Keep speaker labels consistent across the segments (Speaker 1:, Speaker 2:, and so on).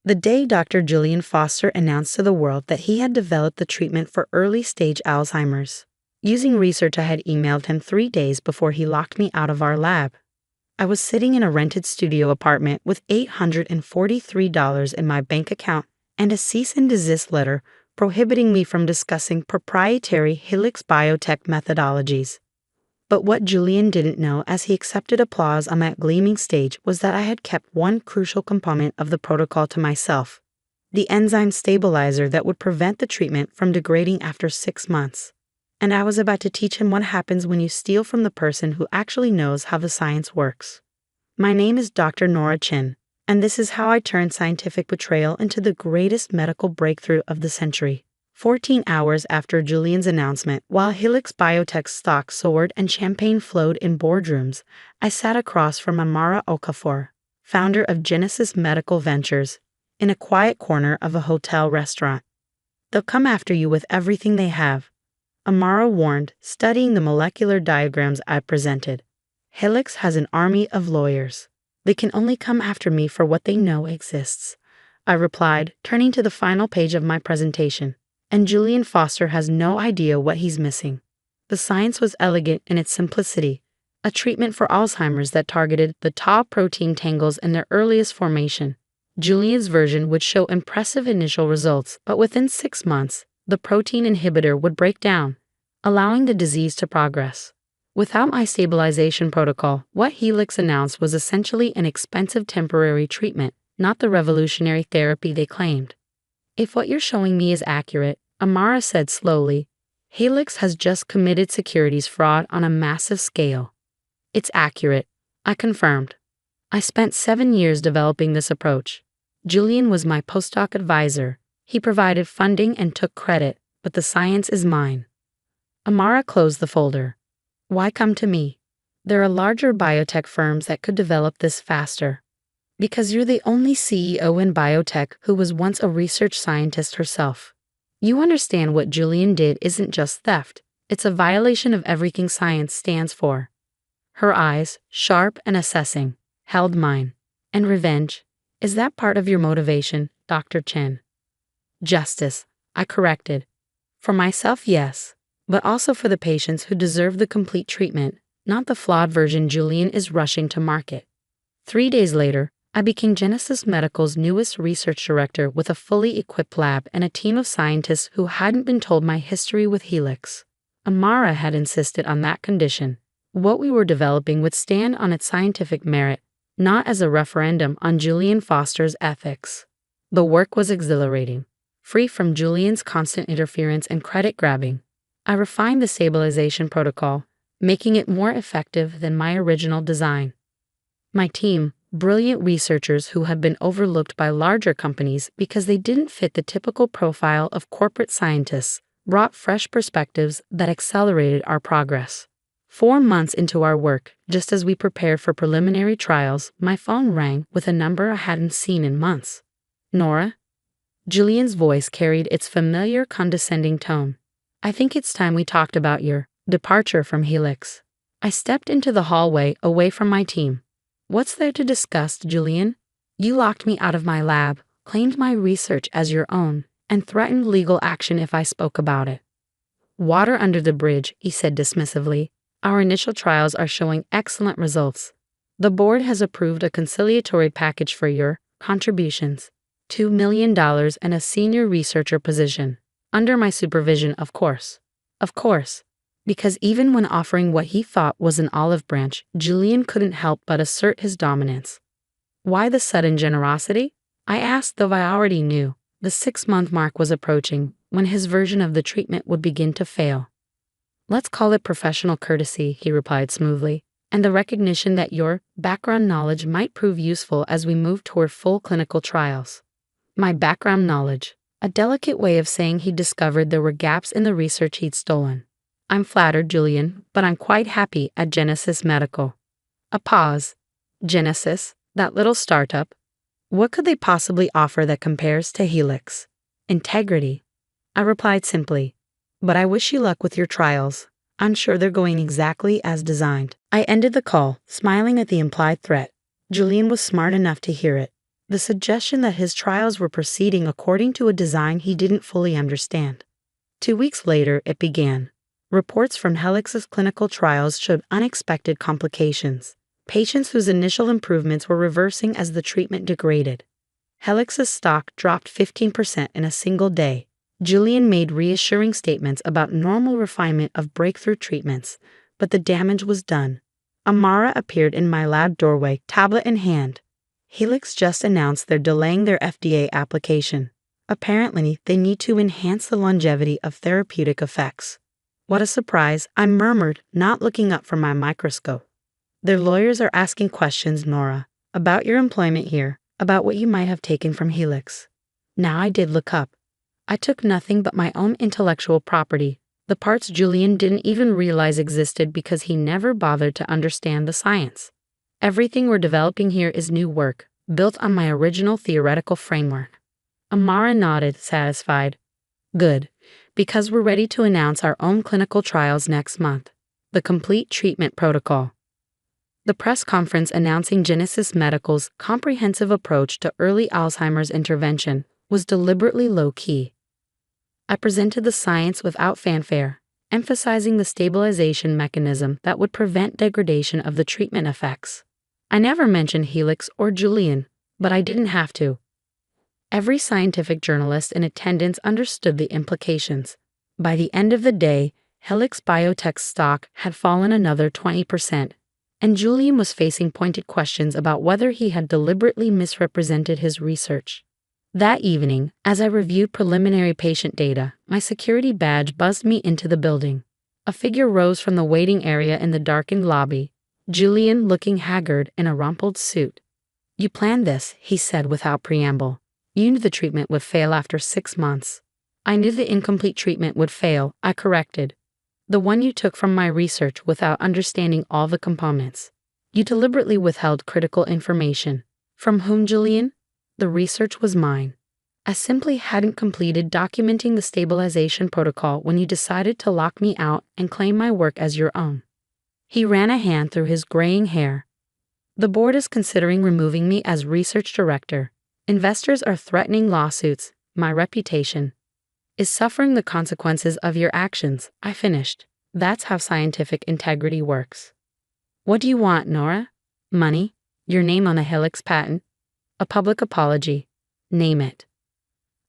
Speaker 1: The day Dr. Julian Foster announced to the world that he had developed the treatment for early-stage Alzheimer's, using research I had emailed him 3 days before he locked me out of our lab. I was sitting in a rented studio apartment with $843 in my bank account and a cease and desist letter prohibiting me from discussing proprietary Helix biotech methodologies. But what Julian didn't know as he accepted applause on that gleaming stage was that I had kept one crucial component of the protocol to myself: the enzyme stabilizer that would prevent the treatment from degrading after 6 months. And I was about to teach him what happens when you steal from the person who actually knows how the science works. My name is Dr. Nora Chin, and this is how I turned scientific betrayal into the greatest medical breakthrough of the century. 14 hours after Julian's announcement, while Helix Biotech's stock soared and champagne flowed in boardrooms, I sat across from Amara Okafor, founder of Genesis Medical Ventures, in a quiet corner of a hotel restaurant. "They'll come after you with everything they have," Amara warned, studying the molecular diagrams I presented. "Helix has an army of lawyers. They can only come after me for what they know exists," I replied, turning to the final page of my presentation. "And Julian Foster has no idea what he's missing." The science was elegant in its simplicity, a treatment for Alzheimer's that targeted the tau protein tangles in their earliest formation. Julian's version would show impressive initial results, but within 6 months, the protein inhibitor would break down, allowing the disease to progress. Without my stabilization protocol, what Helix announced was essentially an expensive temporary treatment, not the revolutionary therapy they claimed. "If what you're showing me is accurate," Amara said slowly, "Helix has just committed securities fraud on a massive scale." "It's accurate," I confirmed. "I spent 7 years developing this approach. Julian was my postdoc advisor. He provided funding and took credit, but the science is mine." Amara closed the folder. "Why come to me? There are larger biotech firms that could develop this faster." "Because you're the only CEO in biotech who was once a research scientist herself. You understand what Julian did isn't just theft, it's a violation of everything science stands for." Her eyes, sharp and assessing, held mine. "And revenge? Is that part of your motivation, Dr. Chen?" "Justice," I corrected. "For myself, yes, but also for the patients who deserve the complete treatment, not the flawed version Julian is rushing to market." 3 days later, I became Genesis Medical's newest research director with a fully equipped lab and a team of scientists who hadn't been told my history with Helix. Amara had insisted on that condition. What we were developing would stand on its scientific merit, not as a referendum on Julian Foster's ethics. The work was exhilarating, free from Julian's constant interference and credit grabbing. I refined the stabilization protocol, making it more effective than my original design. My team, brilliant researchers who had been overlooked by larger companies because they didn't fit the typical profile of corporate scientists, brought fresh perspectives that accelerated our progress. 4 months into our work, just as we prepared for preliminary trials, my phone rang with a number I hadn't seen in months. "Nora?" Julian's voice carried its familiar condescending tone. "I think it's time we talked about your departure from Helix." I stepped into the hallway away from my team. "What's there to discuss, Julian? You locked me out of my lab, claimed my research as your own, and threatened legal action if I spoke about it." "Water under the bridge," he said dismissively. "Our initial trials are showing excellent results. The board has approved a conciliatory package for your contributions, $2 million and a senior researcher position. Under my supervision, of course." Of course. Because even when offering what he thought was an olive branch, Julian couldn't help but assert his dominance. "Why the sudden generosity?" I asked, though I already knew. The 6-month mark was approaching, when his version of the treatment would begin to fail. "Let's call it professional courtesy," he replied smoothly, "and the recognition that your background knowledge might prove useful as we move toward full clinical trials." My background knowledge, a delicate way of saying he'd discovered there were gaps in the research he'd stolen. "I'm flattered, Julian, but I'm quite happy at Genesis Medical." A pause. Genesis, that little startup. What could they possibly offer that compares to Helix? Integrity. I replied simply, "But I wish you luck with your trials. I'm sure they're going exactly as designed." I ended the call, smiling at the implied threat. Julian was smart enough to hear it. the suggestion that his trials were proceeding according to a design he didn't fully understand. 2 weeks later, it began. Reports from Helix's clinical trials showed unexpected complications. Patients whose initial improvements were reversing as the treatment degraded. Helix's stock dropped 15% in a single day. Julian made reassuring statements about normal refinement of breakthrough treatments, but the damage was done. Amara appeared in my lab doorway, tablet in hand. Helix just announced they're delaying their FDA application. Apparently, they need to enhance the longevity of therapeutic effects. What a surprise, I murmured, not looking up from my microscope. Their lawyers are asking questions, Nora, about your employment here, about what you might have taken from Helix. Now I did look up. I took nothing but my own intellectual property, the parts Julian didn't even realize existed because he never bothered to understand the science. Everything we're developing here is new work, built on my original theoretical framework. Amara nodded, satisfied. Good, because we're ready to announce our own clinical trials next month. The complete treatment protocol. The press conference announcing Genesis Medical's comprehensive approach to early Alzheimer's intervention was deliberately low-key. I presented the science without fanfare, emphasizing the stabilization mechanism that would prevent degradation of the treatment effects. I never mentioned Helix or Julian, but I didn't have to. Every scientific journalist in attendance understood the implications. By the end of the day, Helix Biotech's stock had fallen another 20%, and Julian was facing pointed questions about whether he had deliberately misrepresented his research. That evening, as I reviewed preliminary patient data, my security badge buzzed me into the building. A figure rose from the waiting area in the darkened lobby, Julian looking haggard in a rumpled suit. You planned this, he said without preamble. You knew the treatment would fail after 6 months. I knew the incomplete treatment would fail, I corrected. The one you took from my research without understanding all the components. You deliberately withheld critical information. From whom, Julian? The research was mine. I simply hadn't completed documenting the stabilization protocol when you decided to lock me out and claim my work as your own. He ran a hand through his graying hair. The board is considering removing me as research director. Investors are threatening lawsuits. My reputation is suffering the consequences of your actions, I finished. That's how scientific integrity works. What do you want, Nora? Money? Your name on a Helix patent? A public apology? Name it.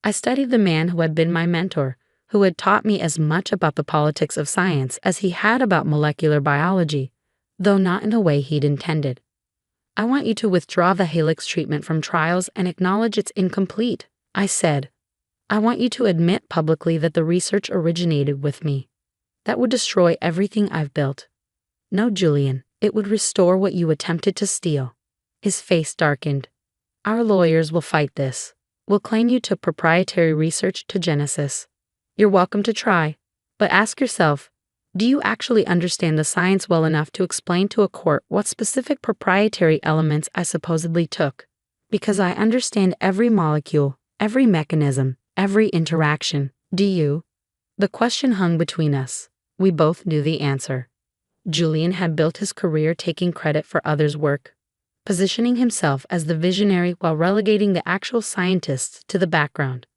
Speaker 1: I studied the man who had been my mentor, who had taught me as much about the politics of science as he had about molecular biology, though not in the way he'd intended. I want you to withdraw the Helix treatment from trials and acknowledge it's incomplete, I said. I want you to admit publicly that the research originated with me. That would destroy everything I've built. No, Julian, it would restore what you attempted to steal. His face darkened. Our lawyers will fight this. We'll claim you took proprietary research to Genesis. You're welcome to try, but ask yourself, do you actually understand the science well enough to explain to a court what specific proprietary elements I supposedly took? Because I understand every molecule, every mechanism, every interaction. Do you? The question hung between us. We both knew the answer. Julian had built his career taking credit for others' work, positioning himself as the visionary while relegating the actual scientists to the background.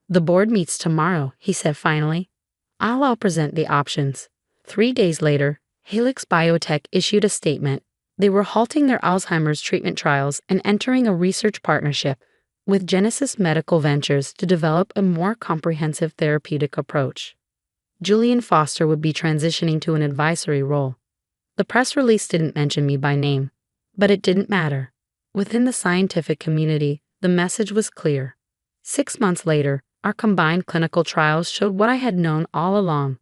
Speaker 1: The board meets tomorrow, he said finally. I'll present the options. 3 days later, Helix Biotech issued a statement. They were halting their Alzheimer's treatment trials and entering a research partnership with Genesis Medical Ventures to develop a more comprehensive therapeutic approach. Julian Foster would be transitioning to an advisory role. The press release didn't mention me by name, but it didn't matter. Within the scientific community, the message was clear. 6 months later, our combined clinical trials showed what I had known all along.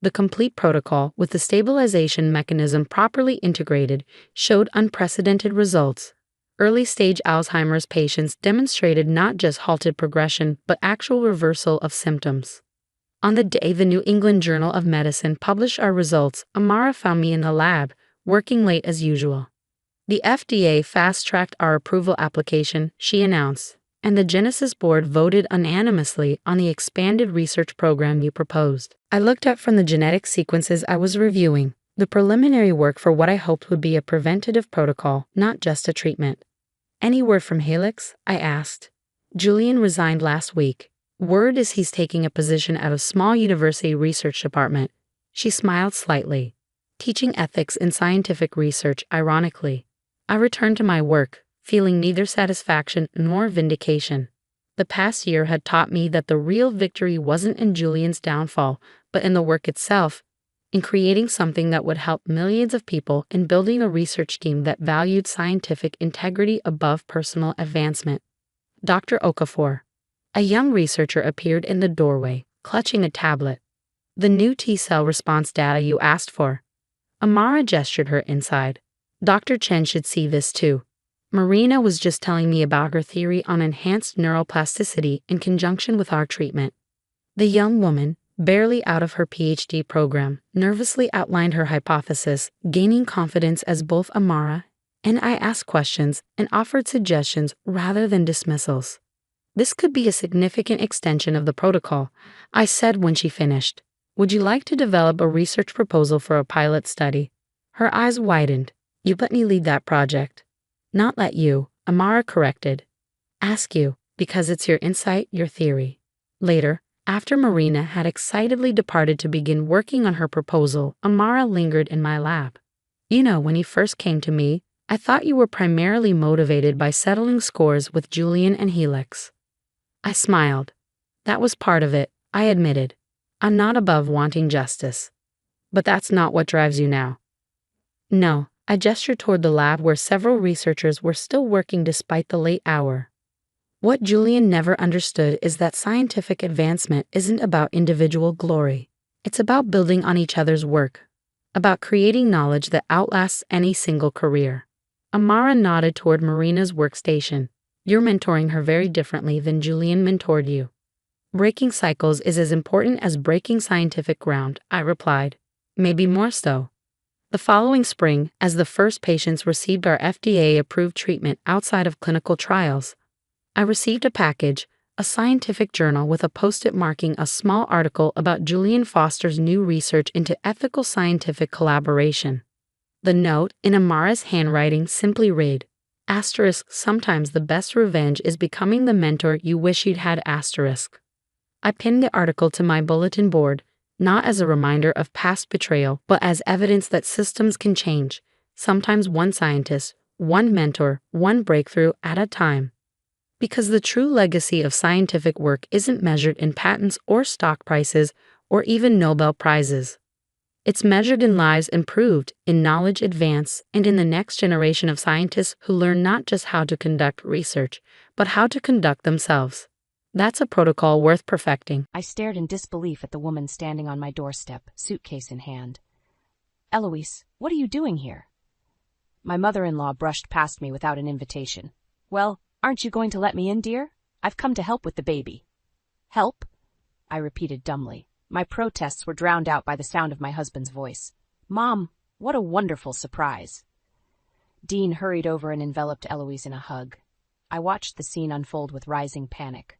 Speaker 1: The complete protocol, with the stabilization mechanism properly integrated, showed unprecedented results. Early-stage Alzheimer's patients demonstrated not just halted progression, but actual reversal of symptoms. On the day the New England Journal of Medicine published our results, Amara found me in the lab, working late as usual. The FDA fast-tracked our approval application, she announced, and the Genesis board voted unanimously on the expanded research program you proposed. I looked up from the genetic sequences I was reviewing, the preliminary work for what I hoped would be a preventative protocol, not just a treatment. Any word from Helix? I asked. Julian resigned last week. Word is he's taking a position at a small university research department. She smiled slightly. Teaching ethics in scientific research, ironically. I returned to my work, feeling neither satisfaction nor vindication. The past year had taught me that the real victory wasn't in Julian's downfall, but in the work itself, in creating something that would help millions of people, in building a research team that valued scientific integrity above personal advancement. Dr. Okafor. A young researcher appeared in the doorway, clutching a tablet. The new T-cell response data you asked for. Amara gestured her inside. Dr. Chen should see this too. Marina was just telling me about her theory on enhanced neuroplasticity in conjunction with our treatment. The young woman, barely out of her PhD program, nervously outlined her hypothesis, gaining confidence as both Amara and I asked questions and offered suggestions rather than dismissals. This could be a significant extension of the protocol, I said when she finished. Would you like to develop a research proposal for a pilot study? Her eyes widened. You let me lead that project. Not let you, Amara corrected. Ask you, because it's your insight, your theory. Later, after Marina had excitedly departed to begin working on her proposal, Amara lingered in my lap. You know, when you first came to me, I thought you were primarily motivated by settling scores with Julian and Helix. I smiled. That was part of it, I admitted. I'm not above wanting justice. But that's not what drives you now. No, I gestured toward the lab where several researchers were still working despite the late hour. What Julian never understood is that scientific advancement isn't about individual glory. It's about building on each other's work, about creating knowledge that outlasts any single career. Amara nodded toward Marina's workstation. You're mentoring her very differently than Julian mentored you. Breaking cycles is as important as breaking scientific ground, I replied. Maybe more so. The following spring, as the first patients received our FDA-approved treatment outside of clinical trials, I received a package, a scientific journal with a post-it marking a small article about Julian Foster's new research into ethical scientific collaboration. The note, in Amara's handwriting, simply read, **, sometimes the best revenge is becoming the mentor you wish you'd had **. I pinned the article to my bulletin board, not as a reminder of past betrayal, but as evidence that systems can change, sometimes one scientist, one mentor, one breakthrough at a time. Because the true legacy of scientific work isn't measured in patents or stock prices or even Nobel Prizes. It's measured in lives improved, in knowledge advanced, and in the next generation of scientists who learn not just how to conduct research, but how to conduct themselves. That's a protocol worth perfecting.
Speaker 2: I stared in disbelief at the woman standing on my doorstep, suitcase in hand. Eloise, what are you doing here? My mother-in-law brushed past me without an invitation. Well, aren't you going to let me in, dear? I've come to help with the baby. Help? I repeated dumbly. My protests were drowned out by the sound of my husband's voice. Mom, what a wonderful surprise. Dean hurried over and enveloped Eloise in a hug. I watched the scene unfold with rising panic.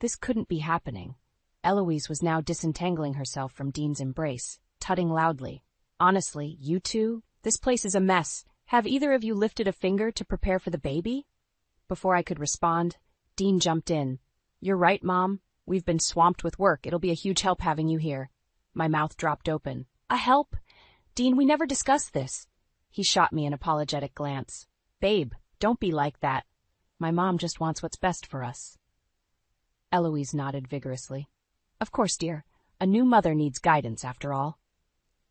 Speaker 2: This couldn't be happening. Eloise was now disentangling herself from Dean's embrace, tutting loudly. Honestly, you two? This place is a mess. Have either of you lifted a finger to prepare for the baby? Before I could respond, Dean jumped in. You're right, Mom. We've been swamped with work. It'll be a huge help having you here. My mouth dropped open. A help? Dean, we never discussed this. He shot me an apologetic glance. Babe, don't be like that. My mom just wants what's best for us. Eloise nodded vigorously. Of course, dear. A new mother needs guidance, after all.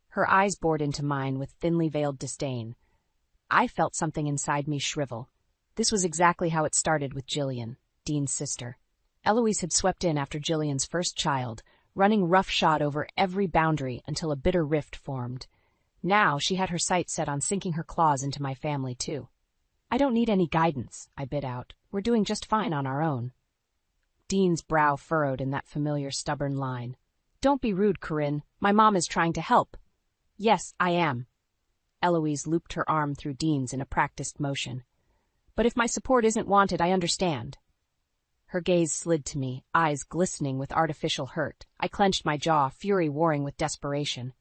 Speaker 2: Her eyes bored into mine with thinly veiled disdain. I felt something inside me shrivel. This was exactly how it started with Jillian, Dean's sister. Eloise had swept in after Jillian's first child, running roughshod over every boundary until a bitter rift formed. Now she had her sights set on sinking her claws into my family, too. I don't need any guidance, I bit out. We're doing just fine on our own. Dean's brow furrowed in that familiar stubborn line. Don't be rude, Corinne. My mom is trying to help. Yes, I am. Eloise looped her arm through Dean's in a practiced motion. But if my support isn't wanted, I understand. Her gaze slid to me, eyes glistening with artificial hurt. I clenched my jaw, fury warring with desperation.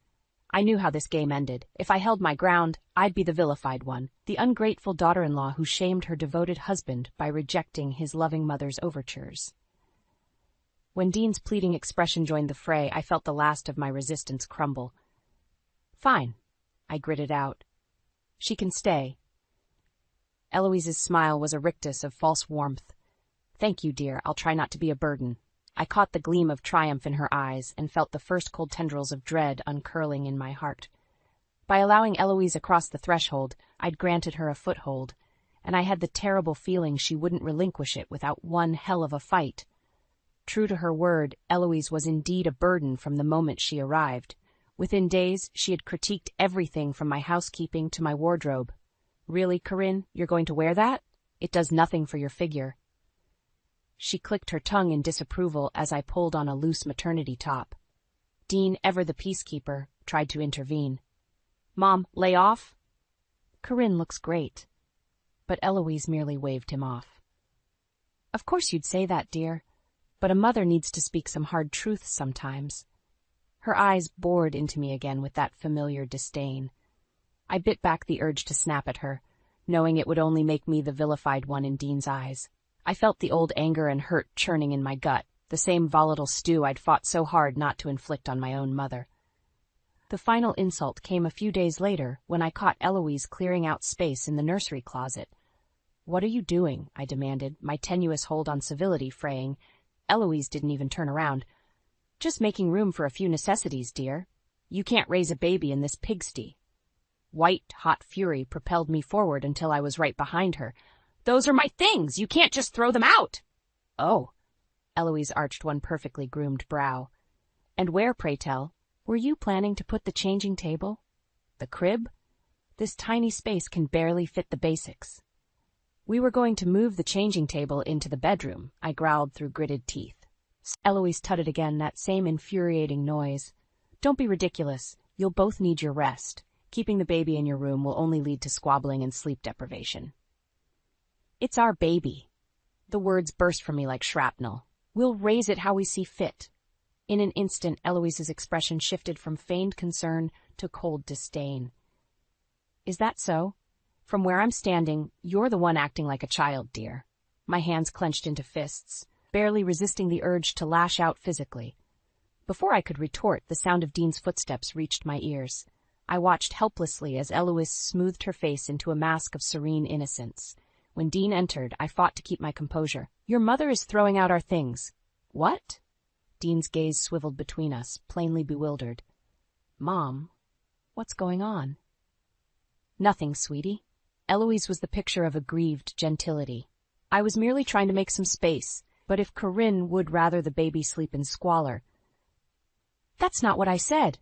Speaker 2: I knew how this game ended. If I held my ground, I'd be the vilified one, the ungrateful daughter-in-law who shamed her devoted husband by rejecting his loving mother's overtures. When Dean's pleading expression joined the fray, I felt the last of my resistance crumble. "Fine," I gritted out. "She can stay." Eloise's smile was a rictus of false warmth. "Thank you, dear. I'll try not to be a burden." I caught the gleam of triumph in her eyes and felt the first cold tendrils of dread uncurling in my heart. By allowing Eloise across the threshold, I'd granted her a foothold, and I had the terrible feeling she wouldn't relinquish it without one hell of a fight. True to her word, Eloise was indeed a burden from the moment she arrived. Within days, she had critiqued everything from my housekeeping to my wardrobe. "Really, Corinne, you're going to wear that? It does nothing for your figure." She clicked her tongue in disapproval as I pulled on a loose maternity top. Dean, ever the peacekeeper, tried to intervene. "Mom, lay off." "Corinne looks great." But Eloise merely waved him off. "Of course you'd say that, dear, but a mother needs to speak some hard truths sometimes." Her eyes bored into me again with that familiar disdain. I bit back the urge to snap at her, knowing it would only make me the vilified one in Dean's eyes. I felt the old anger and hurt churning in my gut, the same volatile stew I'd fought so hard not to inflict on my own mother. The final insult came a few days later when I caught Eloise clearing out space in the nursery closet. "What are you doing?" I demanded, my tenuous hold on civility fraying. Eloise didn't even turn around. "Just making room for a few necessities, dear. You can't raise a baby in this pigsty." White, hot fury propelled me forward until I was right behind her. "Those are my things! You can't just throw them out!" "Oh." Eloise arched one perfectly groomed brow. "And where, pray tell, were you planning to put the changing table? The crib? This tiny space can barely fit the basics." "We were going to move the changing table into the bedroom," I growled through gritted teeth. Eloise tutted again, that same infuriating noise. "Don't be ridiculous. You'll both need your rest. Keeping the baby in your room will only lead to squabbling and sleep deprivation." "It's our baby." The words burst from me like shrapnel. "We'll raise it how we see fit." In an instant, Eloise's expression shifted from feigned concern to cold disdain. "Is that so? From where I'm standing, you're the one acting like a child, dear." My hands clenched into fists, barely resisting the urge to lash out physically. Before I could retort, the sound of Dean's footsteps reached my ears. I watched helplessly as Eloise smoothed her face into a mask of serene innocence. When Dean entered, I fought to keep my composure. "Your mother is throwing out our things." "What?" Dean's gaze swiveled between us, plainly bewildered. "Mom, what's going on?" "Nothing, sweetie." Eloise was the picture of aggrieved gentility. "I was merely trying to make some space, but if Corinne would rather the baby sleep in squalor—" "That's not what I said."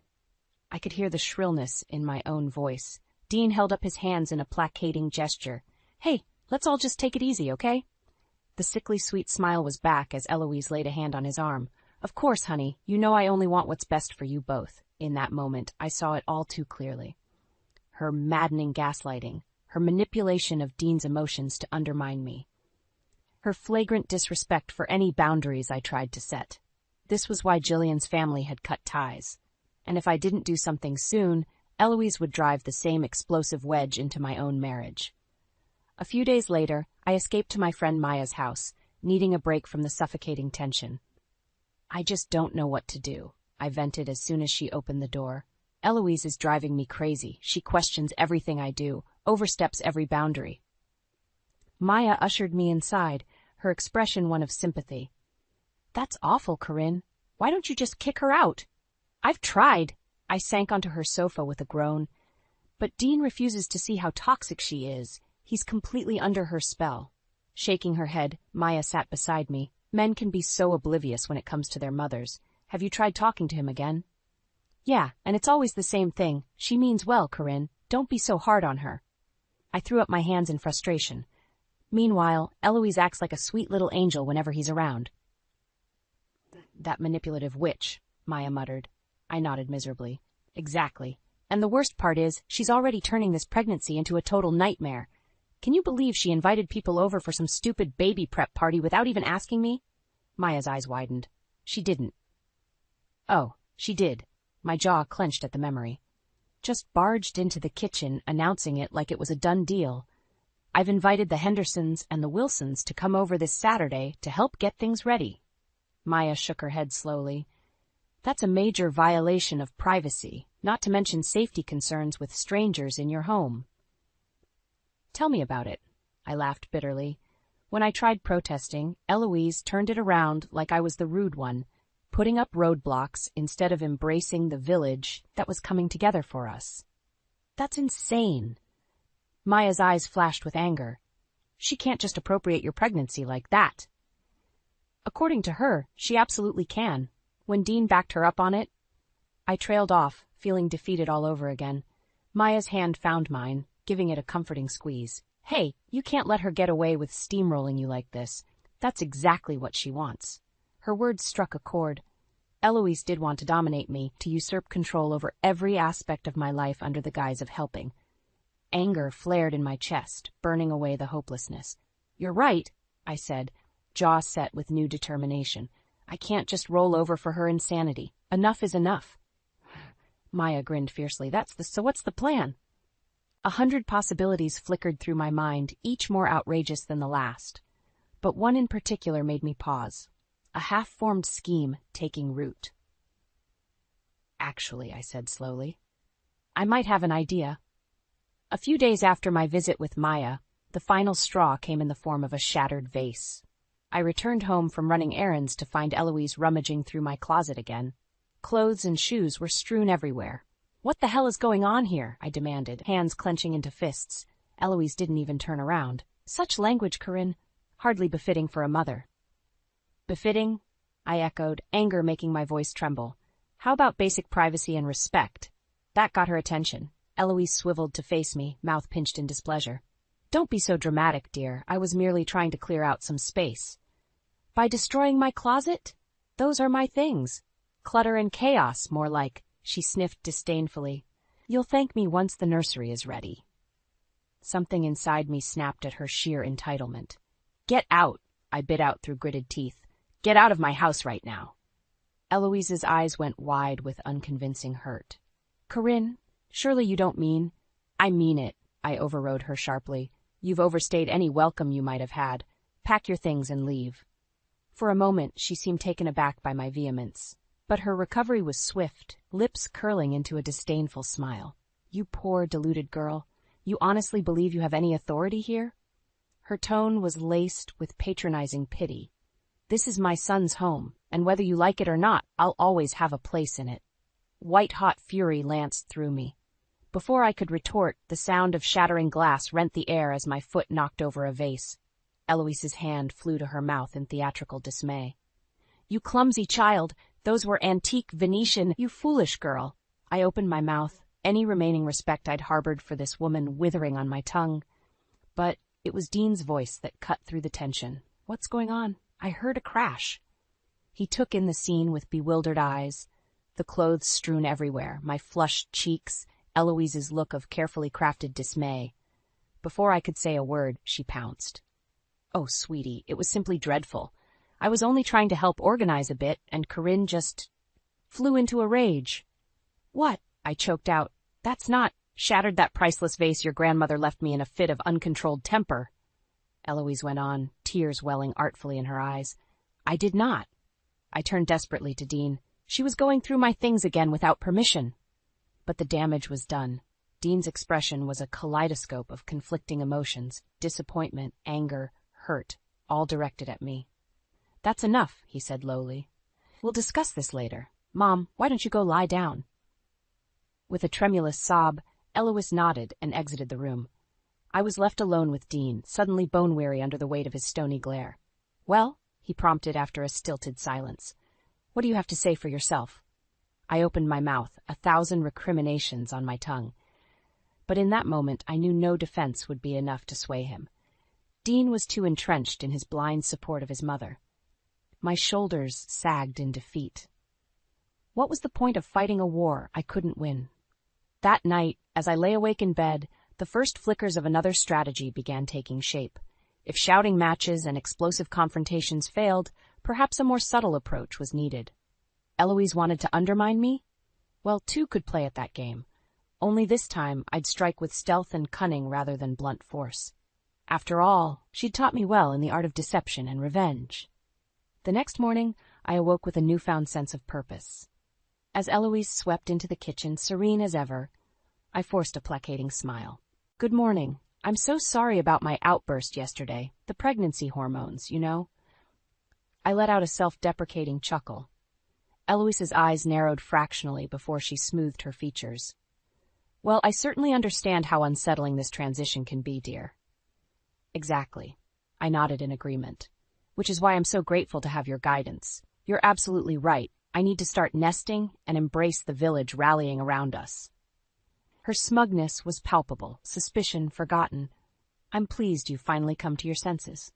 Speaker 2: I could hear the shrillness in my own voice. Dean held up his hands in a placating gesture. "Hey, let's all just take it easy, okay?" The sickly sweet smile was back as Eloise laid a hand on his arm. "Of course, honey, you know I only want what's best for you both." In that moment, I saw it all too clearly. Her maddening gaslighting, her manipulation of Dean's emotions to undermine me. Her flagrant disrespect for any boundaries I tried to set. This was why Jillian's family had cut ties. And if I didn't do something soon, Eloise would drive the same explosive wedge into my own marriage. A few days later, I escaped to my friend Maya's house, needing a break from the suffocating tension. "I just don't know what to do," I vented as soon as she opened the door. "Eloise is driving me crazy. She questions everything I do, oversteps every boundary." Maya ushered me inside, her expression one of sympathy. "That's awful, Corinne. Why don't you just kick her out?" "I've tried." I sank onto her sofa with a groan. "But Dean refuses to see how toxic she is. He's completely under her spell." Shaking her head, Maya sat beside me. "Men can be so oblivious when it comes to their mothers. Have you tried talking to him again?" "Yeah, and it's always the same thing. She means well, Corinne. Don't be so hard on her." I threw up my hands in frustration. Meanwhile, Eloise acts like a sweet little angel whenever he's around. "That manipulative witch," Maya muttered. I nodded miserably. "Exactly. And the worst part is, she's already turning this pregnancy into a total nightmare. Can you believe she invited people over for some stupid baby prep party without even asking me?" Maya's eyes widened. "She didn't." "Oh, she did." My jaw clenched at the memory. Just barged into the kitchen, announcing it like it was a done deal. I've invited the Hendersons and the Wilsons to come over this Saturday to help get things ready. Maya shook her head slowly. That's a major violation of privacy, not to mention safety concerns with strangers in your home. Tell me about it, I laughed bitterly. When I tried protesting, Eloise turned it around like I was the rude one, putting up roadblocks instead of embracing the village that was coming together for us. That's insane. Maya's eyes flashed with anger. She can't just appropriate your pregnancy like that. According to her, she absolutely can. When Dean backed her up on it, I trailed off, feeling defeated all over again. Maya's hand found mine, giving it a comforting squeeze. Hey, you can't let her get away with steamrolling you like this. That's exactly what she wants. Her words struck a chord. Eloise did want to dominate me, to usurp control over every aspect of my life under the guise of helping. Anger flared in my chest, burning away the hopelessness. You're right, I said, jaw set with new determination. I can't just roll over for her insanity. Enough is enough. Maya grinned fiercely. So what's the plan? 100 possibilities flickered through my mind, each more outrageous than the last. But one in particular made me pause. A half-formed scheme taking root. Actually, I said slowly, I might have an idea. A few days after my visit with Maya, the final straw came in the form of a shattered vase. I returned home from running errands to find Eloise rummaging through my closet again. Clothes and shoes were strewn everywhere. What the hell is going on here? I demanded, hands clenching into fists. Eloise didn't even turn around. Such language, Corinne. Hardly befitting for a mother. Befitting? I echoed, anger making my voice tremble. How about basic privacy and respect? That got her attention. Eloise swiveled to face me, mouth pinched in displeasure. Don't be so dramatic, dear. I was merely trying to clear out some space. By destroying my closet? Those are my things. Clutter and chaos, more like, she sniffed disdainfully. You'll thank me once the nursery is ready. Something inside me snapped at her sheer entitlement. Get out, I bit out through gritted teeth. Get out of my house right now. Eloise's eyes went wide with unconvincing hurt. Corinne, surely you don't mean... I mean it, I overrode her sharply. You've overstayed any welcome you might have had. Pack your things and leave. For a moment, she seemed taken aback by my vehemence. But her recovery was swift, lips curling into a disdainful smile. You poor, deluded girl. You honestly believe you have any authority here? Her tone was laced with patronizing pity. This is my son's home, and whether you like it or not, I'll always have a place in it. White-hot fury lanced through me. Before I could retort, the sound of shattering glass rent the air as my foot knocked over a vase. Eloise's hand flew to her mouth in theatrical dismay. You clumsy child! Those were antique Venetian, you foolish girl. I opened my mouth, any remaining respect I'd harbored for this woman withering on my tongue. But it was Dean's voice that cut through the tension. What's going on? I heard a crash. He took in the scene with bewildered eyes, the clothes strewn everywhere, my flushed cheeks, Eloise's look of carefully crafted dismay. Before I could say a word, she pounced. Oh, sweetie, it was simply dreadful. I was only trying to help organize a bit, and Corinne just flew into a rage. What? I choked out. That's not... Shattered that priceless vase your grandmother left me in a fit of uncontrolled temper. Eloise went on, tears welling artfully in her eyes. I did not. I turned desperately to Dean. She was going through my things again without permission. But the damage was done. Dean's expression was a kaleidoscope of conflicting emotions, disappointment, anger, hurt, all directed at me. That's enough, he said lowly. We'll discuss this later. Mom, why don't you go lie down? With a tremulous sob, Eloise nodded and exited the room. I was left alone with Dean, suddenly bone-weary under the weight of his stony glare. Well, he prompted after a stilted silence. What do you have to say for yourself? I opened my mouth, 1,000 recriminations on my tongue. But in that moment, I knew no defense would be enough to sway him. Dean was too entrenched in his blind support of his mother. My shoulders sagged in defeat. What was the point of fighting a war I couldn't win? That night, as I lay awake in bed, the first flickers of another strategy began taking shape. If shouting matches and explosive confrontations failed, perhaps a more subtle approach was needed. Eloise wanted to undermine me? Well, two could play at that game. Only this time I'd strike with stealth and cunning rather than blunt force. After all, she'd taught me well in the art of deception and revenge. The next morning, I awoke with a newfound sense of purpose. As Eloise swept into the kitchen, serene as ever, I forced a placating smile. "Good morning. I'm so sorry about my outburst yesterday. The pregnancy hormones, you know." I let out a self-deprecating chuckle. Eloise's eyes narrowed fractionally before she smoothed her features. "Well, I certainly understand how unsettling this transition can be, dear." "Exactly." I nodded in agreement. "Which is why I'm so grateful to have your guidance. You're absolutely right. I need to start nesting and embrace the village rallying around us." Her smugness was palpable, suspicion forgotten. "I'm pleased you've finally come to your senses."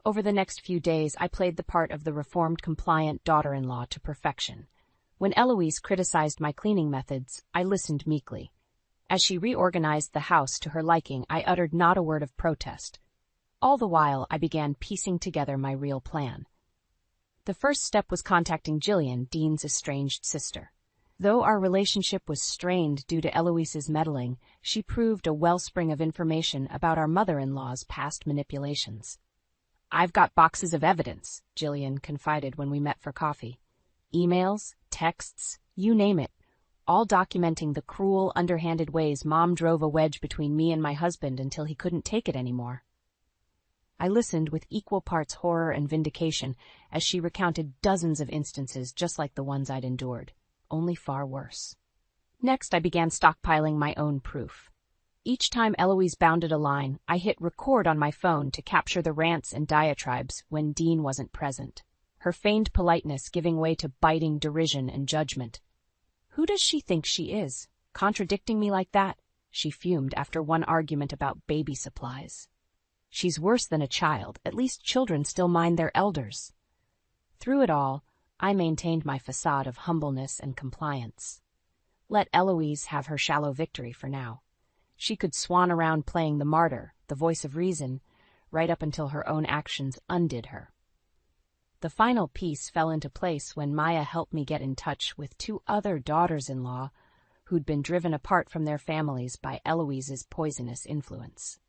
Speaker 2: Over the next few days, I played the part of the reformed, compliant daughter-in-law to perfection. When Eloise criticized my cleaning methods, I listened meekly. As she reorganized the house to her liking, I uttered not a word of protest. All the while, I began piecing together my real plan. The first step was contacting Jillian, Dean's estranged sister. Though our relationship was strained due to Eloise's meddling, she proved a wellspring of information about our mother-in-law's past manipulations. "I've got boxes of evidence," Jillian confided when we met for coffee. "Emails, texts, you name it, all documenting the cruel, underhanded ways Mom drove a wedge between me and my husband until he couldn't take it anymore." I listened with equal parts horror and vindication as she recounted dozens of instances just like the ones I'd endured, only far worse. Next, I began stockpiling my own proof. Each time Eloise bounded a line, I hit record on my phone to capture the rants and diatribes when Dean wasn't present, her feigned politeness giving way to biting derision and judgment. "Who does she think she is, contradicting me like that?" she fumed after one argument about baby supplies. "She's worse than a child. At least children still mind their elders." Through it all, I maintained my facade of humbleness and compliance. Let Eloise have her shallow victory for now. She could swan around playing the martyr, the voice of reason, right up until her own actions undid her. The final piece fell into place when Maya helped me get in touch with 2 other daughters-in-law who'd been driven apart from their families by Eloise's poisonous influence.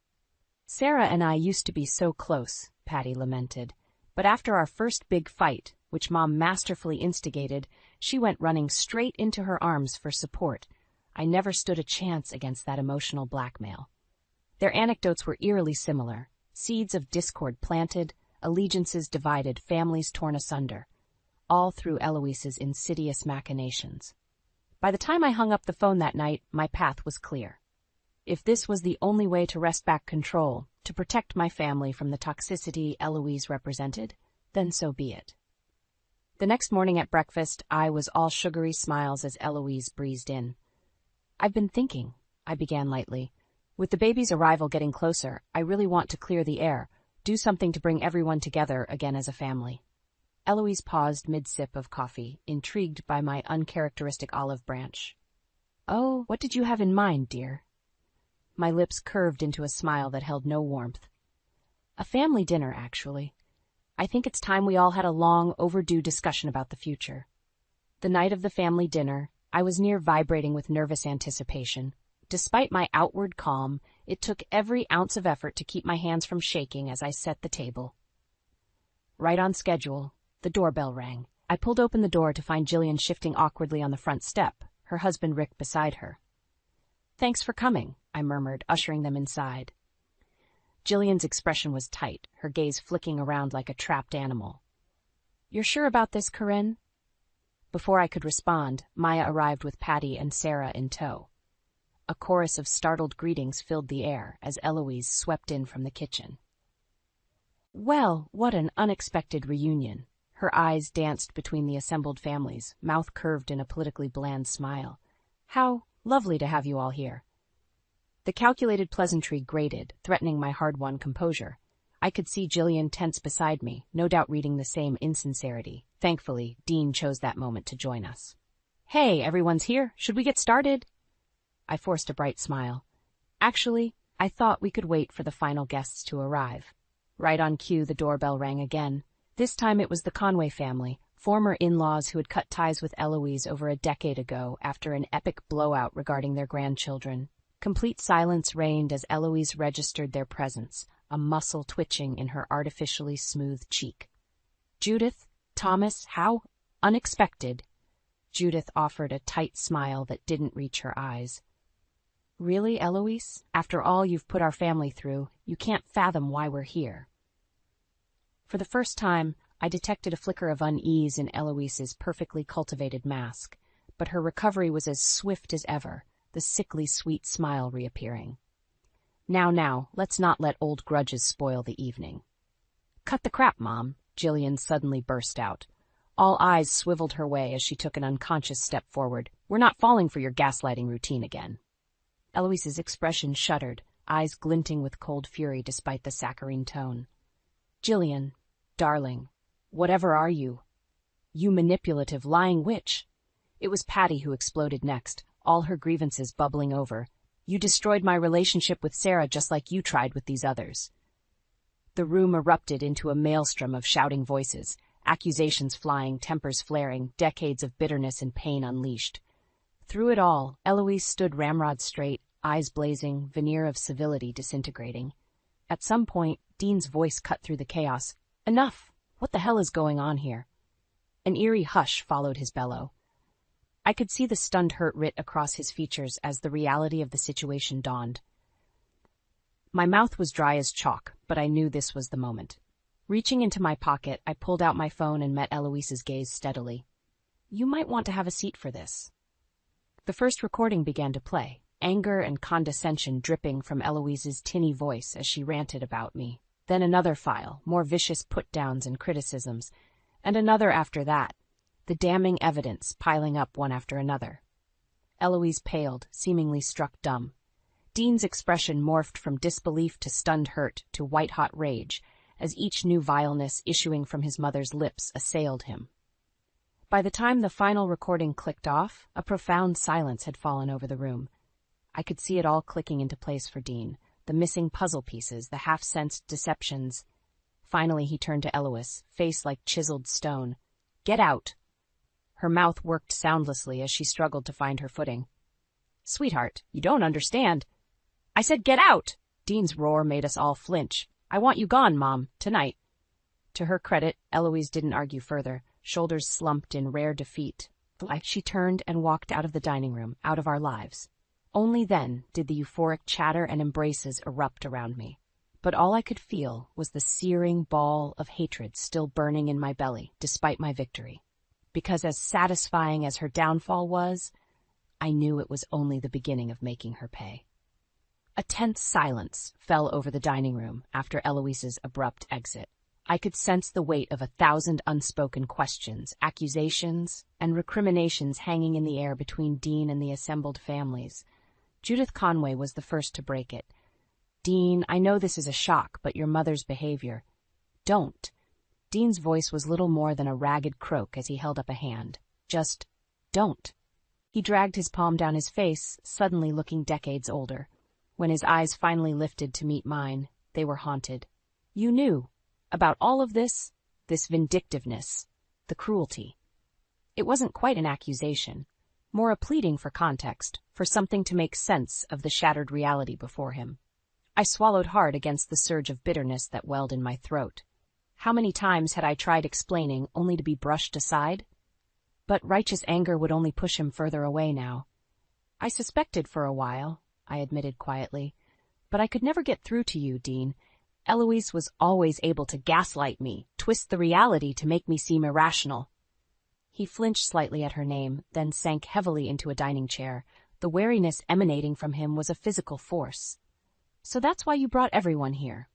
Speaker 2: "Sarah and I used to be so close," Patty lamented, "but after our first big fight, which Mom masterfully instigated, she went running straight into her arms for support. I never stood a chance against that emotional blackmail." Their anecdotes were eerily similar. Seeds of discord planted, allegiances divided, families torn asunder, all through Eloise's insidious machinations. By the time I hung up the phone that night, my path was clear. If this was the only way to wrest back control, to protect my family from the toxicity Eloise represented, then so be it. The next morning at breakfast, I was all sugary smiles as Eloise breezed in. "I've been thinking," I began lightly. "With the baby's arrival getting closer, I really want to clear the air, do something to bring everyone together again as a family." Eloise paused mid-sip of coffee, intrigued by my uncharacteristic olive branch. "Oh, what did you have in mind, dear?" My lips curved into a smile that held no warmth. "A family dinner, actually. I think it's time we all had a long, overdue discussion about the future." The night of the family dinner, I was near vibrating with nervous anticipation. Despite my outward calm, it took every ounce of effort to keep my hands from shaking as I set the table. Right on schedule, the doorbell rang. I pulled open the door to find Jillian shifting awkwardly on the front step, her husband Rick beside her. "Thanks for coming," I murmured, ushering them inside. Jillian's expression was tight, her gaze flicking around like a trapped animal. "You're sure about this, Corinne?" Before I could respond, Maya arrived with Patty and Sarah in tow. A chorus of startled greetings filled the air as Eloise swept in from the kitchen. "Well, what an unexpected reunion." Her eyes danced between the assembled families, mouth curved in a politically bland smile. "How lovely to have you all here." The calculated pleasantry grated, threatening my hard-won composure. I could see Jillian tense beside me, no doubt reading the same insincerity. Thankfully, Dean chose that moment to join us. "Hey, everyone's here. Should we get started?" I forced a bright smile. Actually, I thought we could wait for the final guests to arrive. Right on cue, the doorbell rang again. This time it was the Conway family, former in-laws who had cut ties with Eloise over a decade ago after an epic blowout regarding their grandchildren. Complete silence reigned as Eloise registered their presence, a muscle twitching in her artificially smooth cheek. "Judith, Thomas, how unexpected." Judith offered a tight smile that didn't reach her eyes. "Really, Eloise? After all you've put our family through, you can't fathom why we're here." For the first time, I detected a flicker of unease in Eloise's perfectly cultivated mask, but her recovery was as swift as ever, the sickly sweet smile reappearing. Now, let's not let old grudges spoil the evening." "Cut the crap, Mom," Jillian suddenly burst out. All eyes swiveled her way as she took an unconscious step forward. "We're not falling for your gaslighting routine again." Eloise's expression shuddered, eyes glinting with cold fury despite the saccharine tone. "Jillian, darling, whatever are you? You manipulative, lying witch." It was Patty who exploded next, all her grievances bubbling over. "You destroyed my relationship with Sarah just like you tried with these others." The room erupted into a maelstrom of shouting voices, accusations flying, tempers flaring, decades of bitterness and pain unleashed. Through it all, Eloise stood ramrod straight, eyes blazing, veneer of civility disintegrating. At some point, Dean's voice cut through the chaos. "Enough! What the hell is going on here?" An eerie hush followed his bellow. I could see the stunned hurt writ across his features as the reality of the situation dawned. My mouth was dry as chalk, but I knew this was the moment. Reaching into my pocket, I pulled out my phone and met Eloise's gaze steadily. "You might want to have a seat for this." The first recording began to play, anger and condescension dripping from Eloise's tinny voice as she ranted about me. Then another file, more vicious put-downs and criticisms, and another after that, the damning evidence piling up one after another. Eloise paled, seemingly struck dumb. Dean's expression morphed from disbelief to stunned hurt to white-hot rage, as each new vileness issuing from his mother's lips assailed him. By the time the final recording clicked off, a profound silence had fallen over the room. I could see it all clicking into place for Dean, the missing puzzle pieces, the half-sensed deceptions. Finally he turned to Eloise, face like chiseled stone. "Get out!" Her mouth worked soundlessly as she struggled to find her footing. "Sweetheart, you don't understand." "I said get out!" Dean's roar made us all flinch. "I want you gone, Mom, tonight." To her credit, Eloise didn't argue further, shoulders slumped in rare defeat. She turned and walked out of the dining room, out of our lives. Only then did the euphoric chatter and embraces erupt around me. But all I could feel was the searing ball of hatred still burning in my belly, despite my victory. Because as satisfying as her downfall was, I knew it was only the beginning of making her pay. A tense silence fell over the dining room after Eloise's abrupt exit. I could sense the weight of 1,000 unspoken questions, accusations, and recriminations hanging in the air between Dean and the assembled families. Judith Conway was the first to break it. "Dean, I know this is a shock, but your mother's behavior—" "Don't." Dean's voice was little more than a ragged croak as he held up a hand. "Just don't." He dragged his palm down his face, suddenly looking decades older. When his eyes finally lifted to meet mine, they were haunted. "You knew about all of this vindictiveness, the cruelty." It wasn't quite an accusation, more a pleading for context, for something to make sense of the shattered reality before him. I swallowed hard against the surge of bitterness that welled in my throat. How many times had I tried explaining only to be brushed aside? But righteous anger would only push him further away now. "I suspected for a while," I admitted quietly, "but I could never get through to you, Dean. Eloise was always able to gaslight me, twist the reality to make me seem irrational." He flinched slightly at her name, then sank heavily into a dining chair. The wariness emanating from him was a physical force. "So that's why you brought everyone here."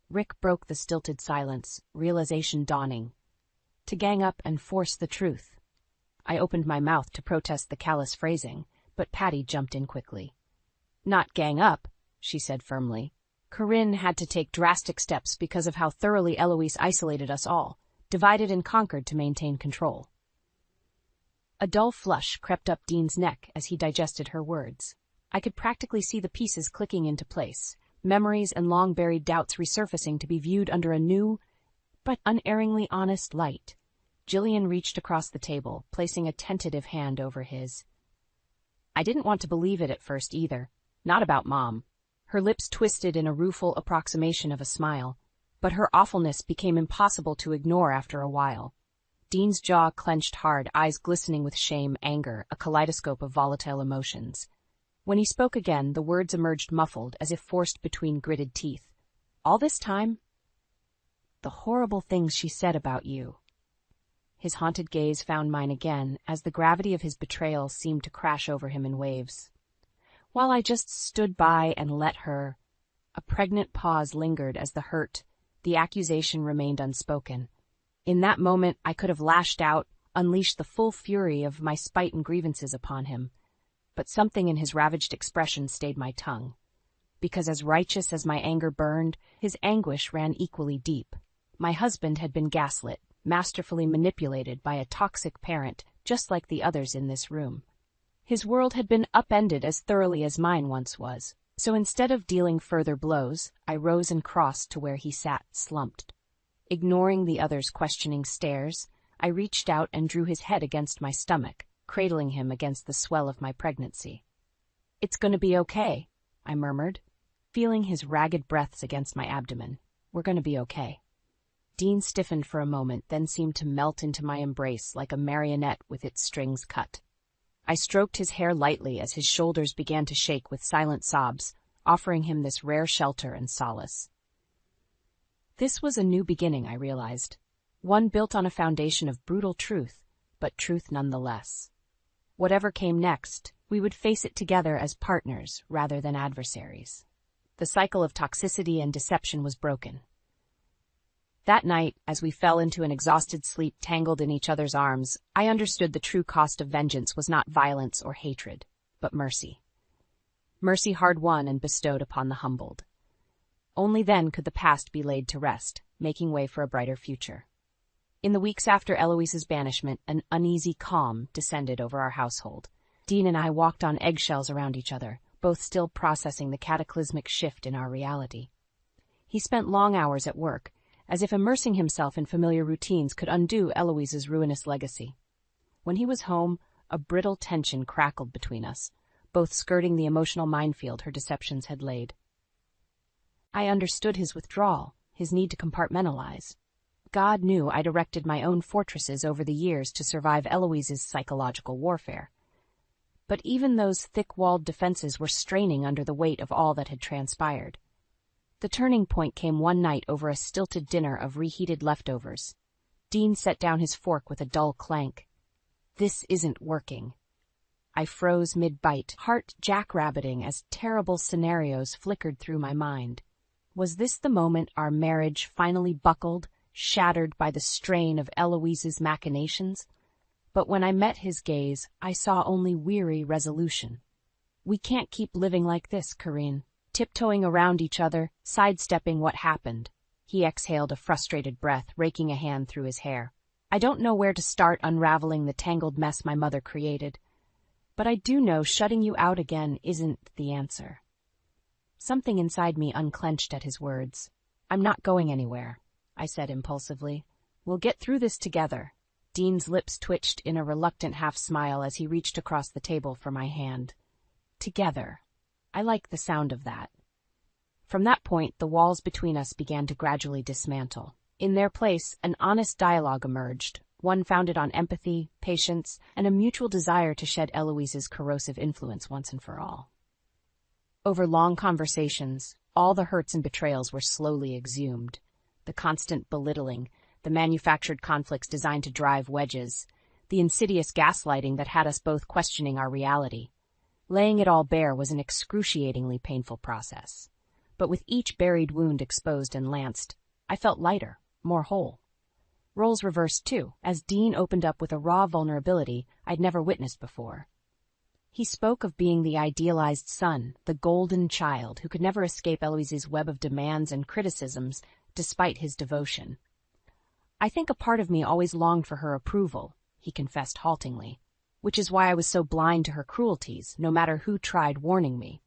Speaker 2: Rick broke the stilted silence, realization dawning. "To gang up and force the truth." I opened my mouth to protest the callous phrasing, but Patty jumped in quickly. "Not gang up," she said firmly. "Corinne had to take drastic steps because of how thoroughly Eloise isolated us all, divided and conquered to maintain control." A dull flush crept up Dean's neck as he digested her words. I could practically see the pieces clicking into place, memories and long-buried doubts resurfacing to be viewed under a new, but unerringly honest light. Jillian reached across the table, placing a tentative hand over his. I didn't want to believe it at first either. Not about Mom. Her lips twisted in a rueful approximation of a smile, but her awfulness became impossible to ignore after a while. Dean's jaw clenched hard, eyes glistening with shame, anger, a kaleidoscope of volatile emotions. When he spoke again, the words emerged muffled, as if forced between gritted teeth. All this time? The horrible things she said about you. His haunted gaze found mine again, as the gravity of his betrayal seemed to crash over him in waves. While I just stood by and let her, a pregnant pause lingered as the accusation remained unspoken. In that moment, I could have lashed out, unleashed the full fury of my spite and grievances upon him. But something in his ravaged expression stayed my tongue. Because as righteous as my anger burned, his anguish ran equally deep. My husband had been gaslit, masterfully manipulated by a toxic parent, just like the others in this room. His world had been upended as thoroughly as mine once was, so instead of dealing further blows, I rose and crossed to where he sat, slumped. Ignoring the others' questioning stares, I reached out and drew his head against my stomach, cradling him against the swell of my pregnancy. It's gonna be okay, I murmured, feeling his ragged breaths against my abdomen. We're gonna be okay. Dean stiffened for a moment, then seemed to melt into my embrace like a marionette with its strings cut. I stroked his hair lightly as his shoulders began to shake with silent sobs, offering him this rare shelter and solace. This was a new beginning, I realized. One built on a foundation of brutal truth, but truth nonetheless. Whatever came next, we would face it together as partners rather than adversaries. The cycle of toxicity and deception was broken. That night, as we fell into an exhausted sleep tangled in each other's arms, I understood the true cost of vengeance was not violence or hatred, but mercy. Mercy hard-won and bestowed upon the humbled. Only then could the past be laid to rest, making way for a brighter future. In the weeks after Eloise's banishment, an uneasy calm descended over our household. Dean and I walked on eggshells around each other, both still processing the cataclysmic shift in our reality. He spent long hours at work, as if immersing himself in familiar routines could undo Eloise's ruinous legacy. When he was home, a brittle tension crackled between us, both skirting the emotional minefield her deceptions had laid. I understood his withdrawal, his need to compartmentalize. God knew I'd erected my own fortresses over the years to survive Eloise's psychological warfare. But even those thick-walled defenses were straining under the weight of all that had transpired. The turning point came one night over a stilted dinner of reheated leftovers. Dean set down his fork with a dull clank. This isn't working. I froze mid-bite, heart jackrabbiting as terrible scenarios flickered through my mind. Was this the moment our marriage finally buckled, shattered by the strain of Eloise's machinations? But when I met his gaze, I saw only weary resolution. We can't keep living like this, Corinne. Tiptoeing around each other, sidestepping what happened. He exhaled a frustrated breath, raking a hand through his hair. I don't know where to start unraveling the tangled mess my mother created. But I do know shutting you out again isn't the answer. Something inside me unclenched at his words. I'm not going anywhere, I said impulsively. We'll get through this together. Dean's lips twitched in a reluctant half-smile as he reached across the table for my hand. Together. I like the sound of that. From that point, the walls between us began to gradually dismantle. In their place, an honest dialogue emerged, one founded on empathy, patience, and a mutual desire to shed Eloise's corrosive influence once and for all. Over long conversations, all the hurts and betrayals were slowly exhumed. The constant belittling, the manufactured conflicts designed to drive wedges, the insidious gaslighting that had us both questioning our reality. Laying it all bare was an excruciatingly painful process. But with each buried wound exposed and lanced, I felt lighter, more whole. Roles reversed too, as Dean opened up with a raw vulnerability I'd never witnessed before. He spoke of being the idealized son, the golden child who could never escape Eloise's web of demands and criticisms despite his devotion. I think a part of me always longed for her approval, he confessed haltingly, which is why I was so blind to her cruelties, no matter who tried warning me.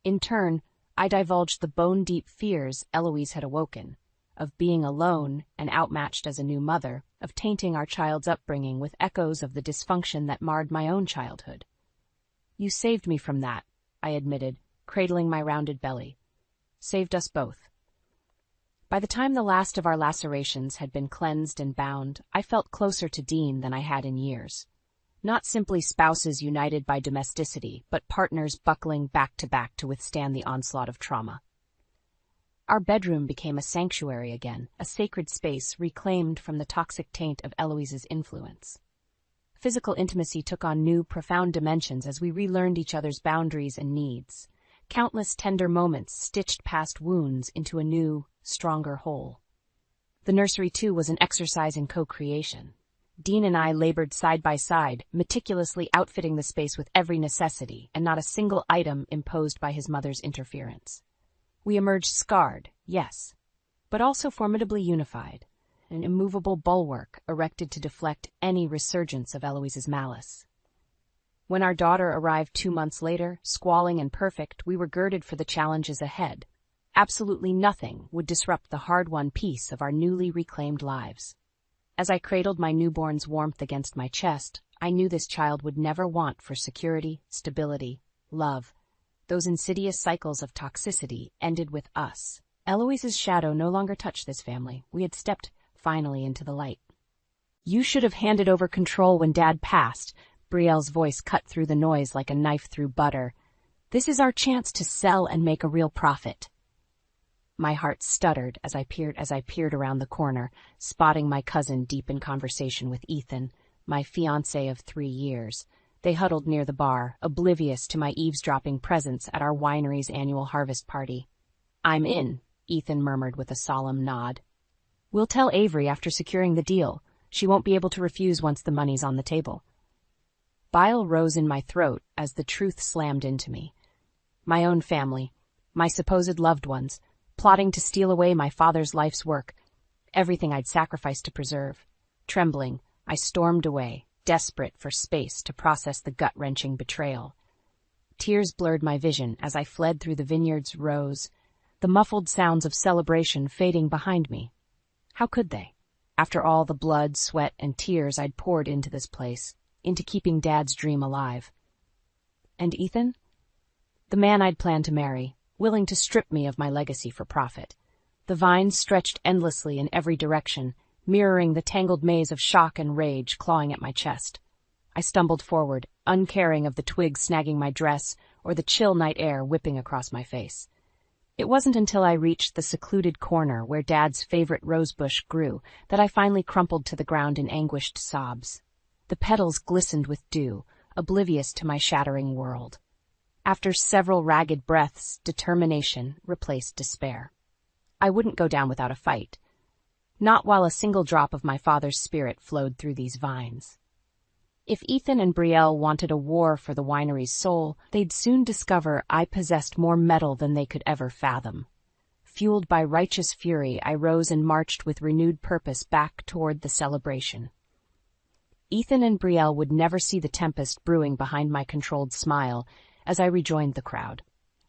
Speaker 2: In turn, I divulged the bone-deep fears Eloise had awoken, of being alone and outmatched as a new mother, of tainting our child's upbringing with echoes of the dysfunction that marred my own childhood. "You saved me from that," I admitted, cradling my rounded belly. "Saved us both." By the time the last of our lacerations had been cleansed and bound, I felt closer to Dean than I had in years. Not simply spouses united by domesticity, but partners buckling back to withstand the onslaught of trauma. Our bedroom became a sanctuary again, a sacred space reclaimed from the toxic taint of Eloise's influence. Physical intimacy took on new, profound dimensions as we relearned each other's boundaries and needs. Countless tender moments stitched past wounds into a new, stronger whole. The nursery, too, was an exercise in co-creation. Dean and I labored side by side, meticulously outfitting the space with every necessity, and not a single item imposed by his mother's interference. We emerged scarred, yes, but also formidably unified, an immovable bulwark erected to deflect any resurgence of Eloise's malice. When our daughter arrived 2 months later, squalling and perfect, we were girded for the challenges ahead. Absolutely nothing would disrupt the hard-won peace of our newly reclaimed lives. As I cradled my newborn's warmth against my chest, I knew this child would never want for security, stability, love. Those insidious cycles of toxicity ended with us. Eloise's shadow no longer touched this family. We had stepped, finally, into the light. "You should have handed over control when Dad passed," Brielle's voice cut through the noise like a knife through butter. "This is our chance to sell and make a real profit." My heart stuttered as I peered around the corner, spotting my cousin deep in conversation with Ethan, my fiancé of 3 years. They huddled near the bar, oblivious to my eavesdropping presence at our winery's annual harvest party. "I'm in," Ethan murmured with a solemn nod. "We'll tell Avery after securing the deal. She won't be able to refuse once the money's on the table." Bile rose in my throat as the truth slammed into me. My own family, my supposed loved ones, plotting to steal away my father's life's work, everything I'd sacrificed to preserve. Trembling, I stormed away, desperate for space to process the gut-wrenching betrayal. Tears blurred my vision as I fled through the vineyard's rows, the muffled sounds of celebration fading behind me. How could they? After all the blood, sweat, and tears I'd poured into this place, into keeping Dad's dream alive. And Ethan? The man I'd planned to marry, willing to strip me of my legacy for profit. The vines stretched endlessly in every direction, mirroring the tangled maze of shock and rage clawing at my chest. I stumbled forward, uncaring of the twigs snagging my dress or the chill night air whipping across my face. It wasn't until I reached the secluded corner where Dad's favorite rosebush grew that I finally crumpled to the ground in anguished sobs. The petals glistened with dew, oblivious to my shattering world. After several ragged breaths, determination replaced despair. I wouldn't go down without a fight. Not while a single drop of my father's spirit flowed through these vines. If Ethan and Brielle wanted a war for the winery's soul, they'd soon discover I possessed more metal than they could ever fathom. Fueled by righteous fury, I rose and marched with renewed purpose back toward the celebration. Ethan and Brielle would never see the tempest brewing behind my controlled smile as I rejoined the crowd.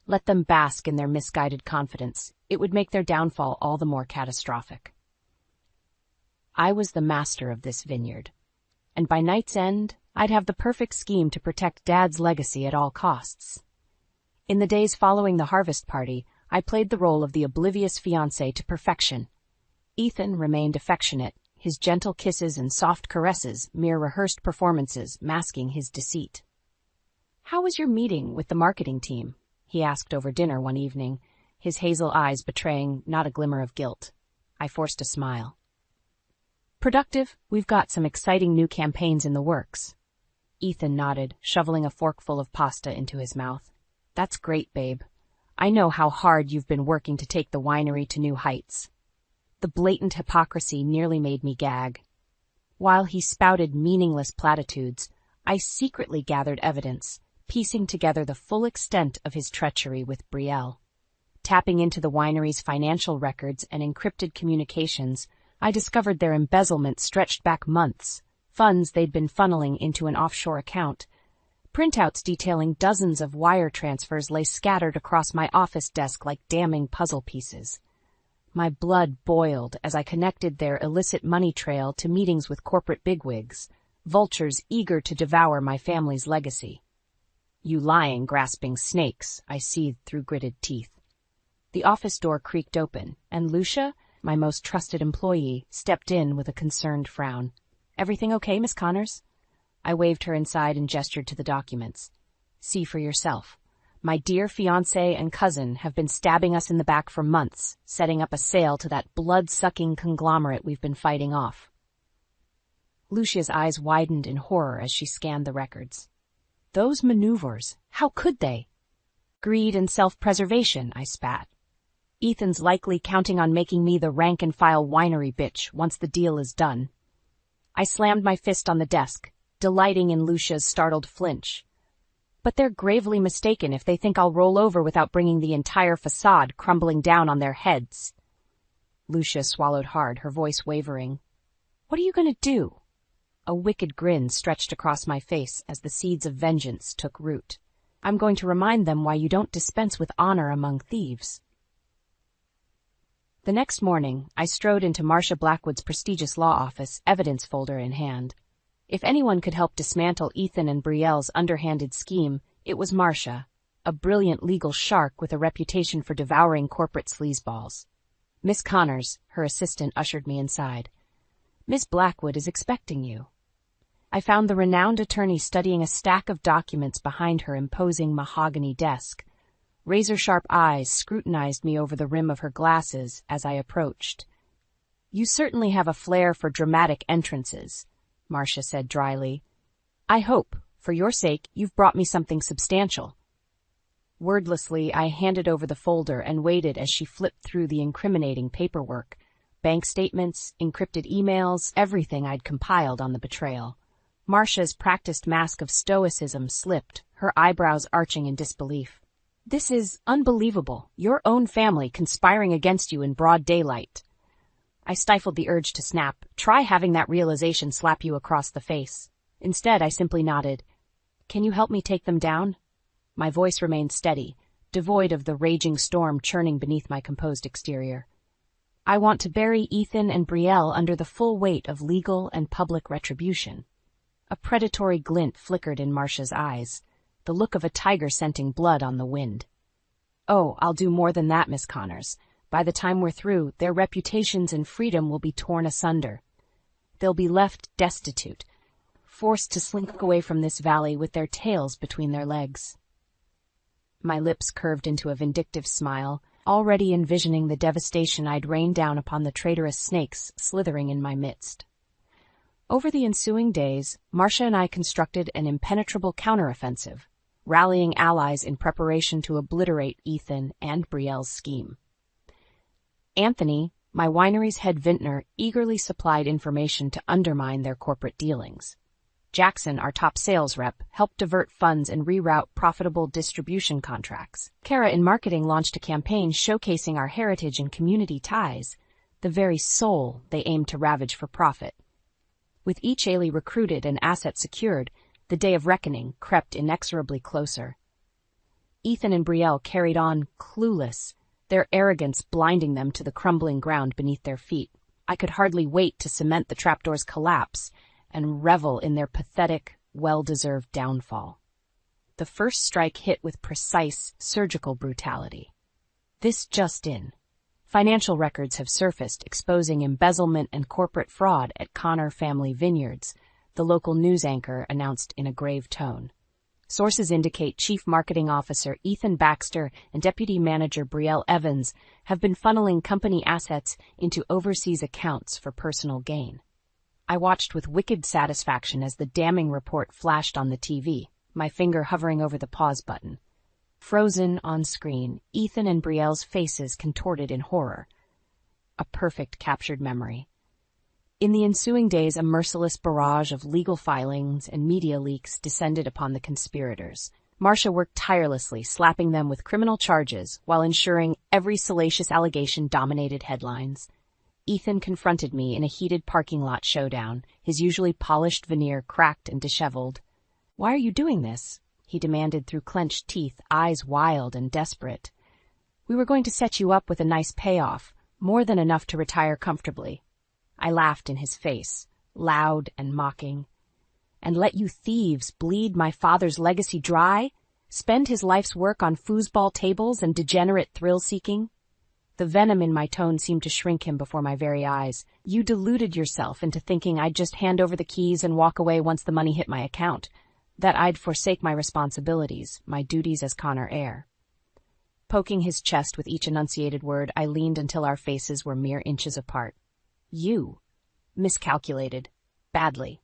Speaker 2: Let them bask in their misguided confidence. It would make their downfall all the more catastrophic. I was the master of this vineyard, and by night's end, I'd have the perfect scheme to protect Dad's legacy at all costs. In the days following the harvest party, I played the role of the oblivious fiancé to perfection. Ethan remained affectionate, his gentle kisses and soft caresses mere rehearsed performances masking his deceit. "How was your meeting with the marketing team?" he asked over dinner one evening, his hazel eyes betraying not a glimmer of guilt. I forced a smile. "Productive. We've got some exciting new campaigns in the works." Ethan nodded, shoveling a forkful of pasta into his mouth. "That's great, babe. I know how hard you've been working to take the winery to new heights." The blatant hypocrisy nearly made me gag. While he spouted meaningless platitudes, I secretly gathered evidence, piecing together the full extent of his treachery with Brielle. Tapping into the winery's financial records and encrypted communications, I discovered their embezzlement stretched back months, funds they'd been funneling into an offshore account. Printouts detailing dozens of wire transfers lay scattered across my office desk like damning puzzle pieces. My blood boiled as I connected their illicit money trail to meetings with corporate bigwigs, vultures eager to devour my family's legacy. "You lying, grasping snakes," I seethed through gritted teeth. The office door creaked open, and Lucia, my most trusted employee, stepped in with a concerned frown. "Everything okay, Miss Connors?" I waved her inside and gestured to the documents. "See for yourself. My dear fiancé and cousin have been stabbing us in the back for months, setting up a sale to that blood-sucking conglomerate we've been fighting off." Lucia's eyes widened in horror as she scanned the records. "Those maneuvers, how could they?" "Greed and self-preservation," I spat. "Ethan's likely counting on making me the rank-and-file winery bitch once the deal is done." I slammed my fist on the desk, delighting in Lucia's startled flinch. "But they're gravely mistaken if they think I'll roll over without bringing the entire facade crumbling down on their heads." Lucia swallowed hard, her voice wavering. "What are you going to do?" A wicked grin stretched across my face as the seeds of vengeance took root. "I'm going to remind them why you don't dispense with honor among thieves." The next morning, I strode into Marcia Blackwood's prestigious law office, evidence folder in hand. If anyone could help dismantle Ethan and Brielle's underhanded scheme, it was Marcia, a brilliant legal shark with a reputation for devouring corporate sleazeballs. "Miss Connors," her assistant ushered me inside. "Miss Blackwood is expecting you." I found the renowned attorney studying a stack of documents behind her imposing mahogany desk. Razor-sharp eyes scrutinized me over the rim of her glasses as I approached. "You certainly have a flair for dramatic entrances," Marcia said dryly. "I hope, for your sake, you've brought me something substantial." Wordlessly, I handed over the folder and waited as she flipped through the incriminating paperwork. Bank statements, encrypted emails, everything I'd compiled on the betrayal. Marcia's practiced mask of stoicism slipped, her eyebrows arching in disbelief. "This is unbelievable. Your own family conspiring against you in broad daylight." I stifled the urge to snap. Try having that realization slap you across the face. Instead, I simply nodded. "Can you help me take them down?" My voice remained steady, devoid of the raging storm churning beneath my composed exterior. "I want to bury Ethan and Brielle under the full weight of legal and public retribution." A predatory glint flickered in Marcia's eyes, the look of a tiger scenting blood on the wind. "Oh, I'll do more than that, Miss Connors. By the time we're through, their reputations and freedom will be torn asunder. They'll be left destitute, forced to slink away from this valley with their tails between their legs." My lips curved into a vindictive smile, already envisioning the devastation I'd rain down upon the traitorous snakes slithering in my midst. Over the ensuing days, Marcia and I constructed an impenetrable counteroffensive, rallying allies in preparation to obliterate Ethan and Brielle's scheme. Anthony, my winery's head vintner, eagerly supplied information to undermine their corporate dealings. Jackson, our top sales rep, helped divert funds and reroute profitable distribution contracts. Kara in marketing launched a campaign showcasing our heritage and community ties, the very soul they aimed to ravage for profit. With each ally recruited and asset secured, the day of reckoning crept inexorably closer. Ethan and Brielle carried on clueless, their arrogance blinding them to the crumbling ground beneath their feet. I could hardly wait to cement the trapdoor's collapse and revel in their pathetic, well-deserved downfall. The first strike hit with precise, surgical brutality. This just in. Financial records have surfaced exposing embezzlement and corporate fraud at Connor Family Vineyards, the local news anchor announced in a grave tone. Sources indicate Chief Marketing Officer Ethan Baxter and Deputy Manager Brielle Evans have been funneling company assets into overseas accounts for personal gain. I watched with wicked satisfaction as the damning report flashed on the TV, my finger hovering over the pause button. Frozen on screen, Ethan and Brielle's faces contorted in horror. A perfect captured memory. In the ensuing days, a merciless barrage of legal filings and media leaks descended upon the conspirators. Marcia worked tirelessly, slapping them with criminal charges while ensuring every salacious allegation dominated headlines. Ethan confronted me in a heated parking lot showdown, his usually polished veneer cracked and disheveled. "Why are you doing this?" he demanded through clenched teeth, eyes wild and desperate. "We were going to set you up with a nice payoff," More than enough to retire comfortably. I laughed in his face, loud and mocking. And let you thieves bleed my father's legacy dry? Spend his life's work on foosball tables and degenerate thrill-seeking? The venom in my tone seemed to shrink him before my very eyes. You deluded yourself into thinking I'd just hand over the keys and walk away once the money hit my account, that I'd forsake my responsibilities, my duties as Connor heir. Poking his chest with each enunciated word, I leaned until our faces were mere inches apart. You miscalculated. Badly.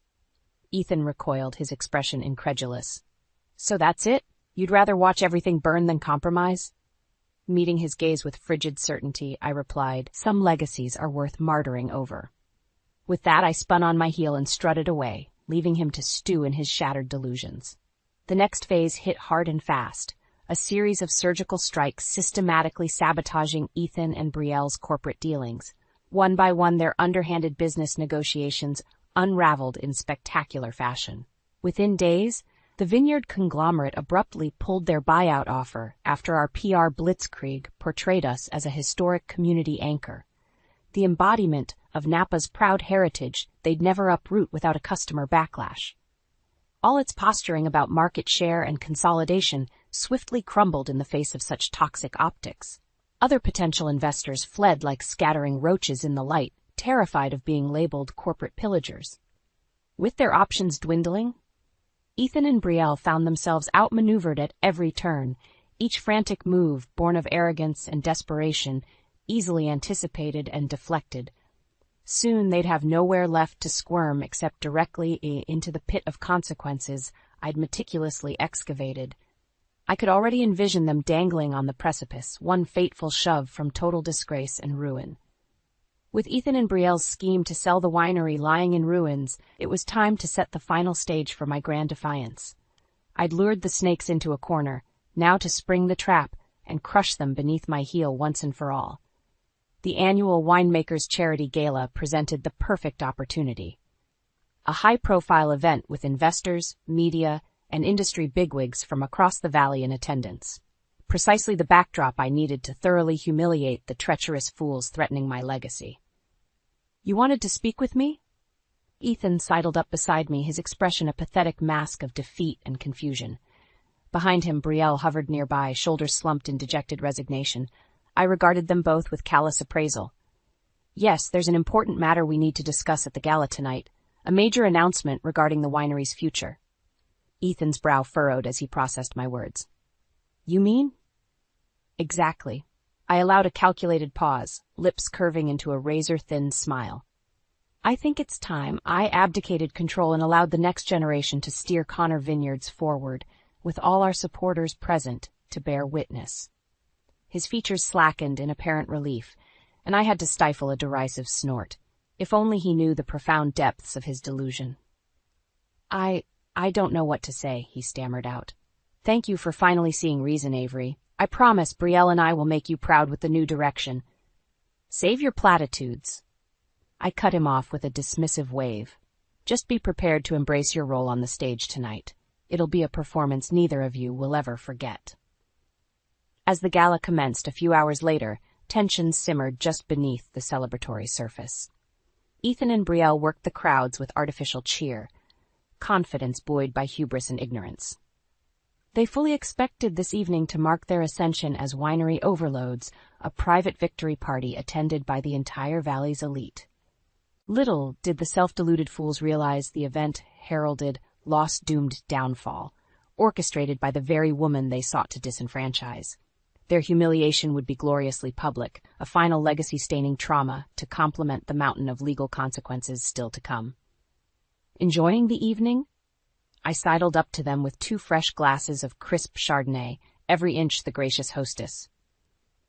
Speaker 2: Ethan recoiled, his expression incredulous. So that's it? You'd rather watch everything burn than compromise? Meeting his gaze with frigid certainty, I replied, some legacies are worth martyring over. With that, I spun on my heel and strutted away, leaving him to stew in his shattered delusions. The next phase hit hard and fast, a series of surgical strikes systematically sabotaging Ethan and Brielle's corporate dealings. One by one, their underhanded business negotiations unraveled in spectacular fashion. Within days, the Vineyard conglomerate abruptly pulled their buyout offer after our PR blitzkrieg portrayed us as a historic community anchor, the embodiment of Napa's proud heritage they'd never uproot without a customer backlash. All its posturing about market share and consolidation swiftly crumbled in the face of such toxic optics. Other potential investors fled like scattering roaches in the light, terrified of being labeled corporate pillagers. With their options dwindling, Ethan and Brielle found themselves outmaneuvered at every turn, each frantic move, born of arrogance and desperation, easily anticipated and deflected. Soon they'd have nowhere left to squirm except directly into the pit of consequences I'd meticulously excavated. I could already envision them dangling on the precipice, one fateful shove from total disgrace and ruin. With Ethan and Brielle's scheme to sell the winery lying in ruins, it was time to set the final stage for my grand defiance. I'd lured the snakes into a corner, now to spring the trap and crush them beneath my heel once and for all. The annual Winemakers Charity Gala presented the perfect opportunity. A high-profile event with investors, media, and industry bigwigs from across the valley in attendance. Precisely the backdrop I needed to thoroughly humiliate the treacherous fools threatening my legacy. You wanted to speak with me? Ethan sidled up beside me, his expression a pathetic mask of defeat and confusion. Behind him, Brielle hovered nearby, shoulders slumped in dejected resignation. I regarded them both with callous appraisal. Yes, there's an important matter we need to discuss at the gala tonight, a major announcement regarding the winery's future. Ethan's brow furrowed as he processed my words. You mean? Exactly. I allowed a calculated pause, lips curving into a razor-thin smile. I think it's time I abdicated control and allowed the next generation to steer Connor Vineyards forward, with all our supporters present to bear witness. His features slackened in apparent relief, and I had to stifle a derisive snort. If only he knew the profound depths of his delusion. I don't know what to say, he stammered out. Thank you for finally seeing reason, Avery. I promise Brielle and I will make you proud with the new direction. Save your platitudes. I cut him off with a dismissive wave. Just be prepared to embrace your role on the stage tonight. It'll be a performance neither of you will ever forget. As the gala commenced a few hours later, tension simmered just beneath the celebratory surface. Ethan and Brielle worked the crowds with artificial cheer, confidence buoyed by hubris and ignorance. They fully expected this evening to mark their ascension as winery overloads, a private victory party attended by the entire valley's elite. Little did the self-deluded fools realize the event heralded loss-doomed downfall, orchestrated by the very woman they sought to disenfranchise. Their humiliation would be gloriously public, a final legacy-staining trauma to complement the mountain of legal consequences still to come. Enjoying the evening? I sidled up to them with 2 fresh glasses of crisp Chardonnay, every inch the gracious hostess.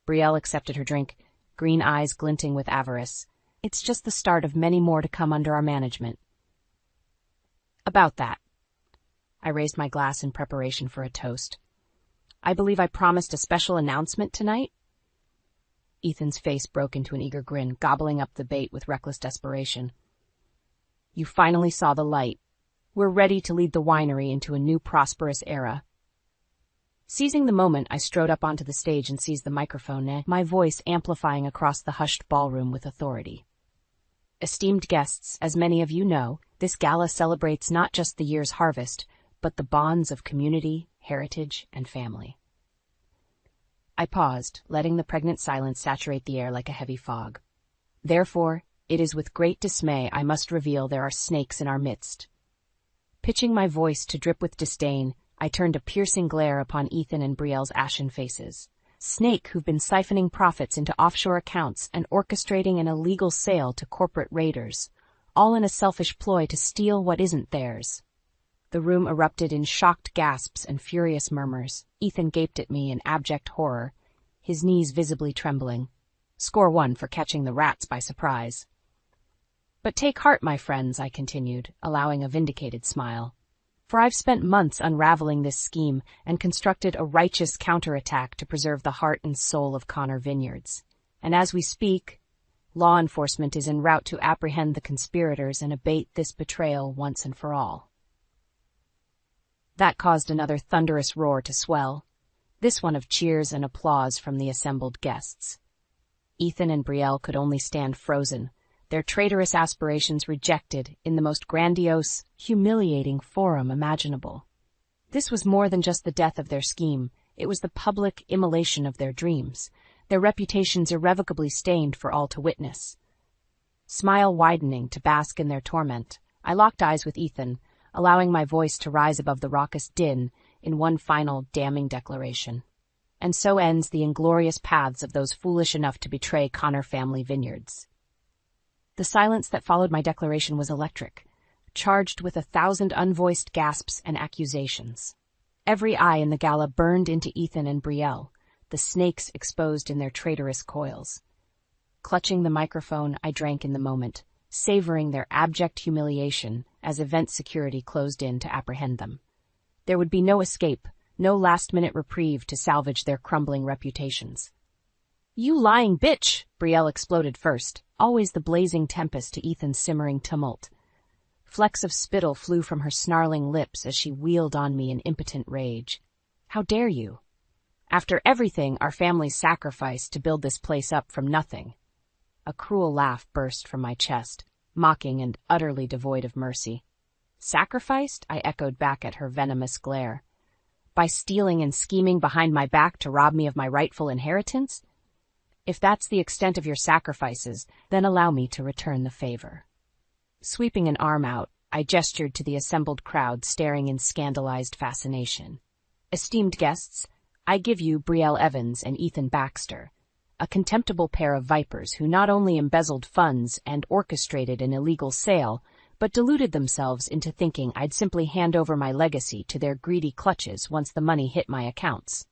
Speaker 2: Brielle accepted her drink, green eyes glinting with avarice. It's just the start of many more to come under our management. About that. I raised my glass in preparation for a toast. I believe I promised a special announcement tonight. Ethan's face broke into an eager grin, gobbling up the bait with reckless desperation. You finally saw the light. We're ready to lead the winery into a new prosperous era. Seizing the moment, I strode up onto the stage and seized the microphone, my voice amplifying across the hushed ballroom with authority. Esteemed guests, as many of you know, this gala celebrates not just the year's harvest, but the bonds of community, heritage, and family. I paused, letting the pregnant silence saturate the air like a heavy fog. Therefore, it is with great dismay I must reveal there are snakes in our midst. Pitching my voice to drip with disdain, I turned a piercing glare upon Ethan and Brielle's ashen faces. Snake who've been siphoning profits into offshore accounts and orchestrating an illegal sale to corporate raiders, all in a selfish ploy to steal what isn't theirs. The room erupted in shocked gasps and furious murmurs. Ethan gaped at me in abject horror, his knees visibly trembling. Score 1 for catching the rats by surprise. But take heart, my friends, I continued, allowing a vindicated smile. For I've spent months unraveling this scheme and constructed a righteous counterattack to preserve the heart and soul of Connor Vineyards. And as we speak, law enforcement is en route to apprehend the conspirators and abate this betrayal once and for all. That caused another thunderous roar to swell, this one of cheers and applause from the assembled guests. Ethan and Brielle could only stand frozen, their traitorous aspirations rejected in the most grandiose, humiliating forum imaginable. This was more than just the death of their scheme, it was the public immolation of their dreams, their reputations irrevocably stained for all to witness. Smile widening to bask in their torment, I locked eyes with Ethan, allowing my voice to rise above the raucous din in one final damning declaration. And so ends the inglorious paths of those foolish enough to betray Connor Family Vineyards. The silence that followed my declaration was electric, charged with 1,000 unvoiced gasps and accusations. Every eye in the gala burned into Ethan and Brielle, the snakes exposed in their traitorous coils. Clutching the microphone, I drank in the moment, savoring their abject humiliation as event security closed in to apprehend them. There would be no escape, no last-minute reprieve to salvage their crumbling reputations. "You lying bitch!" Brielle exploded first, always the blazing tempest to Ethan's simmering tumult. Flecks of spittle flew from her snarling lips as she wheeled on me in impotent rage. "How dare you? After everything our families sacrificed to build this place up from nothing." A cruel laugh burst from my chest, mocking and utterly devoid of mercy. "Sacrificed?" I echoed back at her venomous glare. "By stealing and scheming behind my back to rob me of my rightful inheritance? If that's the extent of your sacrifices, then allow me to return the favor." Sweeping an arm out, I gestured to the assembled crowd staring in scandalized fascination. "Esteemed guests, I give you Brielle Evans and Ethan Baxter, a contemptible pair of vipers who not only embezzled funds and orchestrated an illegal sale, but deluded themselves into thinking I'd simply hand over my legacy to their greedy clutches once the money hit my accounts."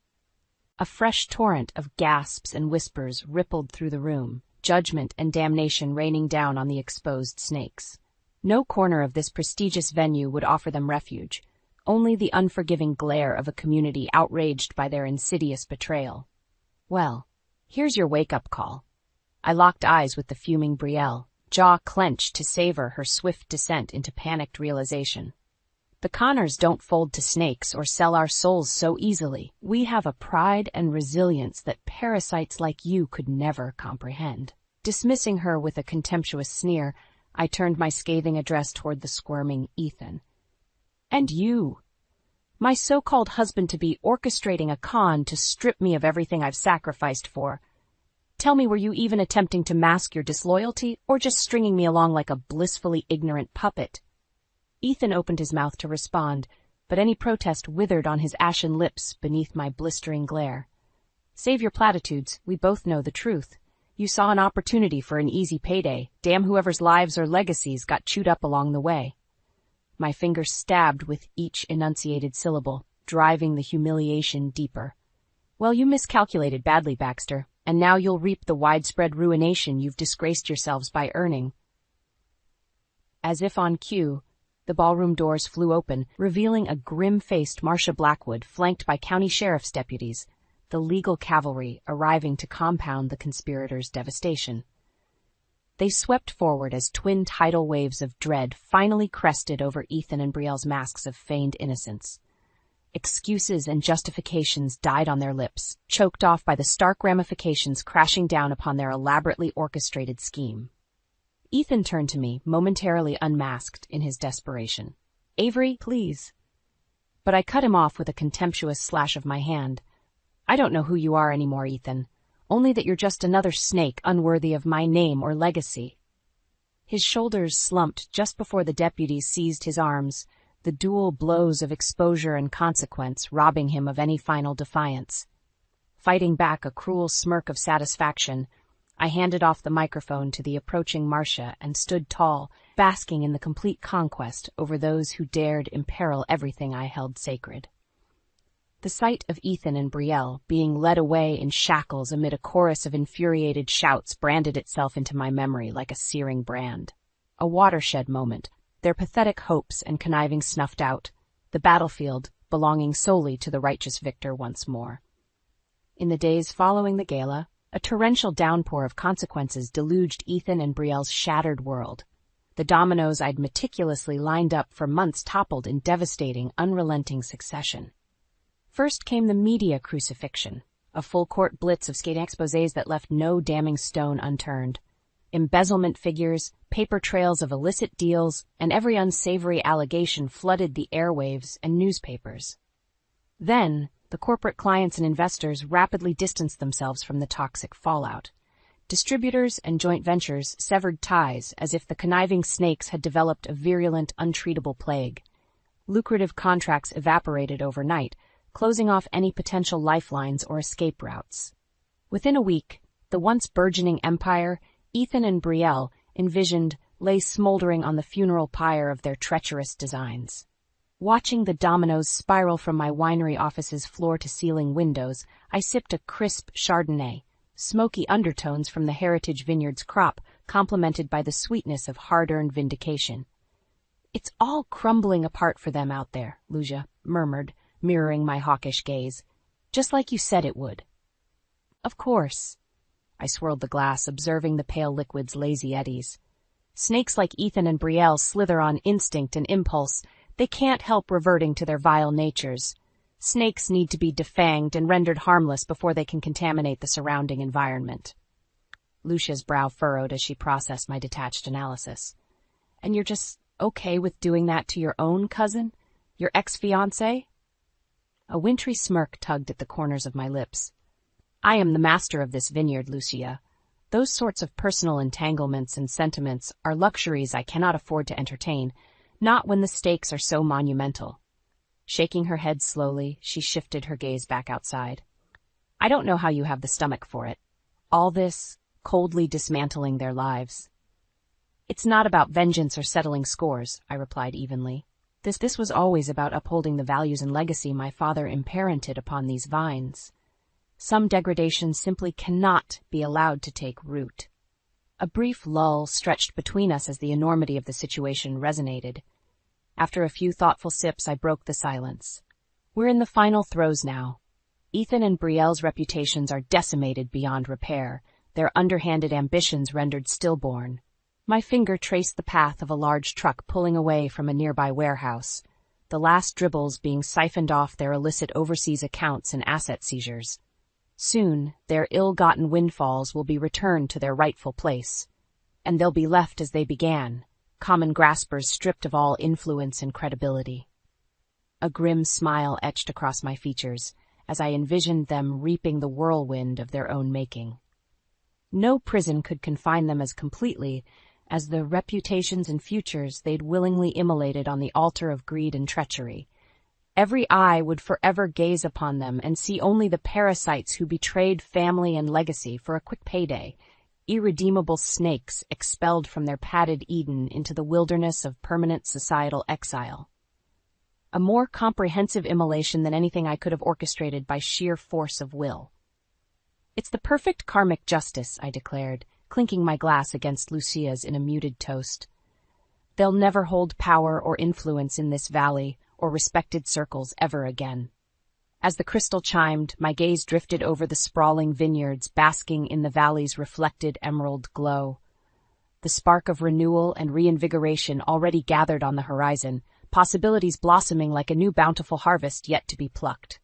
Speaker 2: A fresh torrent of gasps and whispers rippled through the room, judgment and damnation raining down on the exposed snakes. No corner of this prestigious venue would offer them refuge, only the unforgiving glare of a community outraged by their insidious betrayal. "Well, here's your wake-up call." I locked eyes with the fuming Brielle, jaw clenched to savor her swift descent into panicked realization. "The Connors don't fold to snakes or sell our souls so easily. We have a pride and resilience that parasites like you could never comprehend." Dismissing her with a contemptuous sneer, I turned my scathing address toward the squirming Ethan. "And you, my so-called husband-to-be orchestrating a con to strip me of everything I've sacrificed for. Tell me, were you even attempting to mask your disloyalty, or just stringing me along like a blissfully ignorant puppet?" Ethan opened his mouth to respond, but any protest withered on his ashen lips beneath my blistering glare. "Save your platitudes, we both know the truth. You saw an opportunity for an easy payday. Damn whoever's lives or legacies got chewed up along the way." My fingers stabbed with each enunciated syllable, driving the humiliation deeper. "Well, you miscalculated badly, Baxter, and now you'll reap the widespread ruination you've disgraced yourselves by earning." As if on cue, the ballroom doors flew open, revealing a grim-faced Marcia Blackwood flanked by county sheriff's deputies, the legal cavalry arriving to compound the conspirators' devastation. They swept forward as twin tidal waves of dread finally crested over Ethan and Brielle's masks of feigned innocence. Excuses and justifications died on their lips, choked off by the stark ramifications crashing down upon their elaborately orchestrated scheme. Ethan turned to me, momentarily unmasked in his desperation. "Avery, please." But I cut him off with a contemptuous slash of my hand. "I don't know who you are anymore, Ethan. Only that you're just another snake unworthy of my name or legacy." His shoulders slumped just before the deputies seized his arms, the dual blows of exposure and consequence robbing him of any final defiance. Fighting back a cruel smirk of satisfaction, I handed off the microphone to the approaching Marcia and stood tall, basking in the complete conquest over those who dared imperil everything I held sacred. The sight of Ethan and Brielle being led away in shackles amid a chorus of infuriated shouts branded itself into my memory like a searing brand. A watershed moment, their pathetic hopes and conniving snuffed out, the battlefield belonging solely to the righteous victor once more. In the days following the gala, a torrential downpour of consequences deluged Ethan and Brielle's shattered world. The dominoes I'd meticulously lined up for months toppled in devastating, unrelenting succession. First came the media crucifixion, a full-court blitz of skating exposés that left no damning stone unturned. Embezzlement figures, paper trails of illicit deals, and every unsavory allegation flooded the airwaves and newspapers. Then, the corporate clients and investors rapidly distanced themselves from the toxic fallout. Distributors and joint ventures severed ties as if the conniving snakes had developed a virulent, untreatable plague. Lucrative contracts evaporated overnight, closing off any potential lifelines or escape routes. Within a week, the once burgeoning empire Ethan and Brielle envisioned lay smoldering on the funeral pyre of their treacherous designs. Watching the dominoes spiral from my winery office's floor-to-ceiling windows, I sipped a crisp Chardonnay, smoky undertones from the Heritage Vineyards crop, complemented by the sweetness of hard-earned vindication. "It's all crumbling apart for them out there," Lucia murmured, mirroring my hawkish gaze. "Just like you said it would." "Of course." I swirled the glass, observing the pale liquid's lazy eddies. "Snakes like Ethan and Brielle slither on instinct and impulse. They can't help reverting to their vile natures. Snakes need to be defanged and rendered harmless before they can contaminate the surrounding environment." Lucia's brow furrowed as she processed my detached analysis. "And you're just okay with doing that to your own cousin? Your ex-fiancé?" A wintry smirk tugged at the corners of my lips. "I am the master of this vineyard, Lucia. Those sorts of personal entanglements and sentiments are luxuries I cannot afford to entertain, not when the stakes are so monumental." Shaking her head slowly, she shifted her gaze back outside. "I don't know how you have the stomach for it. All this, coldly dismantling their lives." "It's not about vengeance or settling scores," I replied evenly. This was always about upholding the values and legacy my father imparented upon these vines. Some degradation simply cannot be allowed to take root. A brief lull stretched between us as the enormity of the situation resonated. After a few thoughtful sips, I broke the silence. "We're in the final throes now. Ethan and Brielle's reputations are decimated beyond repair, their underhanded ambitions rendered stillborn." My finger traced the path of a large truck pulling away from a nearby warehouse, the last dribbles being siphoned off their illicit overseas accounts and asset seizures. Soon, their ill-gotten windfalls will be returned to their rightful place, and they'll be left as they began, common graspers stripped of all influence and credibility. A grim smile etched across my features as I envisioned them reaping the whirlwind of their own making. No prison could confine them as completely as the reputations and futures they'd willingly immolated on the altar of greed and treachery. Every eye would forever gaze upon them and see only the parasites who betrayed family and legacy for a quick payday, irredeemable snakes expelled from their padded Eden into the wilderness of permanent societal exile. A more comprehensive immolation than anything I could have orchestrated by sheer force of will. "It's the perfect karmic justice," I declared, clinking my glass against Lucia's in a muted toast. "They'll never hold power or influence in this valley or respected circles ever again." As the crystal chimed, my gaze drifted over the sprawling vineyards basking in the valley's reflected emerald glow. The spark of renewal and reinvigoration already gathered on the horizon, possibilities blossoming like a new bountiful harvest yet to be plucked.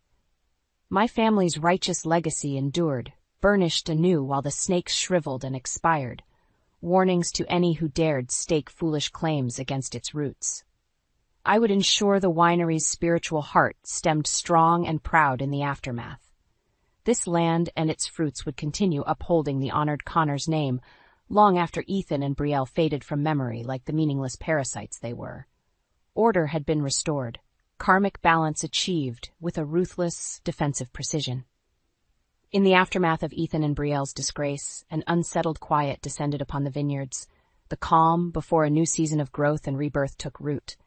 Speaker 2: My family's righteous legacy endured, burnished anew while the snakes shriveled and expired, warnings to any who dared stake foolish claims against its roots. I would ensure the winery's spiritual heart stemmed strong and proud in the aftermath. This land and its fruits would continue upholding the honored Connor's name long after Ethan and Brielle faded from memory like the meaningless parasites they were. Order had been restored, karmic balance achieved with a ruthless, defensive precision. In the aftermath of Ethan and Brielle's disgrace, an unsettled quiet descended upon the vineyards, the calm before a new season of growth and rebirth took root.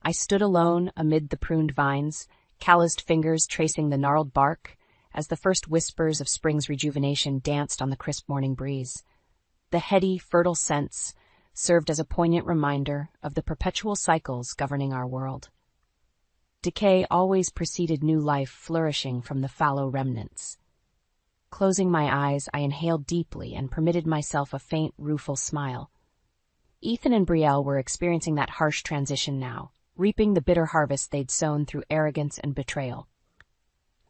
Speaker 2: I stood alone amid the pruned vines, calloused fingers tracing the gnarled bark, as the first whispers of spring's rejuvenation danced on the crisp morning breeze. The heady, fertile scents served as a poignant reminder of the perpetual cycles governing our world. Decay always preceded new life flourishing from the fallow remnants. Closing my eyes, I inhaled deeply and permitted myself a faint, rueful smile. Ethan and Brielle were experiencing that harsh transition now, reaping the bitter harvest they'd sown through arrogance and betrayal.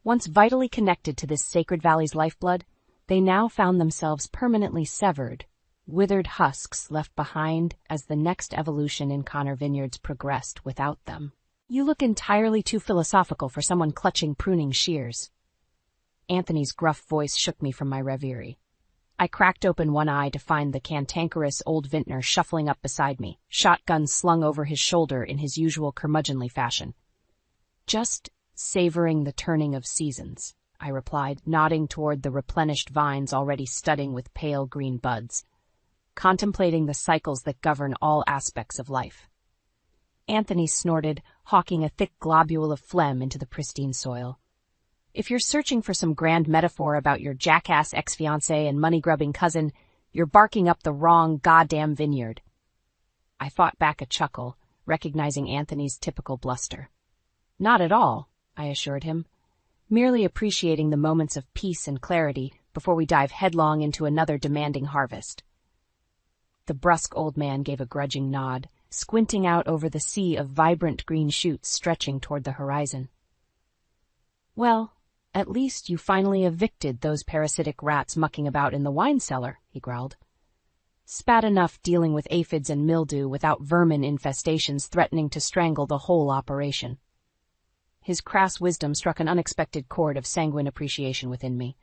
Speaker 2: Once vitally connected to this sacred valley's lifeblood, they now found themselves permanently severed, withered husks left behind as the next evolution in Connor Vineyards progressed without them. "You look entirely too philosophical for someone clutching pruning shears." Anthony's gruff voice shook me from my reverie. I cracked open one eye to find the cantankerous old vintner shuffling up beside me, shotgun slung over his shoulder in his usual curmudgeonly fashion. "Just savoring the turning of seasons," I replied, nodding toward the replenished vines already studding with pale green buds, contemplating the cycles that govern all aspects of life. Anthony snorted, hawking a thick globule of phlegm into the pristine soil. "If you're searching for some grand metaphor about your jackass ex-fiancé and money-grubbing cousin, you're barking up the wrong goddamn vineyard." I fought back a chuckle, recognizing Anthony's typical bluster. "Not at all," I assured him, merely appreciating the moments of peace and clarity before we dive headlong into another demanding harvest. The brusque old man gave a grudging nod, squinting out over the sea of vibrant green shoots stretching toward the horizon. "Well, at least you finally evicted those parasitic rats mucking about in the wine cellar," he growled. "Spat enough dealing with aphids and mildew without vermin infestations threatening to strangle the whole operation." His crass wisdom struck an unexpected chord of sanguine appreciation within me.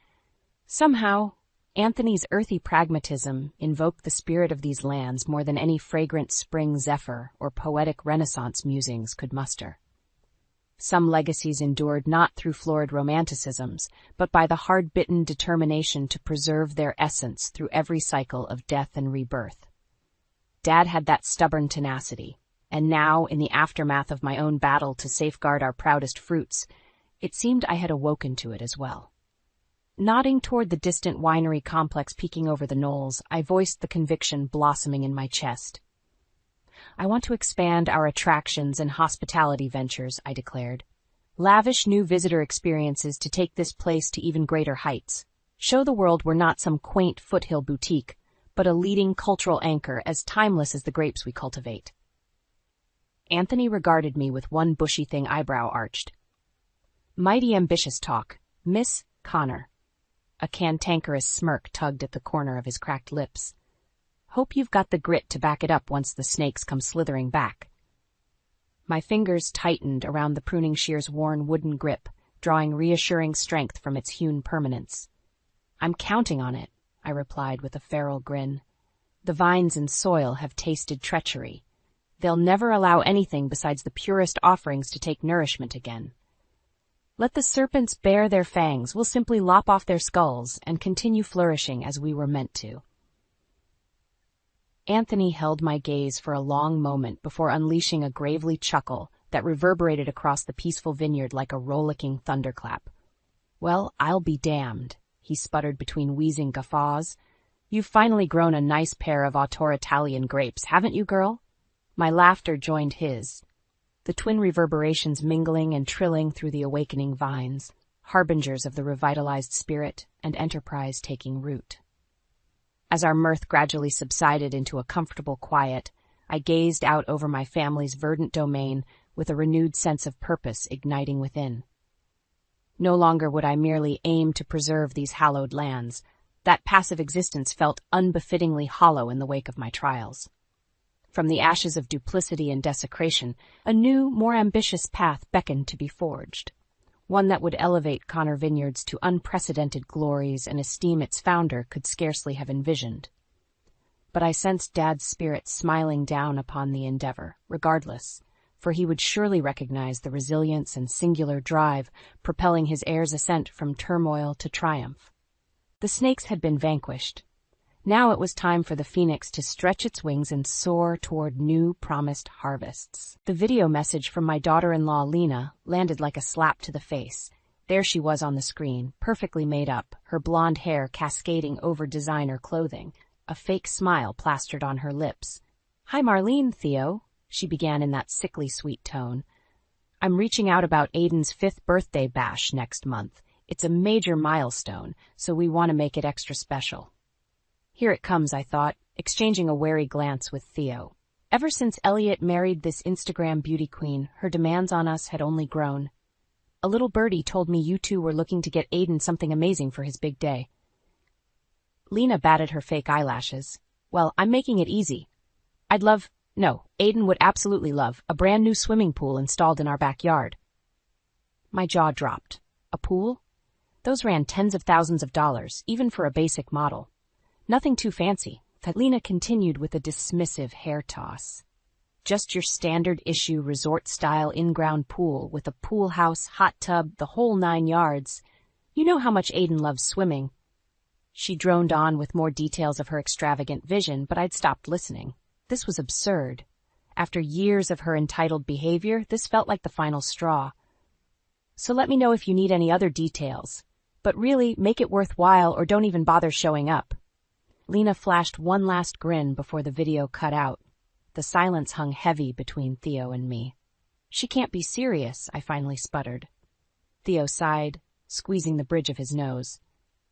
Speaker 2: Somehow, Anthony's earthy pragmatism invoked the spirit of these lands more than any fragrant spring zephyr or poetic Renaissance musings could muster. Some legacies endured not through florid romanticisms, but by the hard-bitten determination to preserve their essence through every cycle of death and rebirth. Dad had that stubborn tenacity, and now, in the aftermath of my own battle to safeguard our proudest fruits, it seemed I had awoken to it as well. Nodding toward the distant winery complex peeking over the knolls, I voiced the conviction blossoming in my chest. "I want to expand our attractions and hospitality ventures," I declared. "Lavish new visitor experiences to take this place to even greater heights. Show the world we're not some quaint foothill boutique, but a leading cultural anchor as timeless as the grapes we cultivate." Anthony regarded me with one bushy-thing eyebrow arched. "Mighty ambitious talk, Miss Connor." A cantankerous smirk tugged at the corner of his cracked lips. "Hope you've got the grit to back it up once the snakes come slithering back." My fingers tightened around the pruning shear's worn wooden grip, drawing reassuring strength from its hewn permanence. "I'm counting on it," I replied with a feral grin. "The vines and soil have tasted treachery. They'll never allow anything besides the purest offerings to take nourishment again. Let the serpents bare their fangs, we'll simply lop off their skulls and continue flourishing as we were meant to." Anthony held my gaze for a long moment before unleashing a gravely chuckle that reverberated across the peaceful vineyard like a rollicking thunderclap. "Well, I'll be damned," he sputtered between wheezing guffaws. "You've finally grown a nice pair of auteur Italian grapes, haven't you, girl?" My laughter joined his, the twin reverberations mingling and trilling through the awakening vines, harbingers of the revitalized spirit and enterprise taking root. As our mirth gradually subsided into a comfortable quiet, I gazed out over my family's verdant domain with a renewed sense of purpose igniting within. No longer would I merely aim to preserve these hallowed lands. That passive existence felt unbefittingly hollow in the wake of my trials. From the ashes of duplicity and desecration, a new, more ambitious path beckoned to be forged. One that would elevate Connor Vineyards to unprecedented glories and esteem its founder could scarcely have envisioned. But I sensed Dad's spirit smiling down upon the endeavor, regardless, for he would surely recognize the resilience and singular drive propelling his heir's ascent from turmoil to triumph. The snakes had been vanquished. Now it was time for the phoenix to stretch its wings and soar toward new promised harvests. The video message from my daughter-in-law Lena landed like a slap to the face. There she was on the screen, perfectly made up, her blonde hair cascading over designer clothing, a fake smile plastered on her lips. "Hi Marlene, Theo," she began in that sickly sweet tone. "I'm reaching out about Aiden's 5th birthday bash next month. It's a major milestone, so we want to make it extra special." Here it comes, I thought, exchanging a wary glance with Theo. Ever since Elliot married this Instagram beauty queen, her demands on us had only grown. "A little birdie told me you two were looking to get Aiden something amazing for his big day." Lena batted her fake eyelashes. "Well, I'm making it easy. Aiden would absolutely love a brand new swimming pool installed in our backyard." My jaw dropped. A pool? Those ran tens of thousands of dollars, even for a basic model. Nothing too fancy, Lena continued with a dismissive hair toss. "Just your standard issue resort-style in-ground pool with a pool house, hot tub, the whole 9 yards. You know how much Aiden loves swimming." She droned on with more details of her extravagant vision, but I'd stopped listening. This was absurd. After years of her entitled behavior, this felt like the final straw. "So let me know if you need any other details. But really, make it worthwhile or don't even bother showing up." Lena flashed one last grin before the video cut out. The silence hung heavy between Theo and me. "She can't be serious," I finally sputtered. Theo sighed, squeezing the bridge of his nose.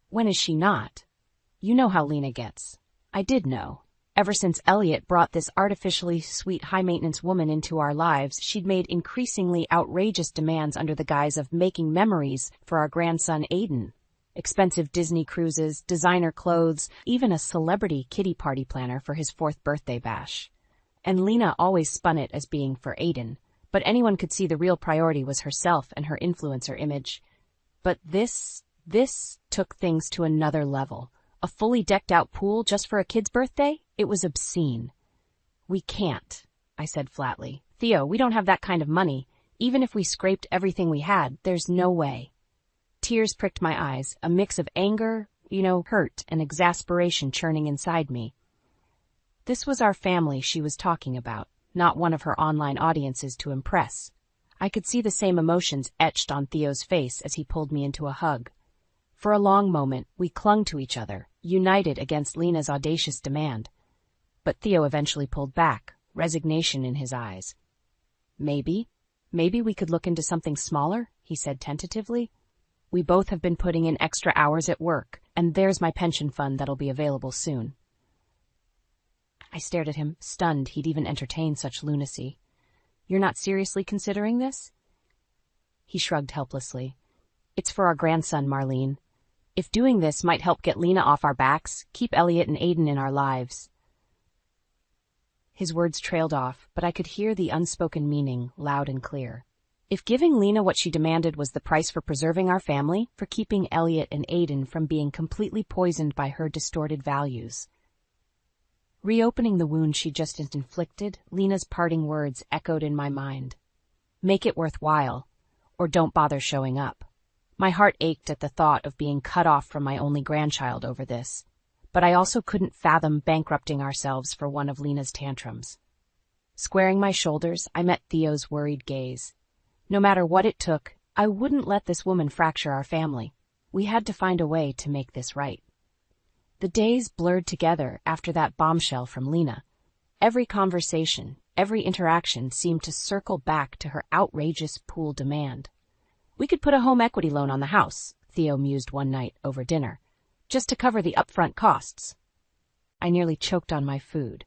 Speaker 2: "When is she not?" You know how Lena gets. I did know. Ever since Elliot brought this artificially sweet high-maintenance woman into our lives, she'd made increasingly outrageous demands under the guise of making memories for our grandson Aiden. Expensive Disney cruises, designer clothes, even a celebrity kiddie party planner for his 4th birthday bash. And Lena always spun it as being for Aiden, but anyone could see the real priority was herself and her influencer image. But this took things to another level. A fully decked-out pool just for a kid's birthday? It was obscene. "We can't," I said flatly. "Theo, we don't have that kind of money. Even if we scraped everything we had, there's no way." Tears pricked my eyes, a mix of anger, hurt and exasperation churning inside me. This was our family she was talking about, not one of her online audiences to impress. I could see the same emotions etched on Theo's face as he pulled me into a hug. For a long moment, we clung to each other, united against Lena's audacious demand. But Theo eventually pulled back, resignation in his eyes. Maybe we could look into something smaller," he said tentatively. "We both have been putting in extra hours at work, and there's my pension fund that'll be available soon." I stared at him, stunned he'd even entertained such lunacy. "You're not seriously considering this?" He shrugged helplessly. "It's for our grandson, Marlene. If doing this might help get Lena off our backs, keep Elliot and Aiden in our lives." His words trailed off, but I could hear the unspoken meaning loud and clear. If giving Lena what she demanded was the price for preserving our family, for keeping Elliot and Aiden from being completely poisoned by her distorted values. Reopening the wound she just inflicted, Lena's parting words echoed in my mind. "Make it worthwhile, or don't bother showing up." My heart ached at the thought of being cut off from my only grandchild over this, but I also couldn't fathom bankrupting ourselves for one of Lena's tantrums. Squaring my shoulders, I met Theo's worried gaze. No matter what it took, I wouldn't let this woman fracture our family. We had to find a way to make this right. The days blurred together after that bombshell from Lena. Every conversation, every interaction seemed to circle back to her outrageous pool demand. "We could put a home equity loan on the house," Theo mused one night over dinner, "just to cover the upfront costs." I nearly choked on my food.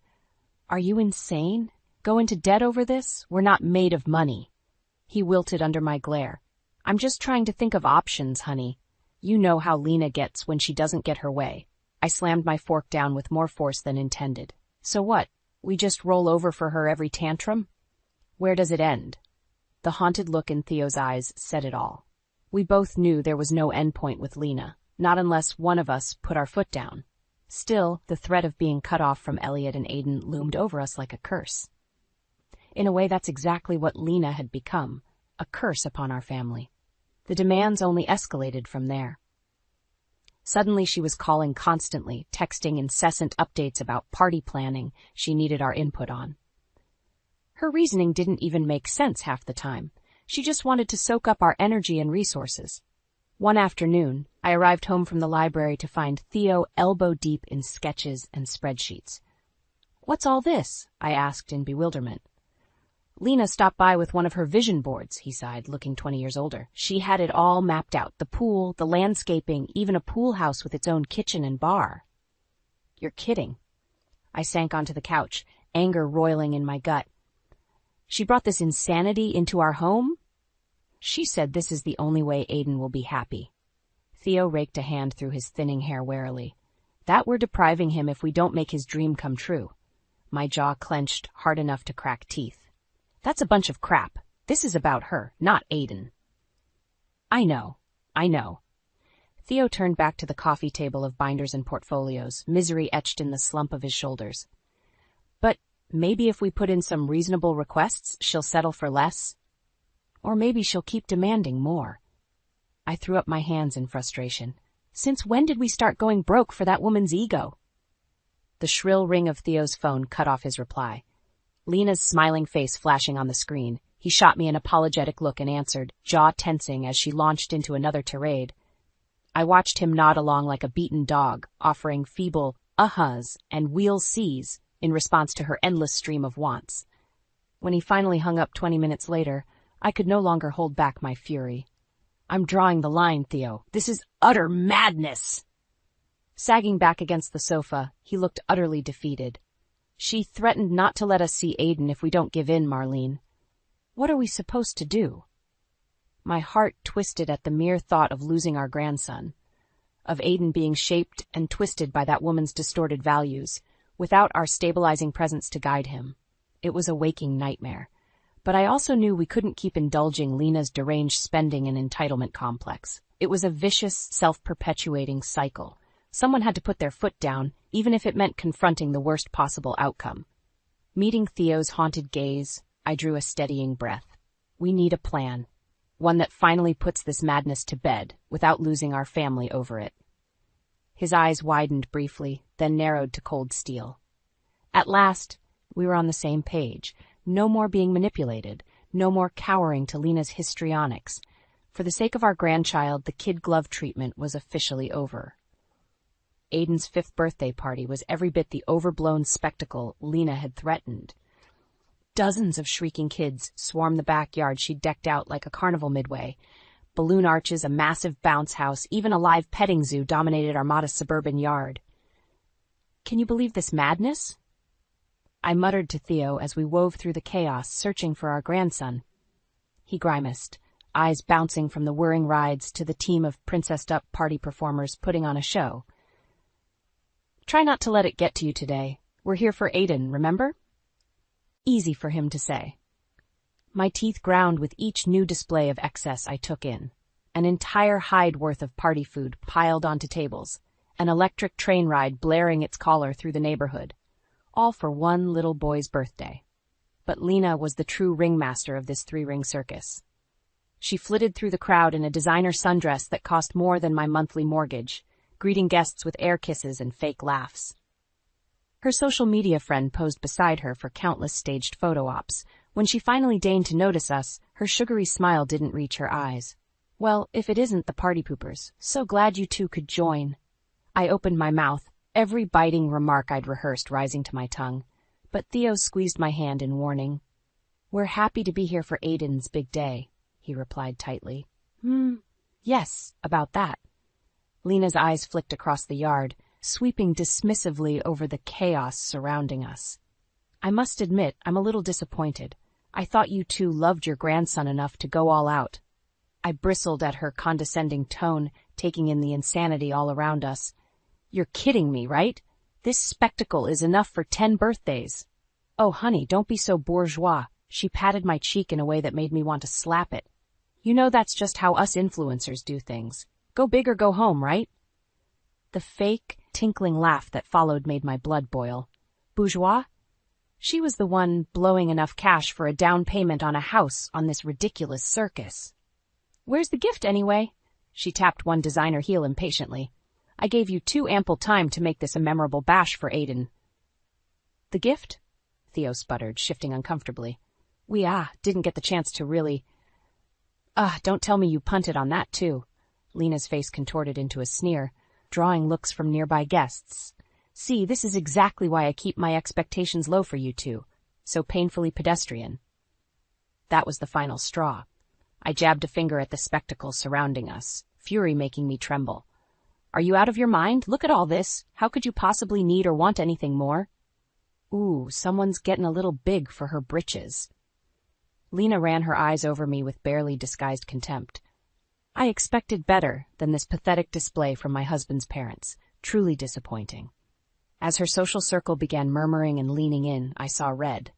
Speaker 2: Are you insane? Go into debt over this? We're not made of money. He wilted under my glare. I'm just trying to think of options, honey. You know how Lena gets when she doesn't get her way. I slammed my fork down with more force than intended. So what? We just roll over for her every tantrum? Where does it end? The haunted look in Theo's eyes said it all. We both knew there was no endpoint with Lena, not unless one of us put our foot down. Still, the threat of being cut off from Elliot and Aiden loomed over us like a curse. In a way, that's exactly what Lena had become, a curse upon our family. The demands only escalated from there. Suddenly she was calling constantly, texting incessant updates about party planning she needed our input on. Her reasoning didn't even make sense half the time. She just wanted to soak up our energy and resources. One afternoon, I arrived home from the library to find Theo elbow-deep in sketches and spreadsheets. "What's all this?" I asked in bewilderment. Lena stopped by with one of her vision boards, he sighed, looking 20 years older. She had it all mapped out, the pool, the landscaping, even a pool house with its own kitchen and bar. You're kidding. I sank onto the couch, anger roiling in my gut. She brought this insanity into our home? She said this is the only way Aiden will be happy. Theo raked a hand through his thinning hair warily. That we're depriving him if we don't make his dream come true. My jaw clenched hard enough to crack teeth. That's a bunch of crap. This is about her, not Aiden. I know. Theo turned back to the coffee table of binders and portfolios, misery etched in the slump of his shoulders. But maybe if we put in some reasonable requests, she'll settle for less. Or maybe she'll keep demanding more. I threw up my hands in frustration. Since when did we start going broke for that woman's ego? The shrill ring of Theo's phone cut off his reply. Lena's smiling face flashing on the screen. He shot me an apologetic look and answered, jaw tensing as she launched into another tirade. I watched him nod along like a beaten dog, offering feeble uh-huhs and we'll sees in response to her endless stream of wants. When he finally hung up 20 minutes later, I could no longer hold back my fury. I'm drawing the line, Theo. This is utter madness. Sagging back against the sofa, he looked utterly defeated. She threatened not to let us see Aiden if we don't give in, Marlene. What are we supposed to do? My heart twisted at the mere thought of losing our grandson, of Aiden being shaped and twisted by that woman's distorted values, without our stabilizing presence to guide him. It was a waking nightmare. But I also knew we couldn't keep indulging Lena's deranged spending and entitlement complex. It was a vicious, self-perpetuating cycle. Someone had to put their foot down, even if it meant confronting the worst possible outcome. Meeting Theo's haunted gaze, I drew a steadying breath. We need a plan. One that finally puts this madness to bed, without losing our family over it. His eyes widened briefly, then narrowed to cold steel. At last, we were on the same page. No more being manipulated. No more cowering to Lena's histrionics. For the sake of our grandchild, the kid glove treatment was officially over. Aiden's 5th birthday party was every bit the overblown spectacle Lena had threatened. Dozens of shrieking kids swarmed the backyard she'd decked out like a carnival midway. Balloon arches, a massive bounce house, even a live petting zoo dominated our modest suburban yard. Can you believe this madness? I muttered to Theo as we wove through the chaos, searching for our grandson. He grimaced, eyes bouncing from the whirring rides to the team of princessed-up party performers putting on a show. Try not to let it get to you today. We're here for Aiden, remember? Easy for him to say. My teeth ground with each new display of excess I took in. An entire hide worth of party food piled onto tables, an electric train ride blaring its caller through the neighborhood. All for one little boy's birthday. But Lena was the true ringmaster of this 3-ring circus. She flitted through the crowd in a designer sundress that cost more than my monthly mortgage, greeting guests with air kisses and fake laughs. Her social media friend posed beside her for countless staged photo ops. When she finally deigned to notice us, her sugary smile didn't reach her eyes. Well, if it isn't the party poopers, so glad you two could join. I opened my mouth, every biting remark I'd rehearsed rising to my tongue. But Theo squeezed my hand in warning. We're happy to be here for Aiden's big day, he replied tightly. Yes, about that. Lena's eyes flicked across the yard, sweeping dismissively over the chaos surrounding us. I must admit, I'm a little disappointed. I thought you two loved your grandson enough to go all out. I bristled at her condescending tone, taking in the insanity all around us. You're kidding me, right? This spectacle is enough for 10 birthdays. Oh, honey, don't be so bourgeois. She patted my cheek in a way that made me want to slap it. You know that's just how us influencers do things. Go big or go home, right? The fake, tinkling laugh that followed made my blood boil. Bourgeois? She was the one blowing enough cash for a down payment on a house on this ridiculous circus. Where's the gift, anyway? She tapped one designer heel impatiently. I gave you too ample time to make this a memorable bash for Aiden. The gift? Theo sputtered, shifting uncomfortably. We didn't get the chance to really... Don't tell me you punted on that, too. Lena's face contorted into a sneer, drawing looks from nearby guests. See, this is exactly why I keep my expectations low for you two. So painfully pedestrian. That was the final straw. I jabbed a finger at the spectacle surrounding us, fury making me tremble. Are you out of your mind? Look at all this. How could you possibly need or want anything more? Ooh, someone's getting a little big for her britches. Lena ran her eyes over me with barely disguised contempt. I expected better than this pathetic display from my husband's parents. Truly disappointing. As her social circle began murmuring and leaning in, I saw red.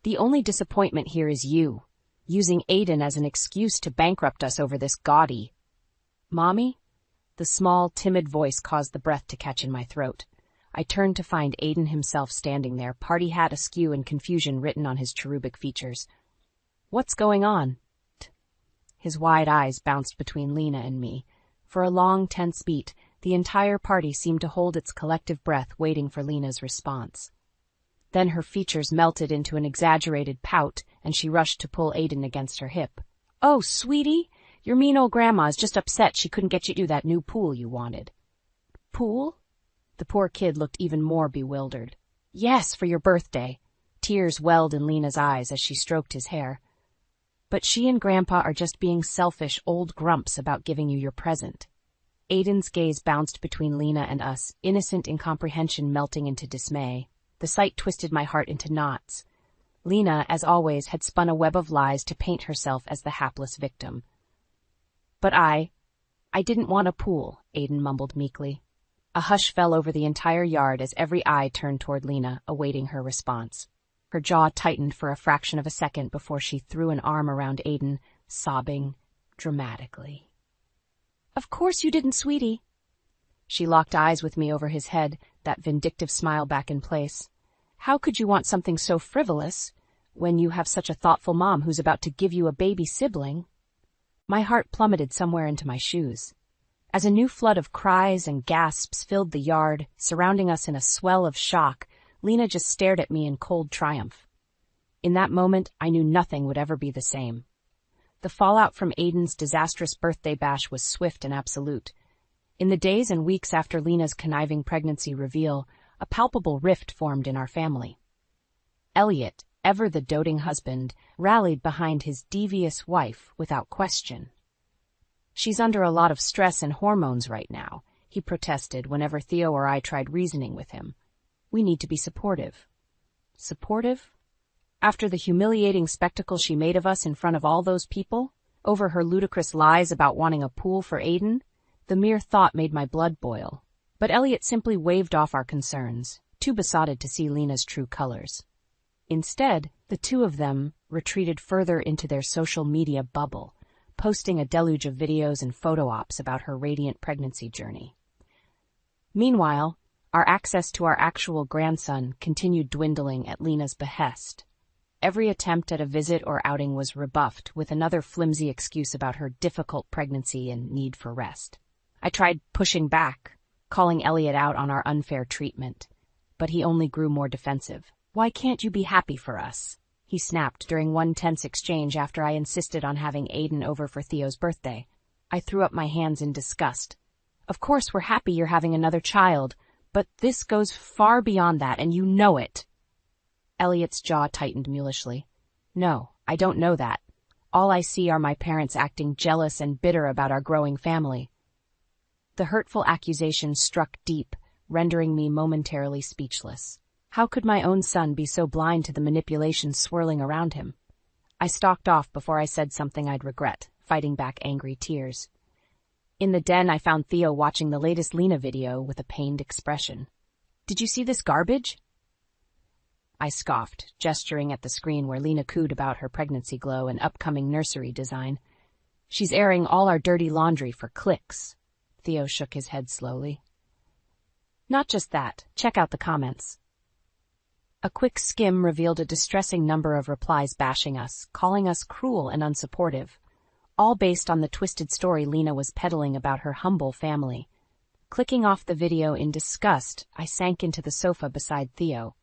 Speaker 2: The only disappointment here is you, using Aiden as an excuse to bankrupt us over this gaudy. Mommy? The small, timid voice caused the breath to catch in my throat. I turned to find Aiden himself standing there, party hat askew and confusion written on his cherubic features. What's going on? His wide eyes bounced between Lena and me. For a long, tense beat, the entire party seemed to hold its collective breath, waiting for Lena's response. Then her features melted into an exaggerated pout, and she rushed to pull Aiden against her hip. Oh, sweetie, your mean old grandma's just upset she couldn't get you that new pool you wanted. Pool? The poor kid looked even more bewildered. Yes, for your birthday. Tears welled in Lena's eyes as she stroked his hair. But she and Grandpa are just being selfish old grumps about giving you your present. Aiden's gaze bounced between Lena and us, innocent incomprehension melting into dismay. The sight twisted my heart into knots. Lena, as always, had spun a web of lies to paint herself as the hapless victim. But I didn't want a pool, Aiden mumbled meekly. A hush fell over the entire yard as every eye turned toward Lena, awaiting her response. Her jaw tightened for a fraction of a second before she threw an arm around Aiden, sobbing dramatically. Of course you didn't, sweetie. She locked eyes with me over his head, that vindictive smile back in place. How could you want something so frivolous when you have such a thoughtful mom who's about to give you a baby sibling? My heart plummeted somewhere into my shoes. As a new flood of cries and gasps filled the yard, surrounding us in a swell of shock, Lena just stared at me in cold triumph. In that moment, I knew nothing would ever be the same. The fallout from Aiden's disastrous birthday bash was swift and absolute. In the days and weeks after Lena's conniving pregnancy reveal, a palpable rift formed in our family. Elliot, ever the doting husband, rallied behind his devious wife without question. She's under a lot of stress and hormones right now, he protested whenever Theo or I tried reasoning with him. We need to be supportive. Supportive? After the humiliating spectacle she made of us in front of all those people, over her ludicrous lies about wanting a pool for Aiden, the mere thought made my blood boil. But Elliot simply waved off our concerns, too besotted to see Lena's true colors. Instead, the two of them retreated further into their social media bubble, posting a deluge of videos and photo ops about her radiant pregnancy journey. Meanwhile, our access to our actual grandson continued dwindling at Lena's behest. Every attempt at a visit or outing was rebuffed with another flimsy excuse about her difficult pregnancy and need for rest. I tried pushing back, calling Elliot out on our unfair treatment, but he only grew more defensive. Why can't you be happy for us? He snapped during one tense exchange after I insisted on having Aiden over for Theo's birthday. I threw up my hands in disgust. Of course we're happy you're having another child, but this goes far beyond that, and you know it. Elliot's jaw tightened mulishly. No, I don't know that. All I see are my parents acting jealous and bitter about our growing family. The hurtful accusation struck deep, rendering me momentarily speechless. How could my own son be so blind to the manipulation swirling around him? I stalked off before I said something I'd regret, fighting back angry tears. In the den, I found Theo watching the latest Lena video with a pained expression. "Did you see this garbage?" I scoffed, gesturing at the screen where Lena cooed about her pregnancy glow and upcoming nursery design. "She's airing all our dirty laundry for clicks." Theo shook his head slowly. "Not just that. Check out the comments." A quick skim revealed a distressing number of replies bashing us, calling us cruel and unsupportive, all based on the twisted story Lena was peddling about her humble family. Clicking off the video in disgust, I sank into the sofa beside Theo.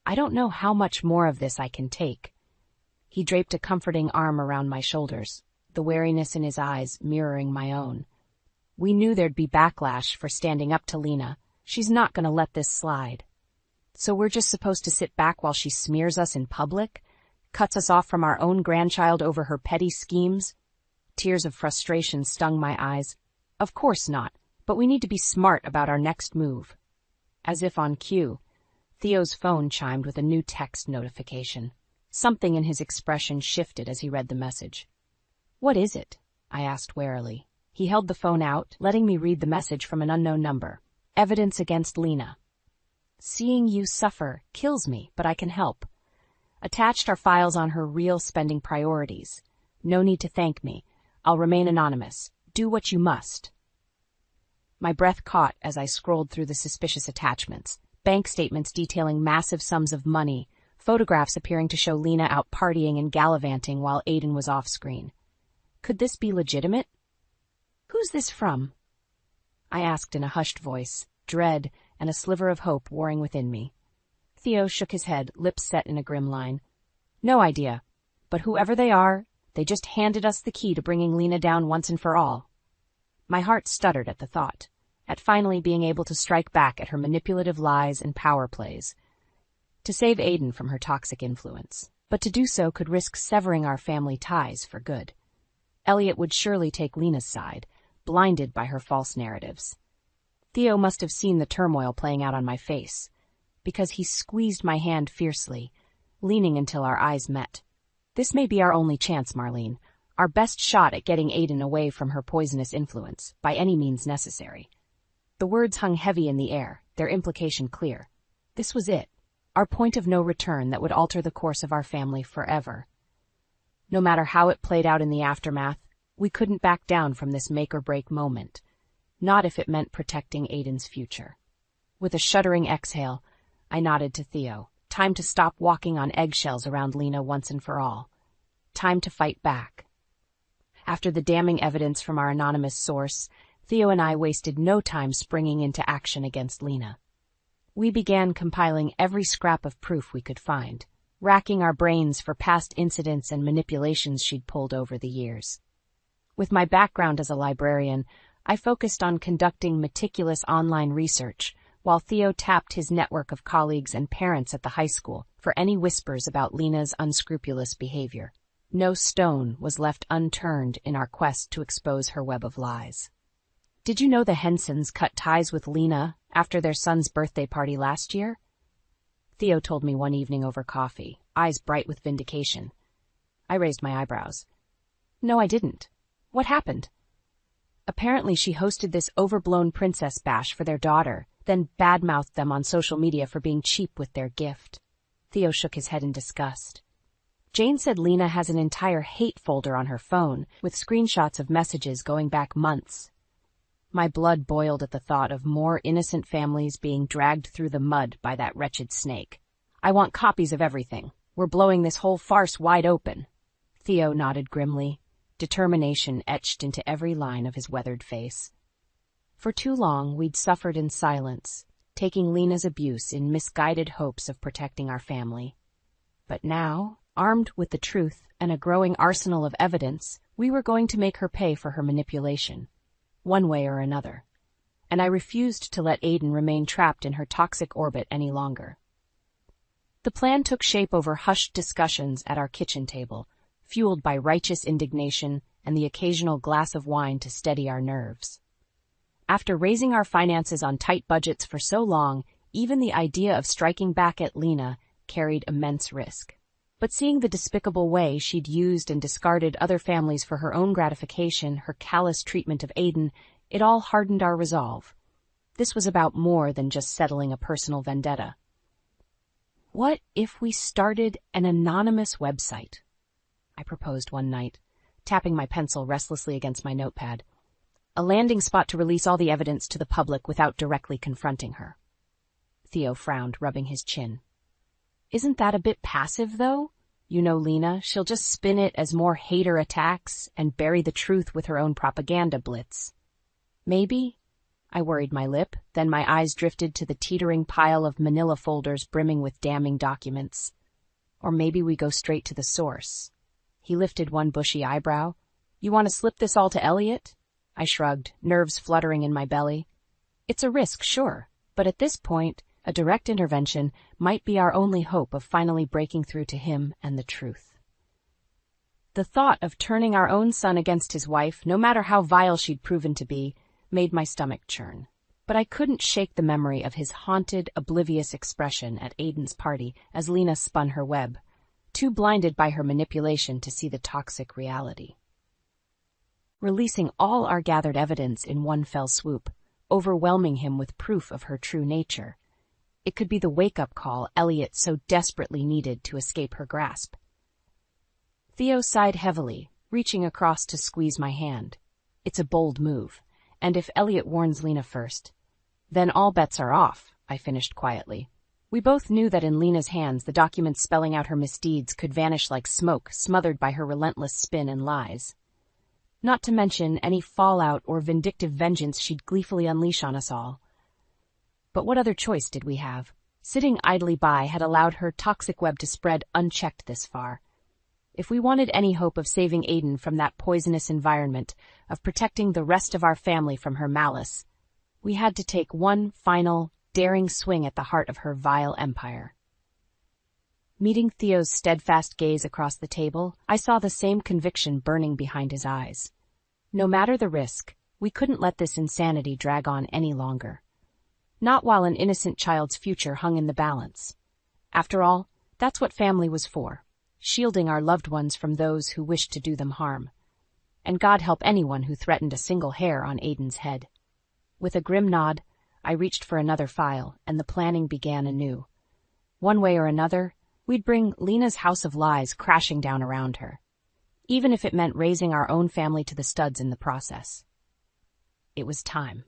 Speaker 2: I don't know how much more of this I can take. He draped a comforting arm around my shoulders, the wariness in his eyes mirroring my own. We knew there'd be backlash for standing up to Lena. She's not going to let this slide. So we're just supposed to sit back while she smears us in public, cuts us off from our own grandchild over her petty schemes? Tears of frustration stung my eyes. Of course not, but we need to be smart about our next move. As if on cue, Theo's phone chimed with a new text notification. Something in his expression shifted as he read the message. "What is it?" I asked warily. He held the phone out, letting me read the message from an unknown number. "Evidence against Lena. Seeing you suffer kills me, but I can help. Attached are files on her real spending priorities. No need to thank me. I'll remain anonymous. Do what you must." My breath caught as I scrolled through the suspicious attachments. Bank statements detailing massive sums of money, photographs appearing to show Lena out partying and gallivanting while Aiden was off-screen. Could this be legitimate? "Who's this from?" I asked in a hushed voice, dread and a sliver of hope warring within me. Theo shook his head, lips set in a grim line. "No idea, but whoever they are, they just handed us the key to bringing Lena down once and for all." My heart stuttered at the thought, at finally being able to strike back at her manipulative lies and power plays, to save Aiden from her toxic influence. But to do so could risk severing our family ties for good. Elliot would surely take Lena's side, blinded by her false narratives. Theo must have seen the turmoil playing out on my face, because he squeezed my hand fiercely, leaning until our eyes met. "This may be our only chance, Marlene, our best shot at getting Aiden away from her poisonous influence, by any means necessary." The words hung heavy in the air, their implication clear. This was it, our point of no return that would alter the course of our family forever. No matter how it played out in the aftermath, we couldn't back down from this make-or-break moment, not if it meant protecting Aiden's future. With a shuddering exhale, I nodded to Theo. Time to stop walking on eggshells around Lena once and for all. Time to fight back. After the damning evidence from our anonymous source, Theo and I wasted no time springing into action against Lena. We began compiling every scrap of proof we could find, racking our brains for past incidents and manipulations she'd pulled over the years. With my background as a librarian, I focused on conducting meticulous online research, while Theo tapped his network of colleagues and parents at the high school for any whispers about Lena's unscrupulous behavior. No stone was left unturned in our quest to expose her web of lies. "Did you know the Hensons cut ties with Lena after their son's birthday party last year?" Theo told me one evening over coffee, eyes bright with vindication. I raised my eyebrows. "No, I didn't. What happened?" "Apparently she hosted this overblown princess bash for their daughter, then badmouthed them on social media for being cheap with their gift." Theo shook his head in disgust. "Jane said Lena has an entire hate folder on her phone, with screenshots of messages going back months." My blood boiled at the thought of more innocent families being dragged through the mud by that wretched snake. "I want copies of everything. We're blowing this whole farce wide open." Theo nodded grimly, determination etched into every line of his weathered face. For too long, we'd suffered in silence, taking Lena's abuse in misguided hopes of protecting our family. But now, armed with the truth and a growing arsenal of evidence, we were going to make her pay for her manipulation, one way or another. And I refused to let Aiden remain trapped in her toxic orbit any longer. The plan took shape over hushed discussions at our kitchen table, fueled by righteous indignation and the occasional glass of wine to steady our nerves. After raising our finances on tight budgets for so long, Even the idea of striking back at Lena carried immense risk. But seeing the despicable way she'd used and discarded other families for her own gratification, her callous treatment of Aiden, it all hardened our resolve. This was about more than just settling a personal vendetta. What if we started an anonymous website? I proposed one night, tapping my pencil restlessly against my notepad. A landing spot to release all the evidence to the public without directly confronting her. Theo frowned, rubbing his chin. Isn't that a bit passive, though? You know Lena, she'll just spin it as more hater attacks and bury the truth with her own propaganda blitz. Maybe? I worried my lip, then my eyes drifted to the teetering pile of manila folders brimming with damning documents. Or maybe we go straight to the source. He lifted one bushy eyebrow. You want to slip this all to Elliot? I shrugged, nerves fluttering in my belly. It's a risk, sure, but at this point, a direct intervention might be our only hope of finally breaking through to him and the truth. The thought of turning our own son against his wife, no matter how vile she'd proven to be, made my stomach churn. But I couldn't shake the memory of his haunted, oblivious expression at Aiden's party as Lena spun her web, too blinded by her manipulation to see the toxic reality. Releasing all our gathered evidence in one fell swoop, overwhelming him with proof of her true nature. It could be the wake-up call Elliot so desperately needed to escape her grasp. Theo sighed heavily, reaching across to squeeze my hand. It's a bold move, and if Elliot warns Lena first, then all bets are off, I finished quietly. We both knew that in Lena's hands the documents spelling out her misdeeds could vanish like smoke, smothered by her relentless spin and lies. Not to mention any fallout or vindictive vengeance she'd gleefully unleash on us all. But what other choice did we have? Sitting idly by had allowed her toxic web to spread unchecked this far. If we wanted any hope of saving Aiden from that poisonous environment, of protecting the rest of our family from her malice, we had to take one final, daring swing at the heart of her vile empire. Meeting Theo's steadfast gaze across the table, I saw the same conviction burning behind his eyes. No matter the risk, we couldn't let this insanity drag on any longer. Not while an innocent child's future hung in the balance. After all, that's what family was for, shielding our loved ones from those who wished to do them harm. And God help anyone who threatened a single hair on Aiden's head. With a grim nod, I reached for another file, and the planning began anew. One way or another, we'd bring Lena's house of lies crashing down around her, even if it meant raising our own family to the studs in the process. It was time.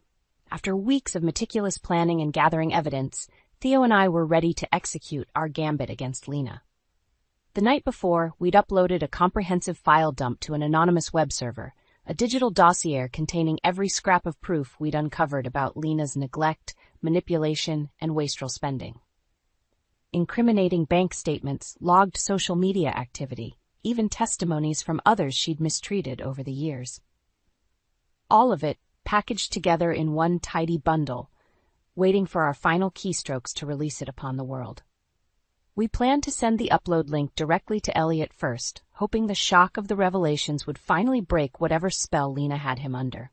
Speaker 2: After weeks of meticulous planning and gathering evidence, Theo and I were ready to execute our gambit against Lena. The night before, we'd uploaded a comprehensive file dump to an anonymous web server, a digital dossier containing every scrap of proof we'd uncovered about Lena's neglect, manipulation, and wasteful spending. Incriminating bank statements, logged social media activity, even testimonies from others she'd mistreated over the years. All of it packaged together in one tidy bundle, waiting for our final keystrokes to release it upon the world. We planned to send the upload link directly to Elliot first, hoping the shock of the revelations would finally break whatever spell Lena had him under.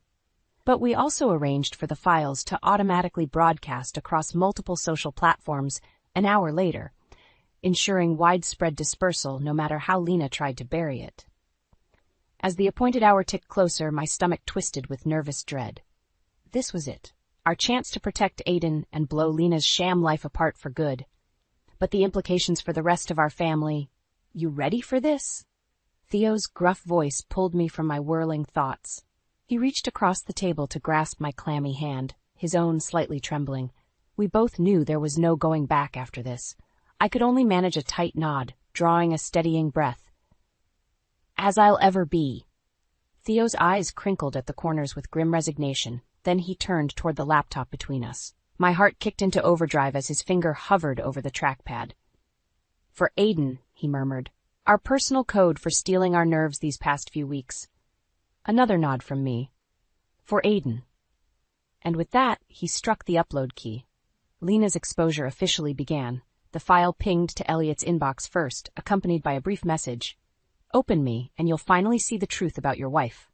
Speaker 2: But we also arranged for the files to automatically broadcast across multiple social platforms an hour later, ensuring widespread dispersal no matter how Lena tried to bury it. As the appointed hour ticked closer, my stomach twisted with nervous dread. This was it, our chance to protect Aiden and blow Lena's sham life apart for good. But the implications for the rest of our family... You ready for this? Theo's gruff voice pulled me from my whirling thoughts. He reached across the table to grasp my clammy hand, his own slightly trembling. We both knew there was no going back after this. I could only manage a tight nod, drawing a steadying breath. As I'll ever be. Theo's eyes crinkled at the corners with grim resignation. Then he turned toward the laptop between us. My heart kicked into overdrive as his finger hovered over the trackpad. For Aiden, he murmured. Our personal code for stealing our nerves these past few weeks. Another nod from me. For Aiden. And with that, he struck the upload key. Lena's exposure officially began. The file pinged to Elliot's inbox first, accompanied by a brief message. Open me, and you'll finally see the truth about your wife.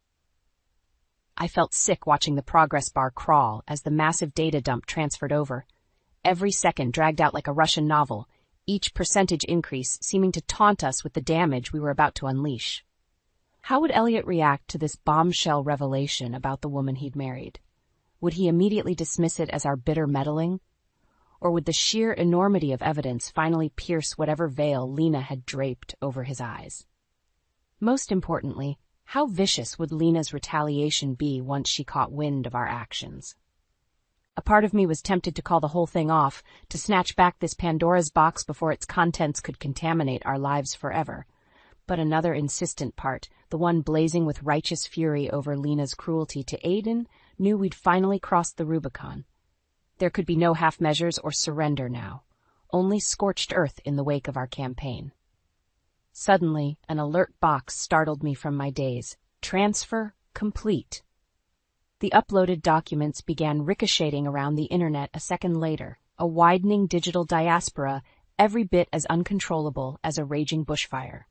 Speaker 2: I felt sick watching the progress bar crawl as the massive data dump transferred over. every second dragged out like a Russian novel, each percentage increase seeming to taunt us with the damage we were about to unleash. How would Elliot react to this bombshell revelation about the woman he'd married? Would he immediately dismiss it as our bitter meddling? Or would the sheer enormity of evidence finally pierce whatever veil Lena had draped over his eyes? Most importantly, how vicious would Lena's retaliation be once she caught wind of our actions? A part of me was tempted to call the whole thing off, to snatch back this Pandora's box before its contents could contaminate our lives forever. But another insistent part, the one blazing with righteous fury over Lena's cruelty to Aiden, knew we'd finally crossed the Rubicon. There could be no half measures or surrender now, only scorched earth in the wake of our campaign. Suddenly, an alert box startled me from my daze. Transfer complete. The uploaded documents began ricocheting around the internet a second later, a widening digital diaspora every bit as uncontrollable as a raging bushfire.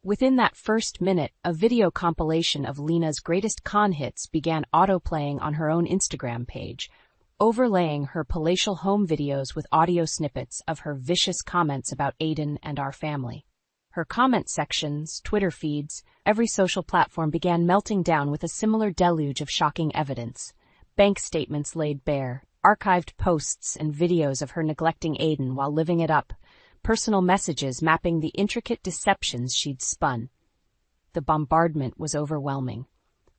Speaker 2: Within that first minute, a video compilation of Lena's greatest con hits began autoplaying on her own Instagram page, overlaying her palatial home videos with audio snippets of her vicious comments about Aiden and our family. Her comment sections, Twitter feeds, every social platform began melting down with a similar deluge of shocking evidence. Bank statements laid bare, archived posts and videos of her neglecting Aiden while living it up, personal messages mapping the intricate deceptions she'd spun. The bombardment was overwhelming,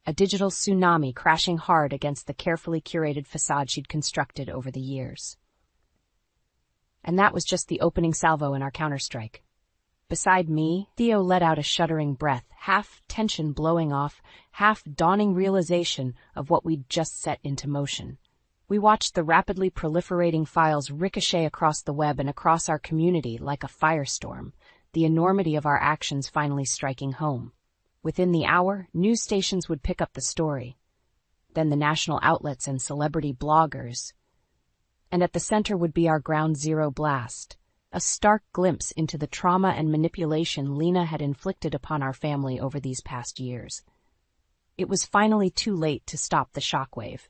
Speaker 2: a digital tsunami crashing hard against the carefully curated facade she'd constructed over the years. And that was just the opening salvo in our counterstrike. Beside me, Theo let out a shuddering breath, half tension blowing off, half dawning realization of what we'd just set into motion. We watched the rapidly proliferating files ricochet across the web and across our community like a firestorm, the enormity of our actions finally striking home. Within the hour, news stations would pick up the story, then the national outlets and celebrity bloggers. And at the center would be our ground zero blast, a stark glimpse into the trauma and manipulation Lena had inflicted upon our family over these past years. It was finally too late to stop the shockwave.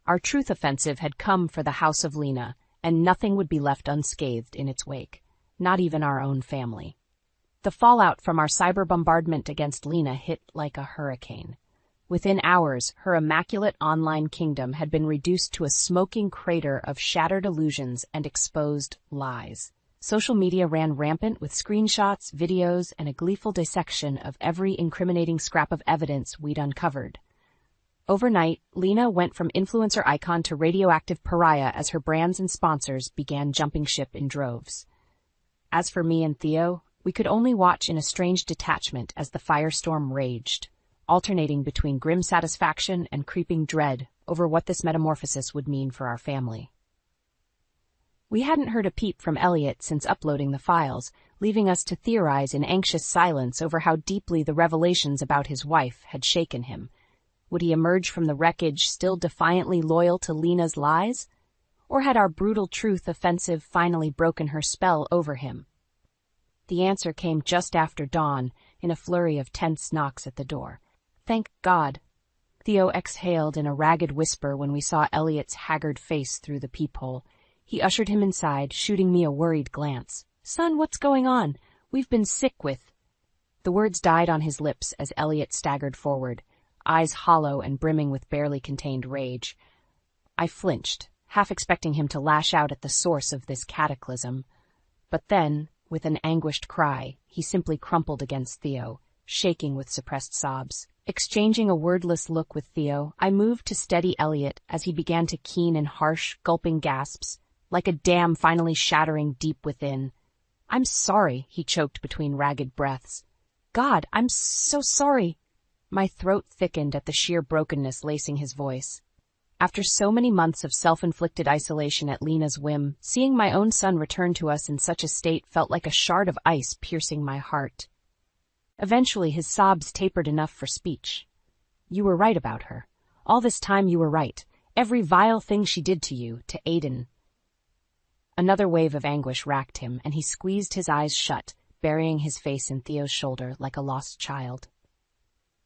Speaker 2: Our truth offensive had come for the house of Lena, and nothing would be left unscathed in its wake, not even our own family. The fallout from our cyber bombardment against Lena hit like a hurricane. Within hours, her immaculate online kingdom had been reduced to a smoking crater of shattered illusions and exposed lies. Social media ran rampant with screenshots, videos, and a gleeful dissection of every incriminating scrap of evidence we'd uncovered. Overnight, Lena went from influencer icon to radioactive pariah as her brands and sponsors began jumping ship in droves. As for me and Theo, we could only watch in a strange detachment as the firestorm raged, alternating between grim satisfaction and creeping dread over what this metamorphosis would mean for our family. We hadn't heard a peep from Elliot since uploading the files, leaving us to theorize in anxious silence over how deeply the revelations about his wife had shaken him. Would he emerge from the wreckage still defiantly loyal to Lena's lies? Or had our brutal truth offensive finally broken her spell over him? The answer came just after dawn, in a flurry of tense knocks at the door. Thank God. Theo exhaled in a ragged whisper when we saw Elliot's haggard face through the peephole. He ushered him inside, shooting me a worried glance. Son, what's going on? We've been sick with... The words died on his lips as Elliot staggered forward, eyes hollow and brimming with barely contained rage. I flinched, half expecting him to lash out at the source of this cataclysm. But then, with an anguished cry, he simply crumpled against Theo, shaking with suppressed sobs. Exchanging a wordless look with Theo, I moved to steady Elliot as he began to keen in harsh, gulping gasps, like a dam finally shattering deep within. I'm sorry, he choked between ragged breaths. God, I'm so sorry. My throat thickened at the sheer brokenness lacing his voice. After so many months of self-inflicted isolation at Lena's whim, seeing my own son return to us in such a state felt like a shard of ice piercing my heart. Eventually his sobs tapered enough for speech. You were right about her. All this time you were right. Every vile thing she did to you, to Aiden. Another wave of anguish racked him, and he squeezed his eyes shut, burying his face in Theo's shoulder like a lost child.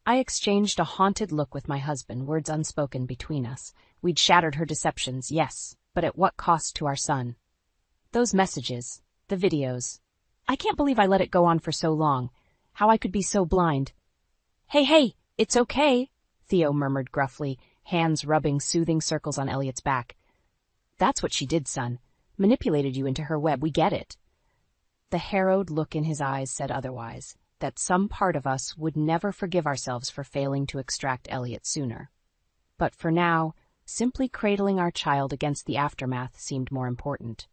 Speaker 2: I exchanged a haunted look with my husband, words unspoken between us. We'd shattered her deceptions, yes, but at what cost to our son? Those messages, the videos. I can't believe I let it go on for so long. How I could be so blind. Hey, it's okay, Theo murmured gruffly, hands rubbing soothing circles on Elliot's back. That's what she did, son. Manipulated you into her web, we get it. The harrowed look in his eyes said otherwise, that some part of us would never forgive ourselves for failing to extract Elliot sooner. But for now, simply cradling our child against the aftermath seemed more important.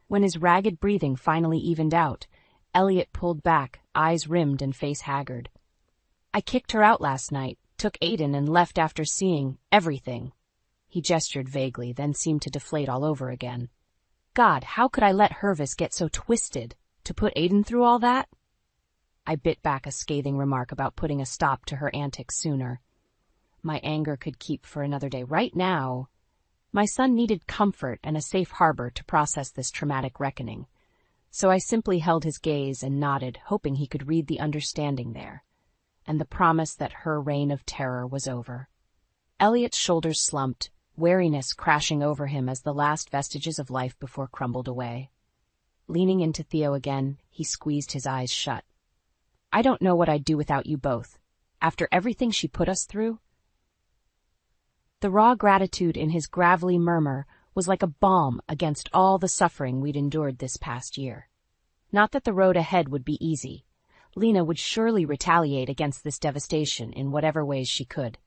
Speaker 2: When his ragged breathing finally evened out, Elliot pulled back, eyes rimmed and face haggard. I kicked her out last night, took Aiden and left after seeing everything. He gestured vaguely, then seemed to deflate all over again. God, how could I let Hervis get so twisted? To put Aiden through all that? I bit back a scathing remark about putting a stop to her antics sooner. My anger could keep for another day. Right now, my son needed comfort and a safe harbor to process this traumatic reckoning. So I simply held his gaze and nodded, hoping he could read the understanding there, and the promise that her reign of terror was over. Elliot's shoulders slumped, weariness crashing over him as the last vestiges of life before crumbled away. Leaning into Theo again, he squeezed his eyes shut. I don't know what I'd do without you both. After everything she put us through? The raw gratitude in his gravelly murmur was like a balm against all the suffering we'd endured this past year. Not that the road ahead would be easy. Lena would surely retaliate against this devastation in whatever ways she could.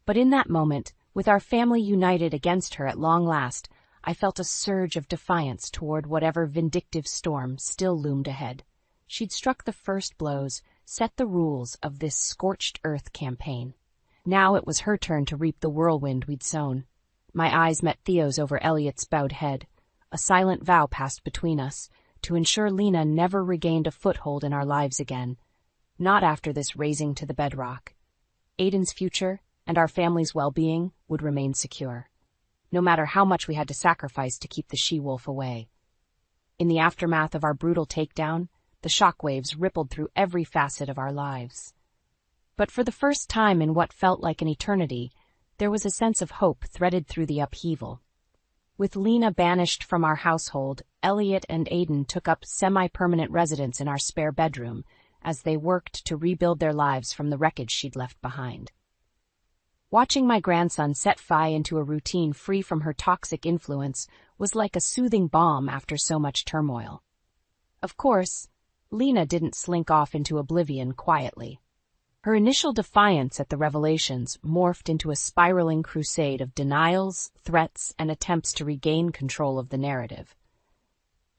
Speaker 2: But in that moment, with our family united against her at long last, I felt a surge of defiance toward whatever vindictive storm still loomed ahead. She'd struck the first blows, set the rules of this scorched earth campaign. Now it was her turn to reap the whirlwind we'd sown. My eyes met Theo's over Elliot's bowed head. A silent vow passed between us, to ensure Lena never regained a foothold in our lives again. Not after this razing to the bedrock. Aiden's future and our family's well-being would remain secure, no matter how much we had to sacrifice to keep the she-wolf away. In the aftermath of our brutal takedown, the shockwaves rippled through every facet of our lives. But for the first time in what felt like an eternity, there was a sense of hope threaded through the upheaval. With Lena banished from our household, Elliot and Aiden took up semi-permanent residence in our spare bedroom as they worked to rebuild their lives from the wreckage she'd left behind. Watching my grandson set Phi into a routine free from her toxic influence was like a soothing balm after so much turmoil. Of course, Lena didn't slink off into oblivion quietly. Her initial defiance at the revelations morphed into a spiraling crusade of denials, threats, and attempts to regain control of the narrative.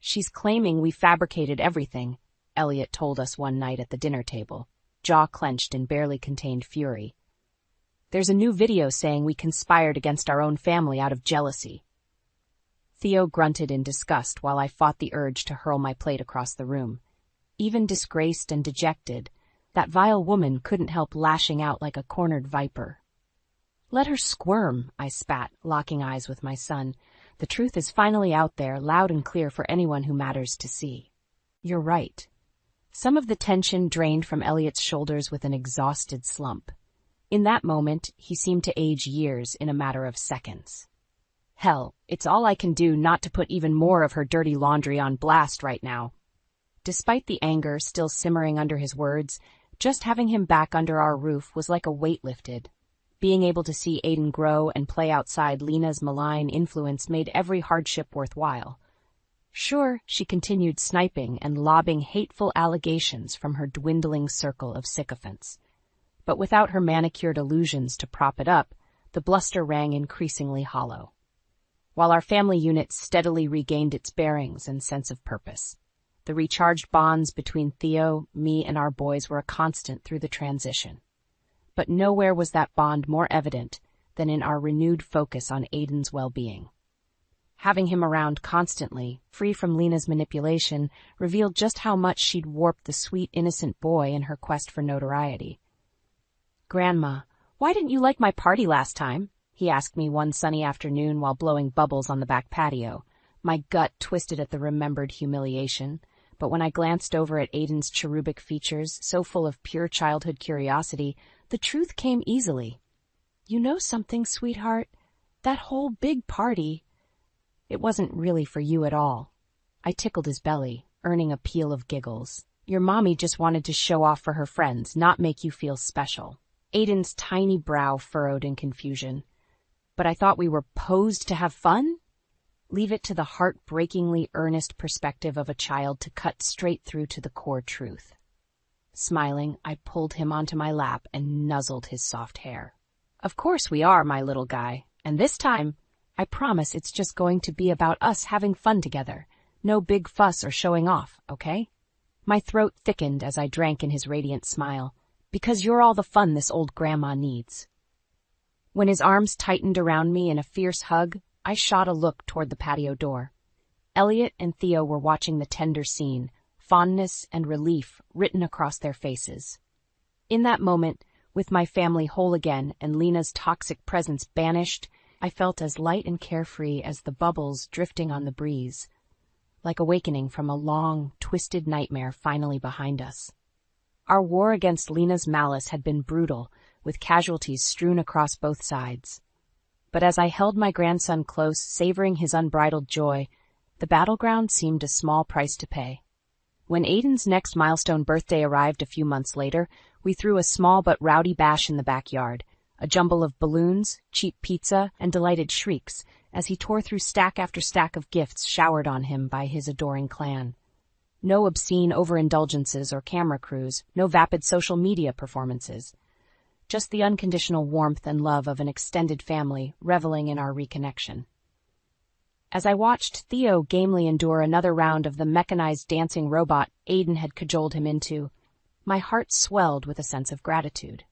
Speaker 2: She's claiming we fabricated everything, Elliot told us one night at the dinner table, jaw clenched in barely contained fury. There's a new video saying we conspired against our own family out of jealousy. Theo grunted in disgust while I fought the urge to hurl my plate across the room. Even disgraced and dejected, that vile woman couldn't help lashing out like a cornered viper. Let her squirm, I spat, locking eyes with my son. The truth is finally out there, loud and clear for anyone who matters to see. You're right. Some of the tension drained from Elliot's shoulders with an exhausted slump. In that moment, he seemed to age years in a matter of seconds. Hell, it's all I can do not to put even more of her dirty laundry on blast right now. Despite the anger still simmering under his words, just having him back under our roof was like a weight lifted. Being able to see Aiden grow and play outside Lena's malign influence made every hardship worthwhile. Sure, she continued sniping and lobbing hateful allegations from her dwindling circle of sycophants. But without her manicured illusions to prop it up, the bluster rang increasingly hollow. While our family unit steadily regained its bearings and sense of purpose, the recharged bonds between Theo, me, and our boys were a constant through the transition. But nowhere was that bond more evident than in our renewed focus on Aiden's well-being. Having him around constantly, free from Lena's manipulation, revealed just how much she'd warped the sweet, innocent boy in her quest for notoriety. "Grandma, why didn't you like my party last time?" he asked me one sunny afternoon while blowing bubbles on the back patio. My gut twisted at the remembered humiliation, but when I glanced over at Aiden's cherubic features, so full of pure childhood curiosity, the truth came easily. "You know something, sweetheart? That whole big party, it wasn't really for you at all." I tickled his belly, earning a peal of giggles. Your mommy just wanted to show off for her friends, not make you feel special. Aiden's tiny brow furrowed in confusion. But I thought we were posed to have fun? Leave it to the heartbreakingly earnest perspective of a child to cut straight through to the core truth. Smiling, I pulled him onto my lap and nuzzled his soft hair. Of course we are, my little guy, and this time, I promise it's just going to be about us having fun together. No big fuss or showing off, okay? My throat thickened as I drank in his radiant smile, because you're all the fun this old grandma needs. When his arms tightened around me in a fierce hug, I shot a look toward the patio door. Elliot and Theo were watching the tender scene, fondness and relief written across their faces. In that moment, with my family whole again and Lena's toxic presence banished, I felt as light and carefree as the bubbles drifting on the breeze, like awakening from a long, twisted nightmare finally behind us. Our war against Lena's malice had been brutal, with casualties strewn across both sides. But as I held my grandson close, savoring his unbridled joy, the battleground seemed a small price to pay. When Aiden's next milestone birthday arrived a few months later, we threw a small but rowdy bash in the backyard, a jumble of balloons, cheap pizza, and delighted shrieks as he tore through stack after stack of gifts showered on him by his adoring clan. No obscene overindulgences or camera crews, no vapid social media performances. Just the unconditional warmth and love of an extended family reveling in our reconnection. As I watched Theo gamely endure another round of the mechanized dancing robot Aiden had cajoled him into, my heart swelled with a sense of gratitude.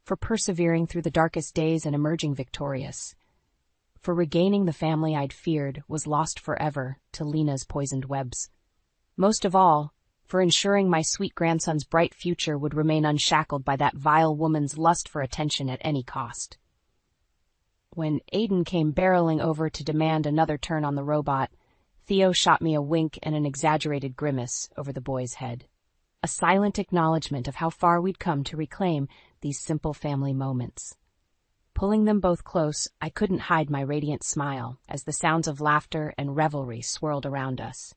Speaker 2: For persevering through the darkest days and emerging victorious. For regaining the family I'd feared was lost forever to Lena's poisoned webs. Most of all, for ensuring my sweet grandson's bright future would remain unshackled by that vile woman's lust for attention at any cost. When Aiden came barreling over to demand another turn on the robot, Theo shot me a wink and an exaggerated grimace over the boy's head. A silent acknowledgement of how far we'd come to reclaim these simple family moments. Pulling them both close, I couldn't hide my radiant smile as the sounds of laughter and revelry swirled around us.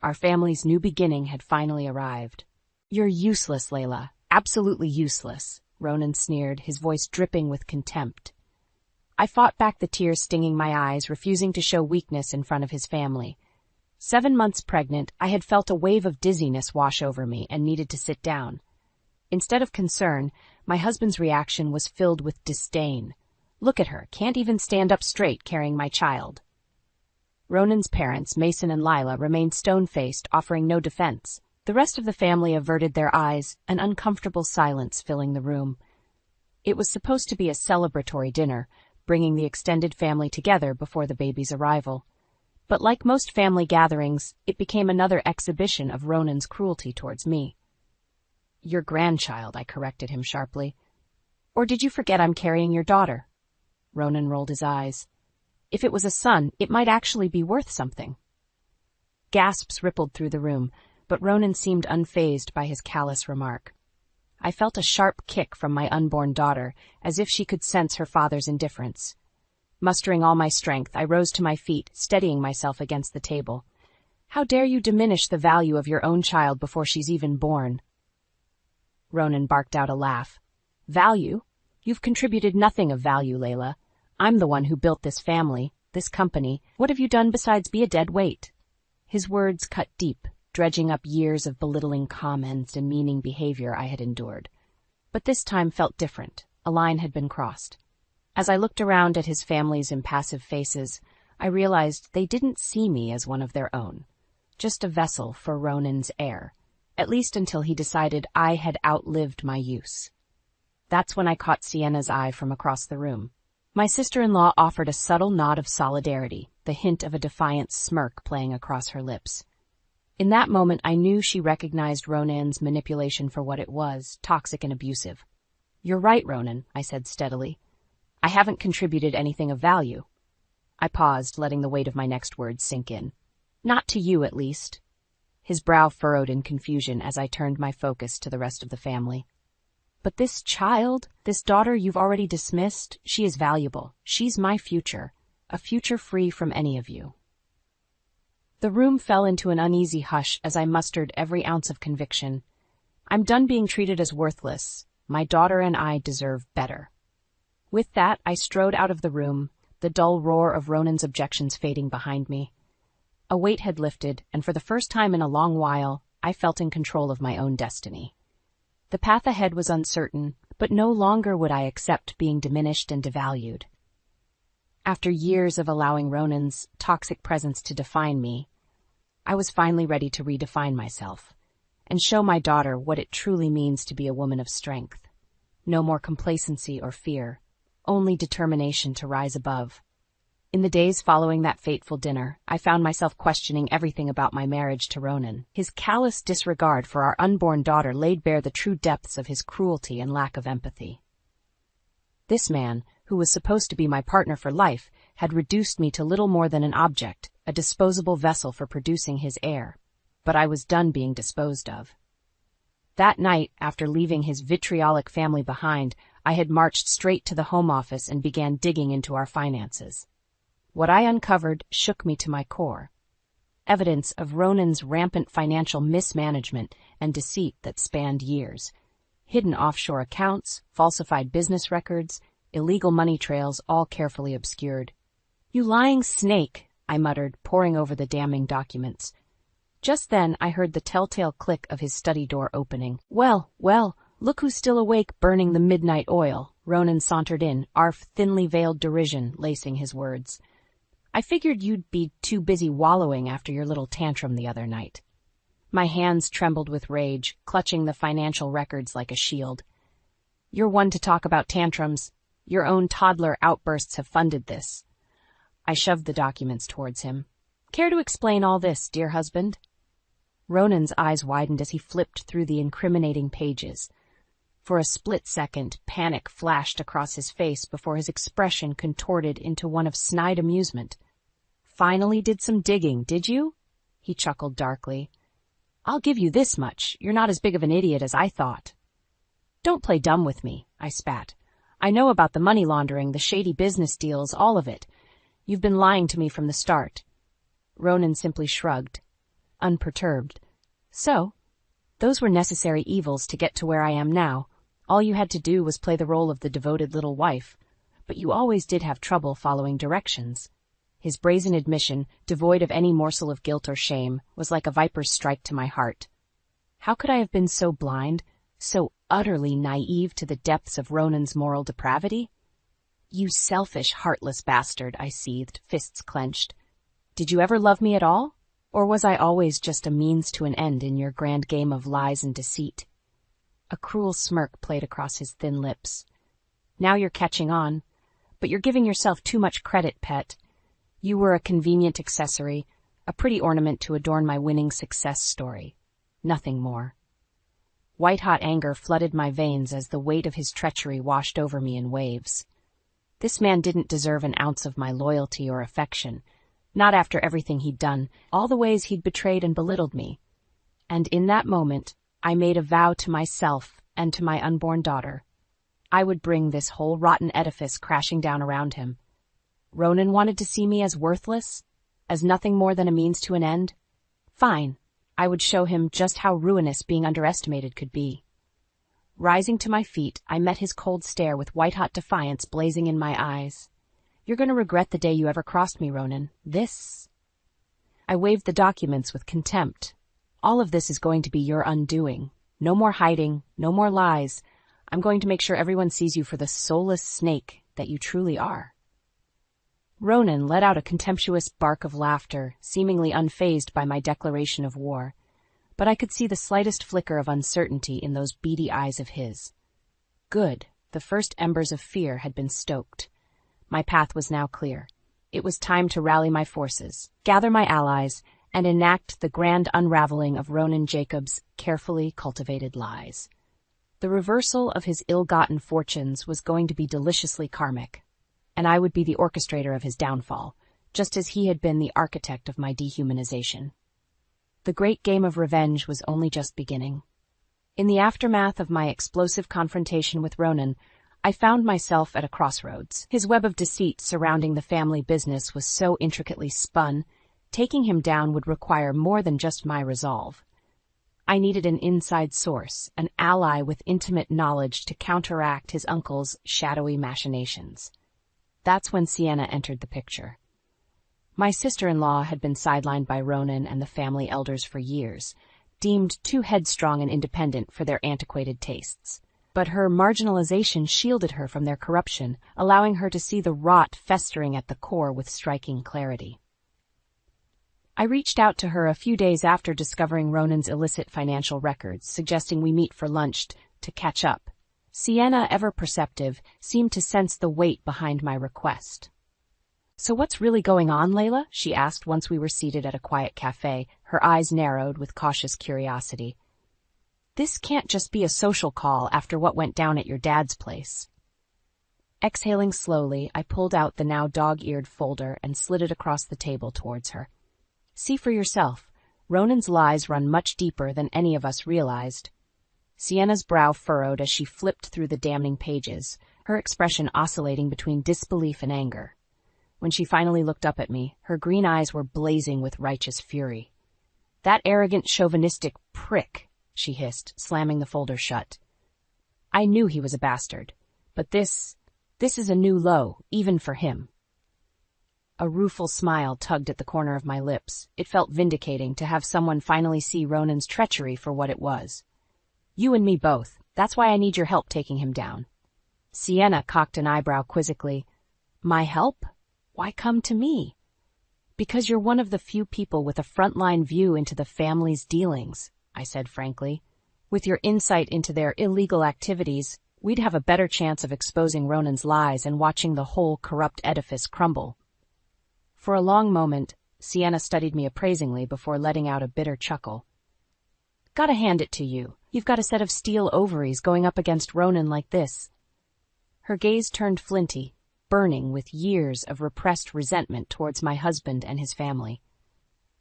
Speaker 2: Our family's new beginning had finally arrived. You're useless, Layla. Absolutely useless, Ronan sneered, his voice dripping with contempt. I fought back the tears stinging my eyes, refusing to show weakness in front of his family. 7 months pregnant, I had felt a wave of dizziness wash over me and needed to sit down. Instead of concern, my husband's reaction was filled with disdain. Look at her, can't even stand up straight carrying my child. Ronan's parents, Mason and Lila, remained stone-faced, offering no defense. The rest of the family averted their eyes, an uncomfortable silence filling the room. It was supposed to be a celebratory dinner, bringing the extended family together before the baby's arrival. But like most family gatherings, it became another exhibition of Ronan's cruelty towards me. Your grandchild, I corrected him sharply. Or did you forget I'm carrying your daughter? Ronan rolled his eyes. If it was a son, it might actually be worth something. Gasps rippled through the room, but Ronan seemed unfazed by his callous remark. I felt a sharp kick from my unborn daughter, as if she could sense her father's indifference. Mustering all my strength, I rose to my feet, steadying myself against the table. How dare you diminish the value of your own child before she's even born? Ronan barked out a laugh. Value? You've contributed nothing of value, Layla. I'm the one who built this family, this company. What have you done besides be a dead weight? His words cut deep, dredging up years of belittling comments and demeaning behavior I had endured. But this time felt different. A line had been crossed. As I looked around at his family's impassive faces, I realized they didn't see me as one of their own, just a vessel for Ronan's heir, at least until he decided I had outlived my use. That's when I caught Sienna's eye from across the room. My sister-in-law offered a subtle nod of solidarity, the hint of a defiant smirk playing across her lips. In that moment, I knew she recognized Ronan's manipulation for what it was, toxic and abusive. You're right, Ronan, I said steadily. I haven't contributed anything of value. I paused, letting the weight of my next words sink in. Not to you, at least. His brow furrowed in confusion as I turned my focus to the rest of the family. But this child, this daughter you've already dismissed, she is valuable. She's my future, a future free from any of you. The room fell into an uneasy hush as I mustered every ounce of conviction. I'm done being treated as worthless. My daughter and I deserve better. With that, I strode out of the room, the dull roar of Ronan's objections fading behind me. A weight had lifted, and for the first time in a long while, I felt in control of my own destiny. The path ahead was uncertain, but no longer would I accept being diminished and devalued. After years of allowing Ronan's toxic presence to define me, I was finally ready to redefine myself and show my daughter what it truly means to be a woman of strength. No more complacency or fear, only determination to rise above. In the days following that fateful dinner, I found myself questioning everything about my marriage to Ronan. His callous disregard for our unborn daughter laid bare the true depths of his cruelty and lack of empathy. This man, who was supposed to be my partner for life, had reduced me to little more than an object, a disposable vessel for producing his heir. But I was done being disposed of. That night, after leaving his vitriolic family behind, I had marched straight to the home office and began digging into our finances. What I uncovered shook me to my core. Evidence of Ronan's rampant financial mismanagement and deceit that spanned years. Hidden offshore accounts, falsified business records, illegal money trails, all carefully obscured. "You lying snake," I muttered, poring over the damning documents. Just then I heard the telltale click of his study door opening. Well, look who's still awake burning the midnight oil." Ronan sauntered in, arf thinly veiled derision lacing his words. "I figured you'd be too busy wallowing after your little tantrum the other night." My hands trembled with rage, clutching the financial records like a shield. "You're one to talk about tantrums. Your own toddler outbursts have funded this." I shoved the documents towards him. "Care to explain all this, dear husband?" Ronan's eyes widened as he flipped through the incriminating pages. For a split second, panic flashed across his face before his expression contorted into one of snide amusement. "Finally did some digging, did you?" He chuckled darkly. "I'll give you this much. You're not as big of an idiot as I thought." "Don't play dumb with me," I spat. "I know about the money laundering, the shady business deals, all of it. You've been lying to me from the start." Ronan simply shrugged, unperturbed. "So, those were necessary evils to get to where I am now. All you had to do was play the role of the devoted little wife. But you always did have trouble following directions." His brazen admission, devoid of any morsel of guilt or shame, was like a viper's strike to my heart. How could I have been so blind, so utterly naive to the depths of Ronan's moral depravity? "You selfish, heartless bastard," I seethed, fists clenched. "Did you ever love me at all? Or was I always just a means to an end in your grand game of lies and deceit?" A cruel smirk played across his thin lips. "Now you're catching on. But you're giving yourself too much credit, pet. You were a convenient accessory, a pretty ornament to adorn my winning success story. Nothing more." White-hot anger flooded my veins as the weight of his treachery washed over me in waves. This man didn't deserve an ounce of my loyalty or affection, not after everything he'd done, all the ways he'd betrayed and belittled me. And in that moment, I made a vow to myself and to my unborn daughter. I would bring this whole rotten edifice crashing down around him. Ronan wanted to see me as worthless, as nothing more than a means to an end. Fine, I would show him just how ruinous being underestimated could be. Rising to my feet, I met his cold stare with white-hot defiance blazing in my eyes. "You're going to regret the day you ever crossed me, Ronan. This..." I waved the documents with contempt. "All of this is going to be your undoing. No more hiding, no more lies. I'm going to make sure everyone sees you for the soulless snake that you truly are." Ronan let out a contemptuous bark of laughter, seemingly unfazed by my declaration of war. But I could see the slightest flicker of uncertainty in those beady eyes of his. Good, the first embers of fear had been stoked. My path was now clear. It was time to rally my forces, gather my allies, and enact the grand unraveling of Ronan Jacob's carefully cultivated lies. The reversal of his ill-gotten fortunes was going to be deliciously karmic, and I would be the orchestrator of his downfall, just as he had been the architect of my dehumanization. The great game of revenge was only just beginning. In the aftermath of my explosive confrontation with Ronan, I found myself at a crossroads. His web of deceit surrounding the family business was so intricately spun, Taking him down would require more than just my resolve. I needed an inside source, an ally with intimate knowledge to counteract his uncle's shadowy machinations. That's when Sienna entered the picture. My sister-in-law had been sidelined by Ronan and the family elders for years, deemed too headstrong and independent for their antiquated tastes. But her marginalization shielded her from their corruption, allowing her to see the rot festering at the core with striking clarity. I reached out to her a few days after discovering Ronan's illicit financial records, suggesting we meet for lunch to catch up. Sienna, ever perceptive, seemed to sense the weight behind my request. "So what's really going on, Layla?" she asked once we were seated at a quiet cafe, her eyes narrowed with cautious curiosity. "This can't just be a social call after what went down at your dad's place." Exhaling slowly, I pulled out the now dog-eared folder and slid it across the table towards her. "See for yourself. Ronan's lies run much deeper than any of us realized." Sienna's brow furrowed as she flipped through the damning pages, her expression oscillating between disbelief and anger. When she finally looked up at me, her green eyes were blazing with righteous fury. "That arrogant, chauvinistic prick," she hissed, slamming the folder shut. "I knew he was a bastard, but this is a new low, even for him." A rueful smile tugged at the corner of my lips. It felt vindicating to have someone finally see Ronan's treachery for what it was. "You and me both. That's why I need your help taking him down." Sienna cocked an eyebrow quizzically. "My help? Why come to me?" "Because you're one of the few people with a frontline view into the family's dealings," I said frankly. "With your insight into their illegal activities, we'd have a better chance of exposing Ronan's lies and watching the whole corrupt edifice crumble." For a long moment, Sienna studied me appraisingly before letting out a bitter chuckle. "Gotta hand it to you. You've got a set of steel ovaries going up against Ronan like this." Her gaze turned flinty, burning with years of repressed resentment towards my husband and his family.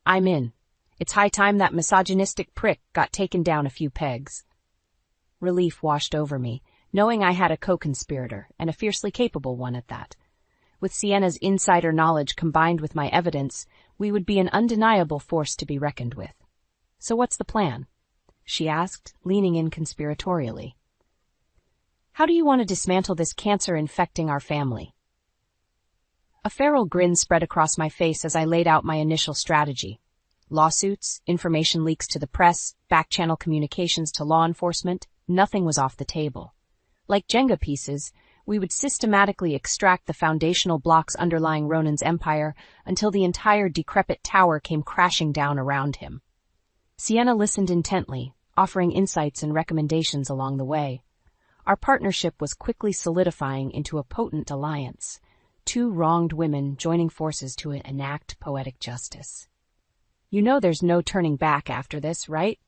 Speaker 2: "I'm in. It's high time that misogynistic prick got taken down a few pegs." Relief washed over me, knowing I had a co-conspirator, and a fiercely capable one at that. With Sienna's insider knowledge combined with my evidence, we would be an undeniable force to be reckoned with. "So what's the plan?" she asked, leaning in conspiratorially. "How do you want to dismantle this cancer infecting our family?" A feral grin spread across my face as I laid out my initial strategy. Lawsuits, information leaks to the press, back-channel communications to law enforcement, nothing was off the table. Like Jenga pieces, we would systematically extract the foundational blocks underlying Ronan's empire until the entire decrepit tower came crashing down around him. Sienna listened intently, offering insights and recommendations along the way. Our partnership was quickly solidifying into a potent alliance, two wronged women joining forces to enact poetic justice. "You know there's no turning back after this, right?"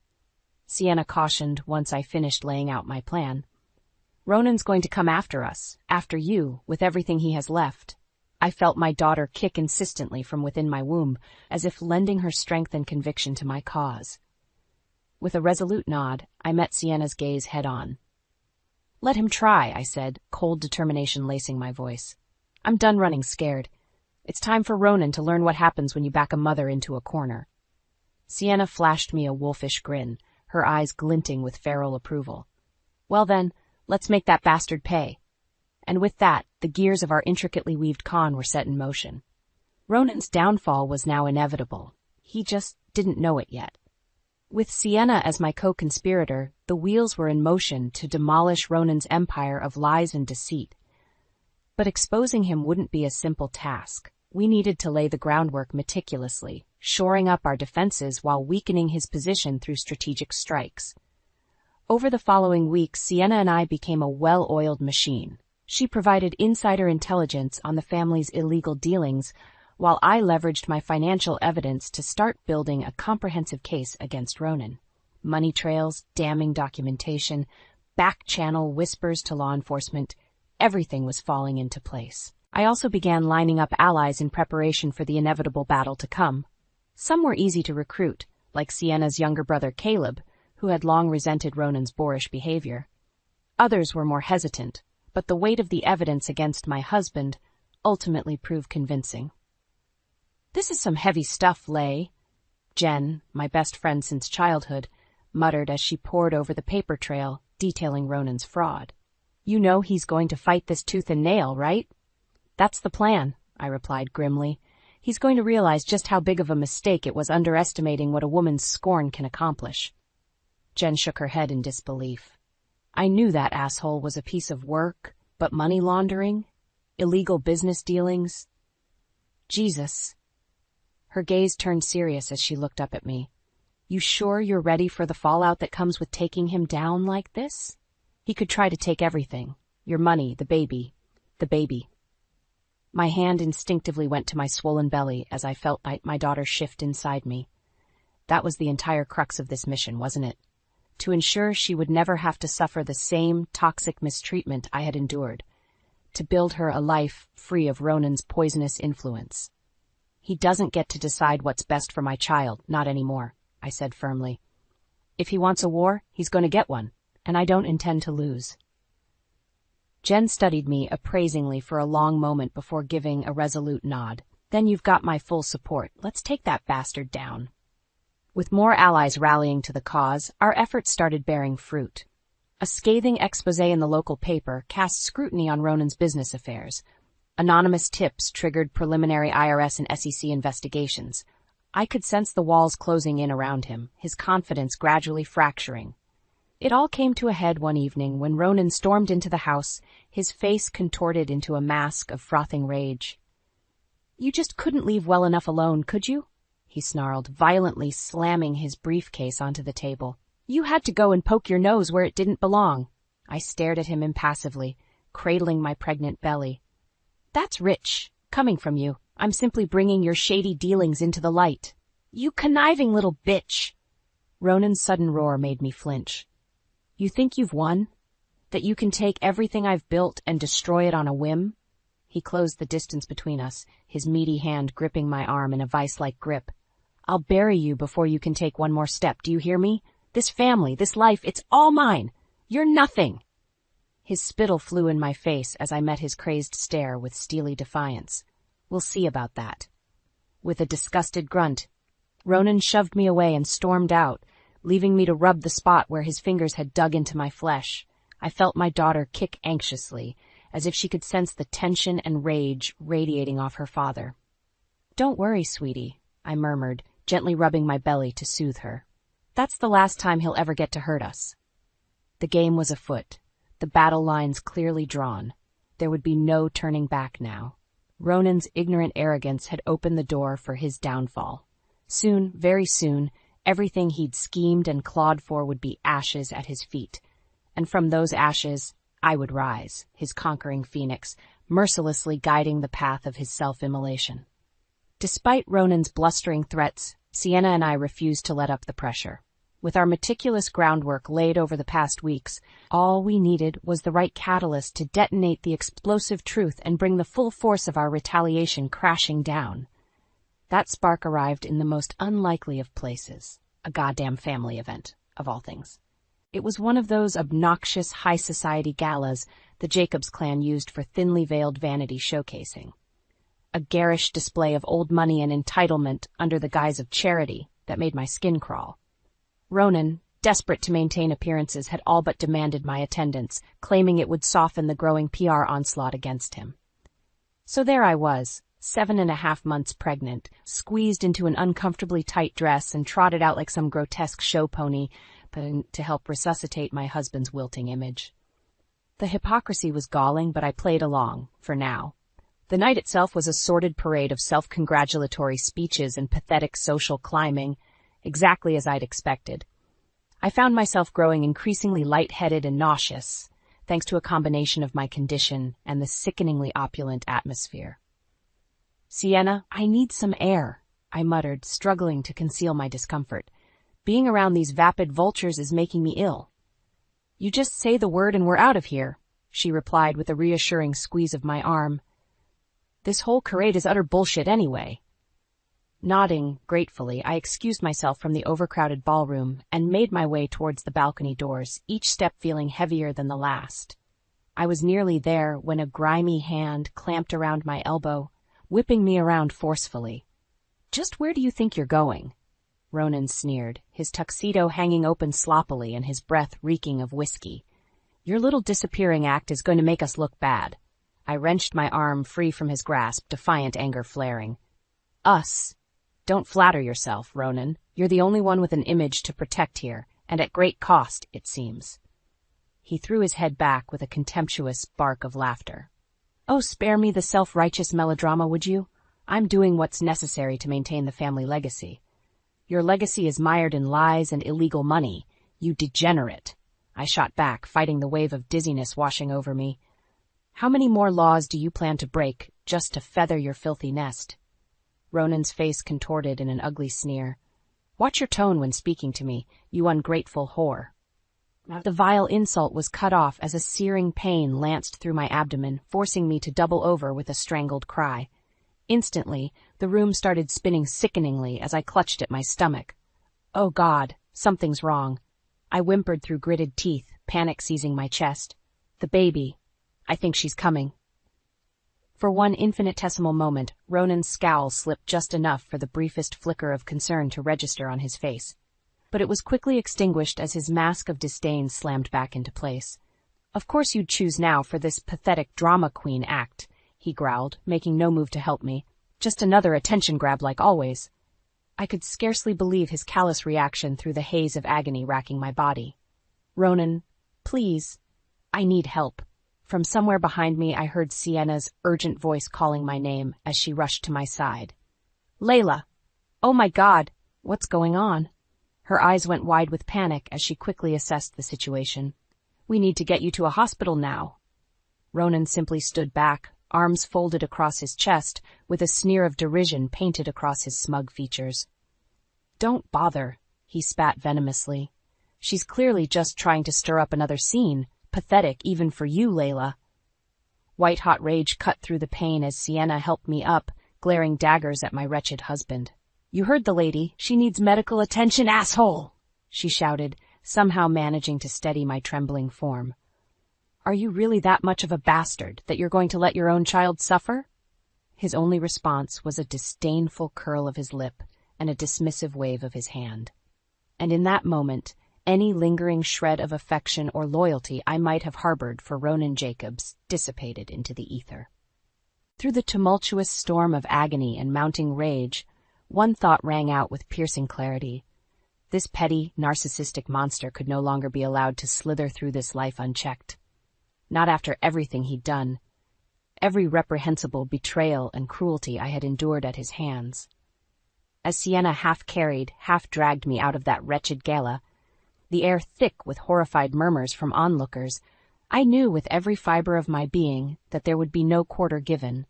Speaker 2: Sienna cautioned once I finished laying out my plan. "Ronan's going to come after us, after you, with everything he has left." I felt my daughter kick insistently from within my womb, as if lending her strength and conviction to my cause. With a resolute nod, I met Sienna's gaze head-on. "Let him try," I said, cold determination lacing my voice. "I'm done running scared. It's time for Ronan to learn what happens when you back a mother into a corner." Sienna flashed me a wolfish grin, her eyes glinting with feral approval. "Well then, let's make that bastard pay." And with that, the gears of our intricately weaved con were set in motion. Ronan's downfall was now inevitable. He just didn't know it yet. With Sienna as my co-conspirator, the wheels were in motion to demolish Ronan's empire of lies and deceit. But exposing him wouldn't be a simple task. We needed to lay the groundwork meticulously, shoring up our defenses while weakening his position through strategic strikes. Over the following weeks, Sienna and I became a well-oiled machine. She provided insider intelligence on the family's illegal dealings, while I leveraged my financial evidence to start building a comprehensive case against Ronan. Money trails, damning documentation, back-channel whispers to law enforcement, everything was falling into place. I also began lining up allies in preparation for the inevitable battle to come. Some were easy to recruit, like Sienna's younger brother Caleb, who had long resented Ronan's boorish behavior. Others were more hesitant, but the weight of the evidence against my husband ultimately proved convincing. "This is some heavy stuff, Lay," Jen, my best friend since childhood, muttered as she pored over the paper trail detailing Ronan's fraud. "You know he's going to fight this tooth and nail, right?" "That's the plan," I replied grimly. "He's going to realize just how big of a mistake it was underestimating what a woman's scorn can accomplish." Jen shook her head in disbelief. "I knew that asshole was a piece of work, but money laundering? Illegal business dealings? Jesus." Her gaze turned serious as she looked up at me. "You sure you're ready for the fallout that comes with taking him down like this? He could try to take everything. Your money, the baby. The baby." My hand instinctively went to my swollen belly as I felt my daughter shift inside me. That was the entire crux of this mission, wasn't it? To ensure she would never have to suffer the same toxic mistreatment I had endured. To build her a life free of Ronan's poisonous influence. "He doesn't get to decide what's best for my child, not anymore," I said firmly. "If he wants a war, he's going to get one, and I don't intend to lose." Jen studied me appraisingly for a long moment before giving a resolute nod. "Then you've got my full support. Let's take that bastard down." With more allies rallying to the cause, our efforts started bearing fruit. A scathing exposé in the local paper cast scrutiny on Ronan's business affairs. Anonymous tips triggered preliminary IRS and SEC investigations. I could sense the walls closing in around him, his confidence gradually fracturing. It all came to a head one evening when Ronan stormed into the house, his face contorted into a mask of frothing rage. "You just couldn't leave well enough alone, could you?" he snarled, violently slamming his briefcase onto the table. "You had to go and poke your nose where it didn't belong." I stared at him impassively, cradling my pregnant belly. "That's rich, coming from you. I'm simply bringing your shady dealings into the light." "You conniving little bitch!" Ronan's sudden roar made me flinch. "You think you've won? That you can take everything I've built and destroy it on a whim?" He closed the distance between us, his meaty hand gripping my arm in a vice-like grip. "I'll bury you before you can take one more step, do you hear me? This family, this life, it's all mine. You're nothing." His spittle flew in my face as I met his crazed stare with steely defiance. "We'll see about that." With a disgusted grunt, Ronan shoved me away and stormed out, leaving me to rub the spot where his fingers had dug into my flesh. I felt my daughter kick anxiously, as if she could sense the tension and rage radiating off her father. "Don't worry, sweetie," I murmured, gently rubbing my belly to soothe her. "That's the last time he'll ever get to hurt us." The game was afoot, the battle lines clearly drawn. There would be no turning back now. Ronan's ignorant arrogance had opened the door for his downfall. Soon, very soon, everything he'd schemed and clawed for would be ashes at his feet. And from those ashes, I would rise, his conquering phoenix, mercilessly guiding the path of his self-immolation. Despite Ronan's blustering threats, Sienna and I refused to let up the pressure. With our meticulous groundwork laid over the past weeks, all we needed was the right catalyst to detonate the explosive truth and bring the full force of our retaliation crashing down. That spark arrived in the most unlikely of places, a goddamn family event, of all things. It was one of those obnoxious high society galas the Jacobs clan used for thinly veiled vanity showcasing. A garish display of old money and entitlement under the guise of charity that made my skin crawl. Ronan, desperate to maintain appearances, had all but demanded my attendance, claiming it would soften the growing PR onslaught against him. So there I was, 7.5 months pregnant, squeezed into an uncomfortably tight dress and trotted out like some grotesque show pony to help resuscitate my husband's wilting image. The hypocrisy was galling, but I played along, for now. The night itself was a sordid parade of self-congratulatory speeches and pathetic social climbing, exactly as I'd expected. I found myself growing increasingly lightheaded and nauseous, thanks to a combination of my condition and the sickeningly opulent atmosphere. "Sienna, I need some air," I muttered, struggling to conceal my discomfort. "Being around these vapid vultures is making me ill." "You just say the word and we're out of here," she replied with a reassuring squeeze of my arm. "This whole charade is utter bullshit anyway." Nodding gratefully, I excused myself from the overcrowded ballroom and made my way towards the balcony doors, each step feeling heavier than the last. I was nearly there when a grimy hand clamped around my elbow, whipping me around forcefully. Just where do you think you're going? Ronan sneered, his tuxedo hanging open sloppily and his breath reeking of whiskey. Your little disappearing act is going to make us look bad. I wrenched my arm free from his grasp, defiant anger flaring. Us? Don't flatter yourself, Ronan. You're the only one with an image to protect here, and at great cost, it seems. He threw his head back with a contemptuous bark of laughter. Oh, spare me the self-righteous melodrama, would you? I'm doing what's necessary to maintain the family legacy. Your legacy is mired in lies and illegal money, you degenerate. I shot back, fighting the wave of dizziness washing over me. How many more laws do you plan to break, just to feather your filthy nest? Ronan's face contorted in an ugly sneer. Watch your tone when speaking to me, you ungrateful whore. The vile insult was cut off as a searing pain lanced through my abdomen, forcing me to double over with a strangled cry. Instantly, the room started spinning sickeningly as I clutched at my stomach. Oh God, something's wrong. I whimpered through gritted teeth, panic seizing my chest. The baby. I think she's coming. For one infinitesimal moment, Ronan's scowl slipped just enough for the briefest flicker of concern to register on his face. But it was quickly extinguished as his mask of disdain slammed back into place. Of course you'd choose now for this pathetic drama queen act, he growled, making no move to help me. Just another attention grab like always. I could scarcely believe his callous reaction through the haze of agony racking my body. Ronan, please. I need help. From somewhere behind me I heard Sienna's urgent voice calling my name as she rushed to my side. Layla! Oh my God! What's going on? Her eyes went wide with panic as she quickly assessed the situation. We need to get you to a hospital now. Ronan simply stood back, arms folded across his chest, with a sneer of derision painted across his smug features. Don't bother, he spat venomously. She's clearly just trying to stir up another scene, pathetic even for you, Layla. White-hot rage cut through the pain as Sienna helped me up, glaring daggers at my wretched husband. You heard the lady. She needs medical attention, asshole! She shouted, somehow managing to steady my trembling form. Are you really that much of a bastard that you're going to let your own child suffer? His only response was a disdainful curl of his lip and a dismissive wave of his hand. And in that moment, any lingering shred of affection or loyalty I might have harbored for Ronan Jacobs dissipated into the ether. Through the tumultuous storm of agony and mounting rage, one thought rang out with piercing clarity. This petty, narcissistic monster could no longer be allowed to slither through this life unchecked. Not after everything he'd done, every reprehensible betrayal and cruelty I had endured at his hands. As Sienna half-carried, half-dragged me out of that wretched gala, the air thick with horrified murmurs from onlookers, I knew with every fiber of my being that there would be no quarter given,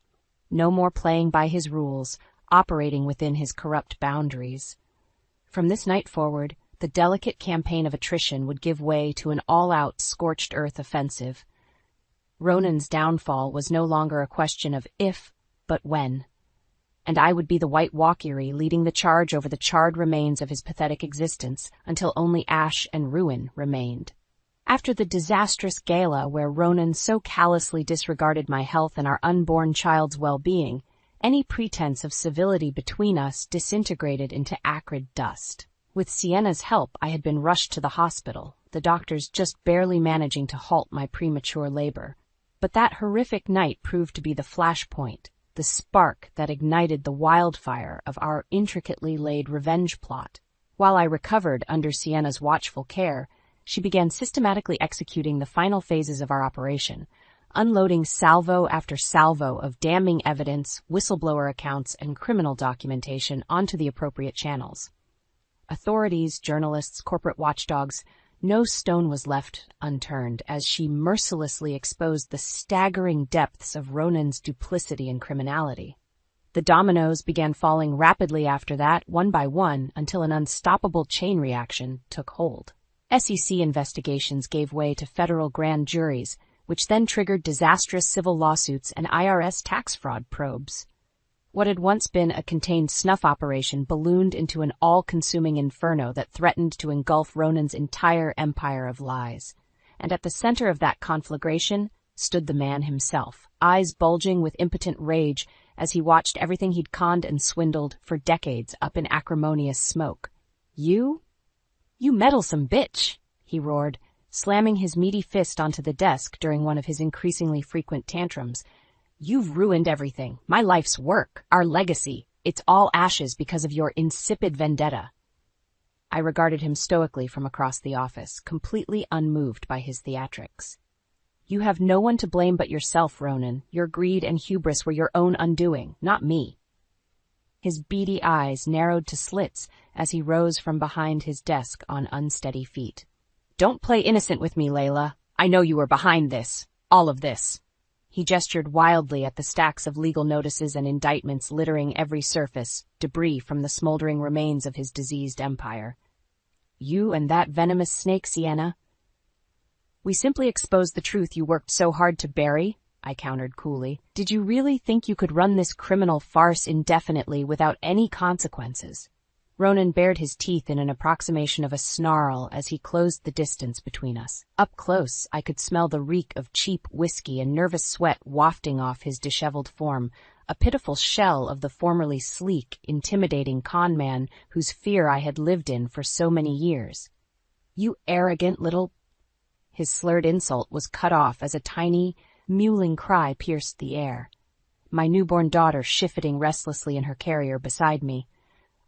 Speaker 2: no more playing by his rules, operating within his corrupt boundaries. From this night forward, the delicate campaign of attrition would give way to an all-out scorched earth offensive. Ronan's downfall was no longer a question of if, but when. And I would be the White Walkyrie leading the charge over the charred remains of his pathetic existence until only ash and ruin remained. After the disastrous gala where Ronan so callously disregarded my health and our unborn child's well-being, any pretense of civility between us disintegrated into acrid dust. With Sienna's help, I had been rushed to the hospital, the doctors just barely managing to halt my premature labor. But that horrific night proved to be the flashpoint, the spark that ignited the wildfire of our intricately laid revenge plot. While I recovered under Sienna's watchful care, she began systematically executing the final phases of our operation, unloading salvo after salvo of damning evidence, whistleblower accounts, and criminal documentation onto the appropriate channels. Authorities, journalists, corporate watchdogs, no stone was left unturned as she mercilessly exposed the staggering depths of Ronan's duplicity and criminality. The dominoes began falling rapidly after that, one by one, until an unstoppable chain reaction took hold. SEC investigations gave way to federal grand juries, which then triggered disastrous civil lawsuits and IRS tax fraud probes. What had once been a contained snuff operation ballooned into an all-consuming inferno that threatened to engulf Ronan's entire empire of lies. And at the center of that conflagration stood the man himself, eyes bulging with impotent rage as he watched everything he'd conned and swindled for decades up in acrimonious smoke. You meddlesome bitch, he roared, slamming his meaty fist onto the desk during one of his increasingly frequent tantrums. You've ruined everything. My life's work, our legacy. It's all ashes because of your insipid vendetta. I regarded him stoically from across the office, completely unmoved by his theatrics. You have no one to blame but yourself, Ronan. Your greed and hubris were your own undoing, not me. His beady eyes narrowed to slits as he rose from behind his desk on unsteady feet. Don't play innocent with me, Layla. I know you were behind this. All of this. He gestured wildly at the stacks of legal notices and indictments littering every surface, debris from the smoldering remains of his diseased empire. You and that venomous snake, Sienna. We simply exposed the truth you worked so hard to bury, I countered coolly. Did you really think you could run this criminal farce indefinitely without any consequences? Ronan bared his teeth in an approximation of a snarl as he closed the distance between us. Up close, I could smell the reek of cheap whiskey and nervous sweat wafting off his disheveled form, a pitiful shell of the formerly sleek, intimidating con man whose fear I had lived in for so many years. You arrogant little... His slurred insult was cut off as a tiny, mewling cry pierced the air. My newborn daughter shifting restlessly in her carrier beside me.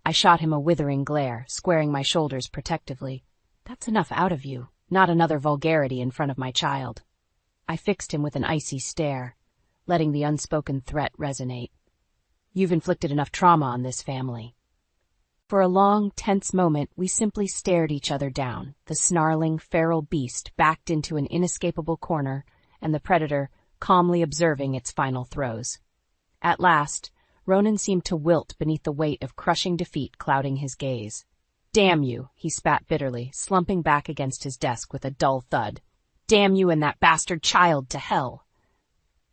Speaker 2: I shot him a withering glare, squaring my shoulders protectively. That's enough out of you, not another vulgarity in front of my child. I fixed him with an icy stare, letting the unspoken threat resonate. You've inflicted enough trauma on this family. For a long, tense moment, we simply stared each other down, the snarling, feral beast backed into an inescapable corner, and the predator calmly observing its final throes. At last, Ronan seemed to wilt beneath the weight of crushing defeat clouding his gaze. Damn you, he spat bitterly, slumping back against his desk with a dull thud. Damn you and that bastard child to hell.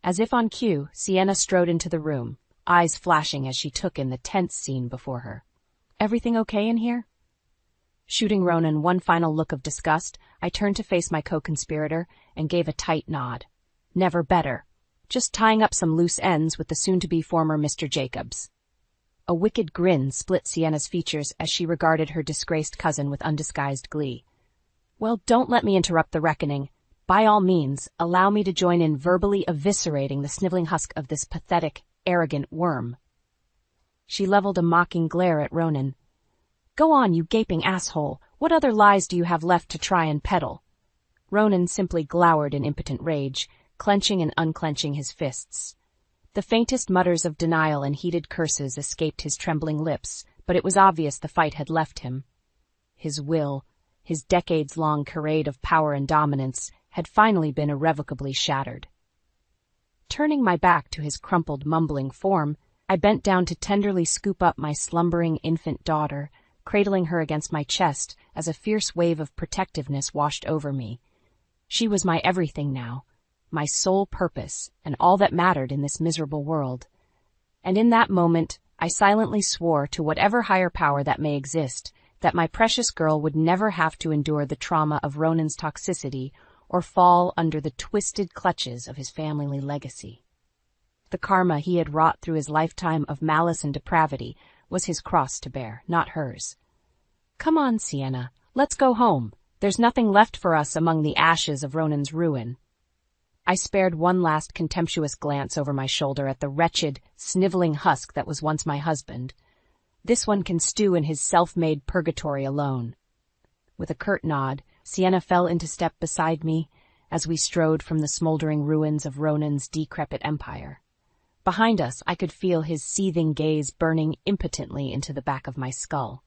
Speaker 2: As if on cue, Sienna strode into the room, eyes flashing as she took in the tense scene before her. Everything okay in here? Shooting Ronan one final look of disgust, I turned to face my co-conspirator and gave a tight nod. Never better. Just tying up some loose ends with the soon-to-be former Mr. Jacobs. A wicked grin split Sienna's features as she regarded her disgraced cousin with undisguised glee. Well, don't let me interrupt the reckoning. By all means, allow me to join in verbally eviscerating the sniveling husk of this pathetic, arrogant worm. She leveled a mocking glare at Ronan. Go on, you gaping asshole. What other lies do you have left to try and peddle? Ronan simply glowered in impotent rage, clenching and unclenching his fists. The faintest mutters of denial and heated curses escaped his trembling lips, but it was obvious the fight had left him. His will, his decades-long charade of power and dominance, had finally been irrevocably shattered. Turning my back to his crumpled, mumbling form, I bent down to tenderly scoop up my slumbering infant daughter, cradling her against my chest as a fierce wave of protectiveness washed over me. She was my everything now, my sole purpose, and all that mattered in this miserable world. And in that moment, I silently swore to whatever higher power that may exist, that my precious girl would never have to endure the trauma of Ronan's toxicity or fall under the twisted clutches of his family legacy. The karma he had wrought through his lifetime of malice and depravity was his cross to bear, not hers. Come on, Sienna, let's go home. There's nothing left for us among the ashes of Ronan's ruin. I spared one last contemptuous glance over my shoulder at the wretched, sniveling husk that was once my husband. This one can stew in his self-made purgatory alone. With a curt nod, Sienna fell into step beside me as we strode from the smoldering ruins of Ronan's decrepit empire. Behind us, I could feel his seething gaze burning impotently into the back of my skull.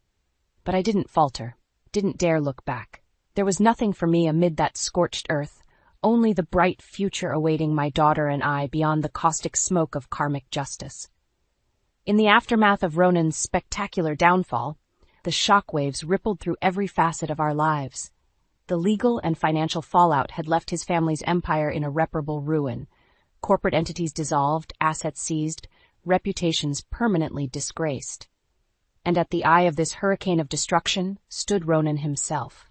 Speaker 2: But I didn't falter, didn't dare look back. There was nothing for me amid that scorched earth, only the bright future awaiting my daughter and I beyond the caustic smoke of karmic justice. In the aftermath of Ronan's spectacular downfall, the shockwaves rippled through every facet of our lives. The legal and financial fallout had left his family's empire in irreparable ruin. Corporate entities dissolved, assets seized, reputations permanently disgraced. And at the eye of this hurricane of destruction stood Ronan himself,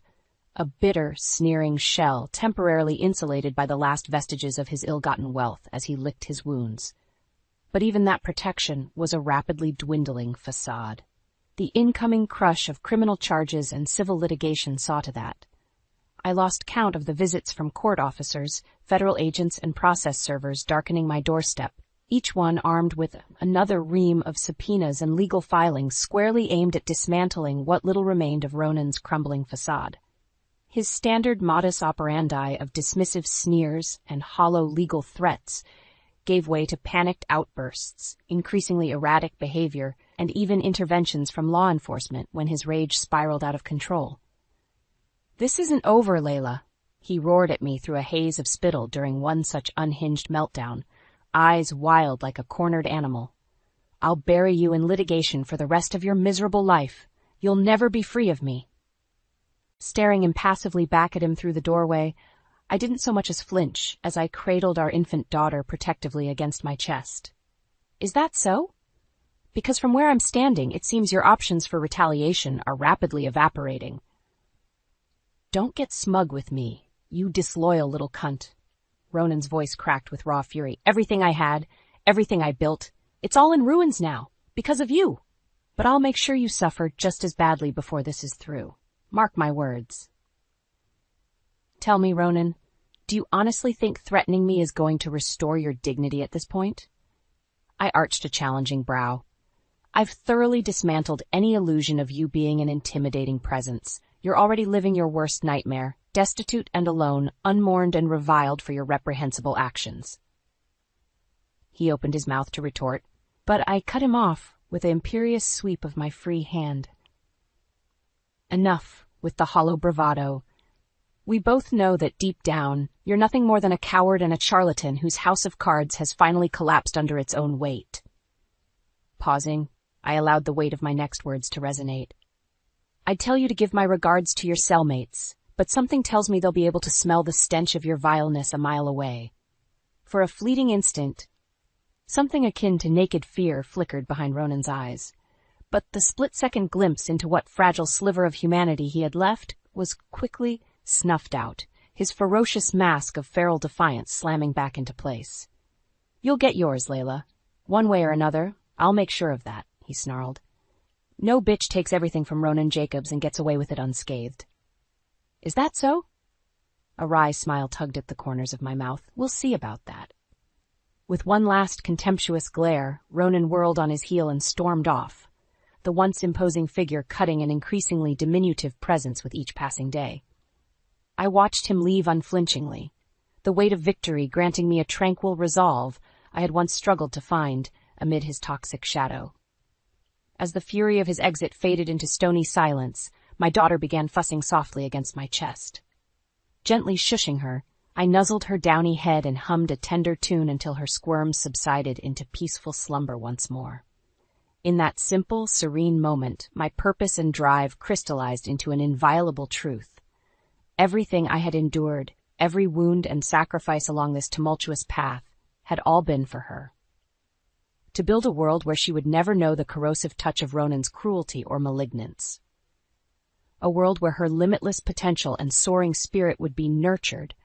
Speaker 2: a bitter, sneering shell temporarily insulated by the last vestiges of his ill-gotten wealth as he licked his wounds. But even that protection was a rapidly dwindling facade. The incoming crush of criminal charges and civil litigation saw to that. I lost count of the visits from court officers, federal agents, and process servers darkening my doorstep, each one armed with another ream of subpoenas and legal filings squarely aimed at dismantling what little remained of Ronan's crumbling facade. His standard modus operandi of dismissive sneers and hollow legal threats gave way to panicked outbursts, increasingly erratic behavior, and even interventions from law enforcement when his rage spiraled out of control. "This isn't over, Layla," he roared at me through a haze of spittle during one such unhinged meltdown, eyes wild like a cornered animal. "I'll bury you in litigation for the rest of your miserable life. You'll never be free of me." Staring impassively back at him through the doorway, I didn't so much as flinch as I cradled our infant daughter protectively against my chest. "Is that so? Because from where I'm standing, it seems your options for retaliation are rapidly evaporating." "Don't get smug with me, you disloyal little cunt." Ronan's voice cracked with raw fury. "Everything I had, everything I built, it's all in ruins now, because of you. But I'll make sure you suffer just as badly before this is through. Mark my words." "Tell me, Ronan, do you honestly think threatening me is going to restore your dignity at this point?" I arched a challenging brow. "I've thoroughly dismantled any illusion of you being an intimidating presence. You're already living your worst nightmare, destitute and alone, unmourned and reviled for your reprehensible actions." He opened his mouth to retort, but I cut him off with an imperious sweep of my free hand. "Enough with the hollow bravado. We both know that deep down, you're nothing more than a coward and a charlatan whose house of cards has finally collapsed under its own weight." Pausing, I allowed the weight of my next words to resonate. "I'd tell you to give my regards to your cellmates, but something tells me they'll be able to smell the stench of your vileness a mile away." For a fleeting instant, something akin to naked fear flickered behind Ronan's eyes, but the split-second glimpse into what fragile sliver of humanity he had left was quickly snuffed out, his ferocious mask of feral defiance slamming back into place. "You'll get yours, Layla. One way or another, I'll make sure of that," he snarled. "No bitch takes everything from Ronan Jacobs and gets away with it unscathed." "Is that so?" A wry smile tugged at the corners of my mouth. "We'll see about that." With one last contemptuous glare, Ronan whirled on his heel and stormed off, the once imposing figure cutting an increasingly diminutive presence with each passing day. I watched him leave unflinchingly, the weight of victory granting me a tranquil resolve I had once struggled to find amid his toxic shadow. As the fury of his exit faded into stony silence, my daughter began fussing softly against my chest. Gently shushing her, I nuzzled her downy head and hummed a tender tune until her squirms subsided into peaceful slumber once more. In that simple, serene moment, my purpose and drive crystallized into an inviolable truth. Everything I had endured, every wound and sacrifice along this tumultuous path, had all been for her. To build a world where she would never know the corrosive touch of Ronan's cruelty or malignance. A world where her limitless potential and soaring spirit would be nurtured,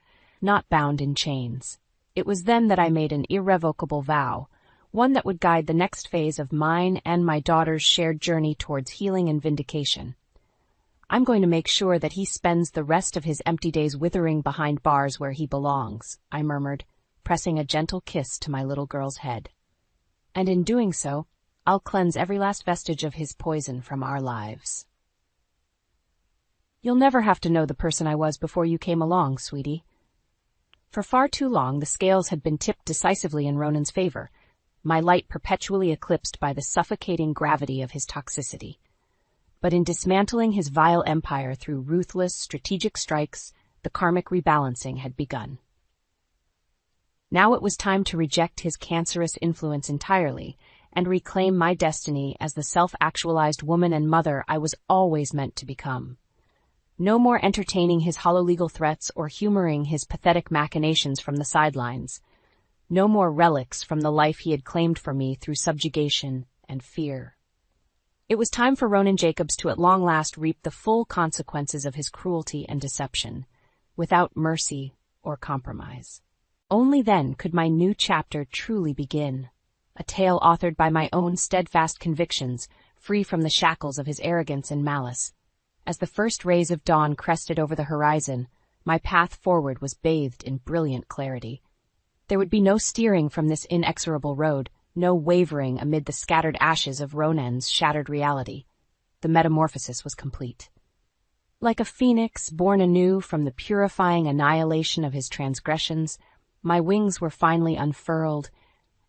Speaker 2: not bound in chains. It was then that I made an irrevocable vow, one that would guide the next phase of mine and my daughter's shared journey towards healing and vindication. I'm going to make sure that he spends the rest of his empty days withering behind bars where he belongs, I murmured, pressing a gentle kiss to my little girl's head. And in doing so, I'll cleanse every last vestige of his poison from our lives. You'll never have to know the person I was before you came along, sweetie. For far too long, the scales had been tipped decisively in Ronan's favor, my light perpetually eclipsed by the suffocating gravity of his toxicity. But in dismantling his vile empire through ruthless, strategic strikes, the karmic rebalancing had begun. Now it was time to reject his cancerous influence entirely and reclaim my destiny as the self-actualized woman and mother I was always meant to become. No more entertaining his hollow legal threats or humoring his pathetic machinations from the sidelines. No more relics from the life he had claimed for me through subjugation and fear. It was time for Ronan Jacobs to at long last reap the full consequences of his cruelty and deception, without mercy or compromise. Only then could my new chapter truly begin, a tale authored by my own steadfast convictions, free from the shackles of his arrogance and malice. As the first rays of dawn crested over the horizon, my path forward was bathed in brilliant clarity. There would be no steering from this inexorable road, no wavering amid the scattered ashes of Ronan's shattered reality. The metamorphosis was complete. Like a phoenix born anew from the purifying annihilation of his transgressions, my wings were finally unfurled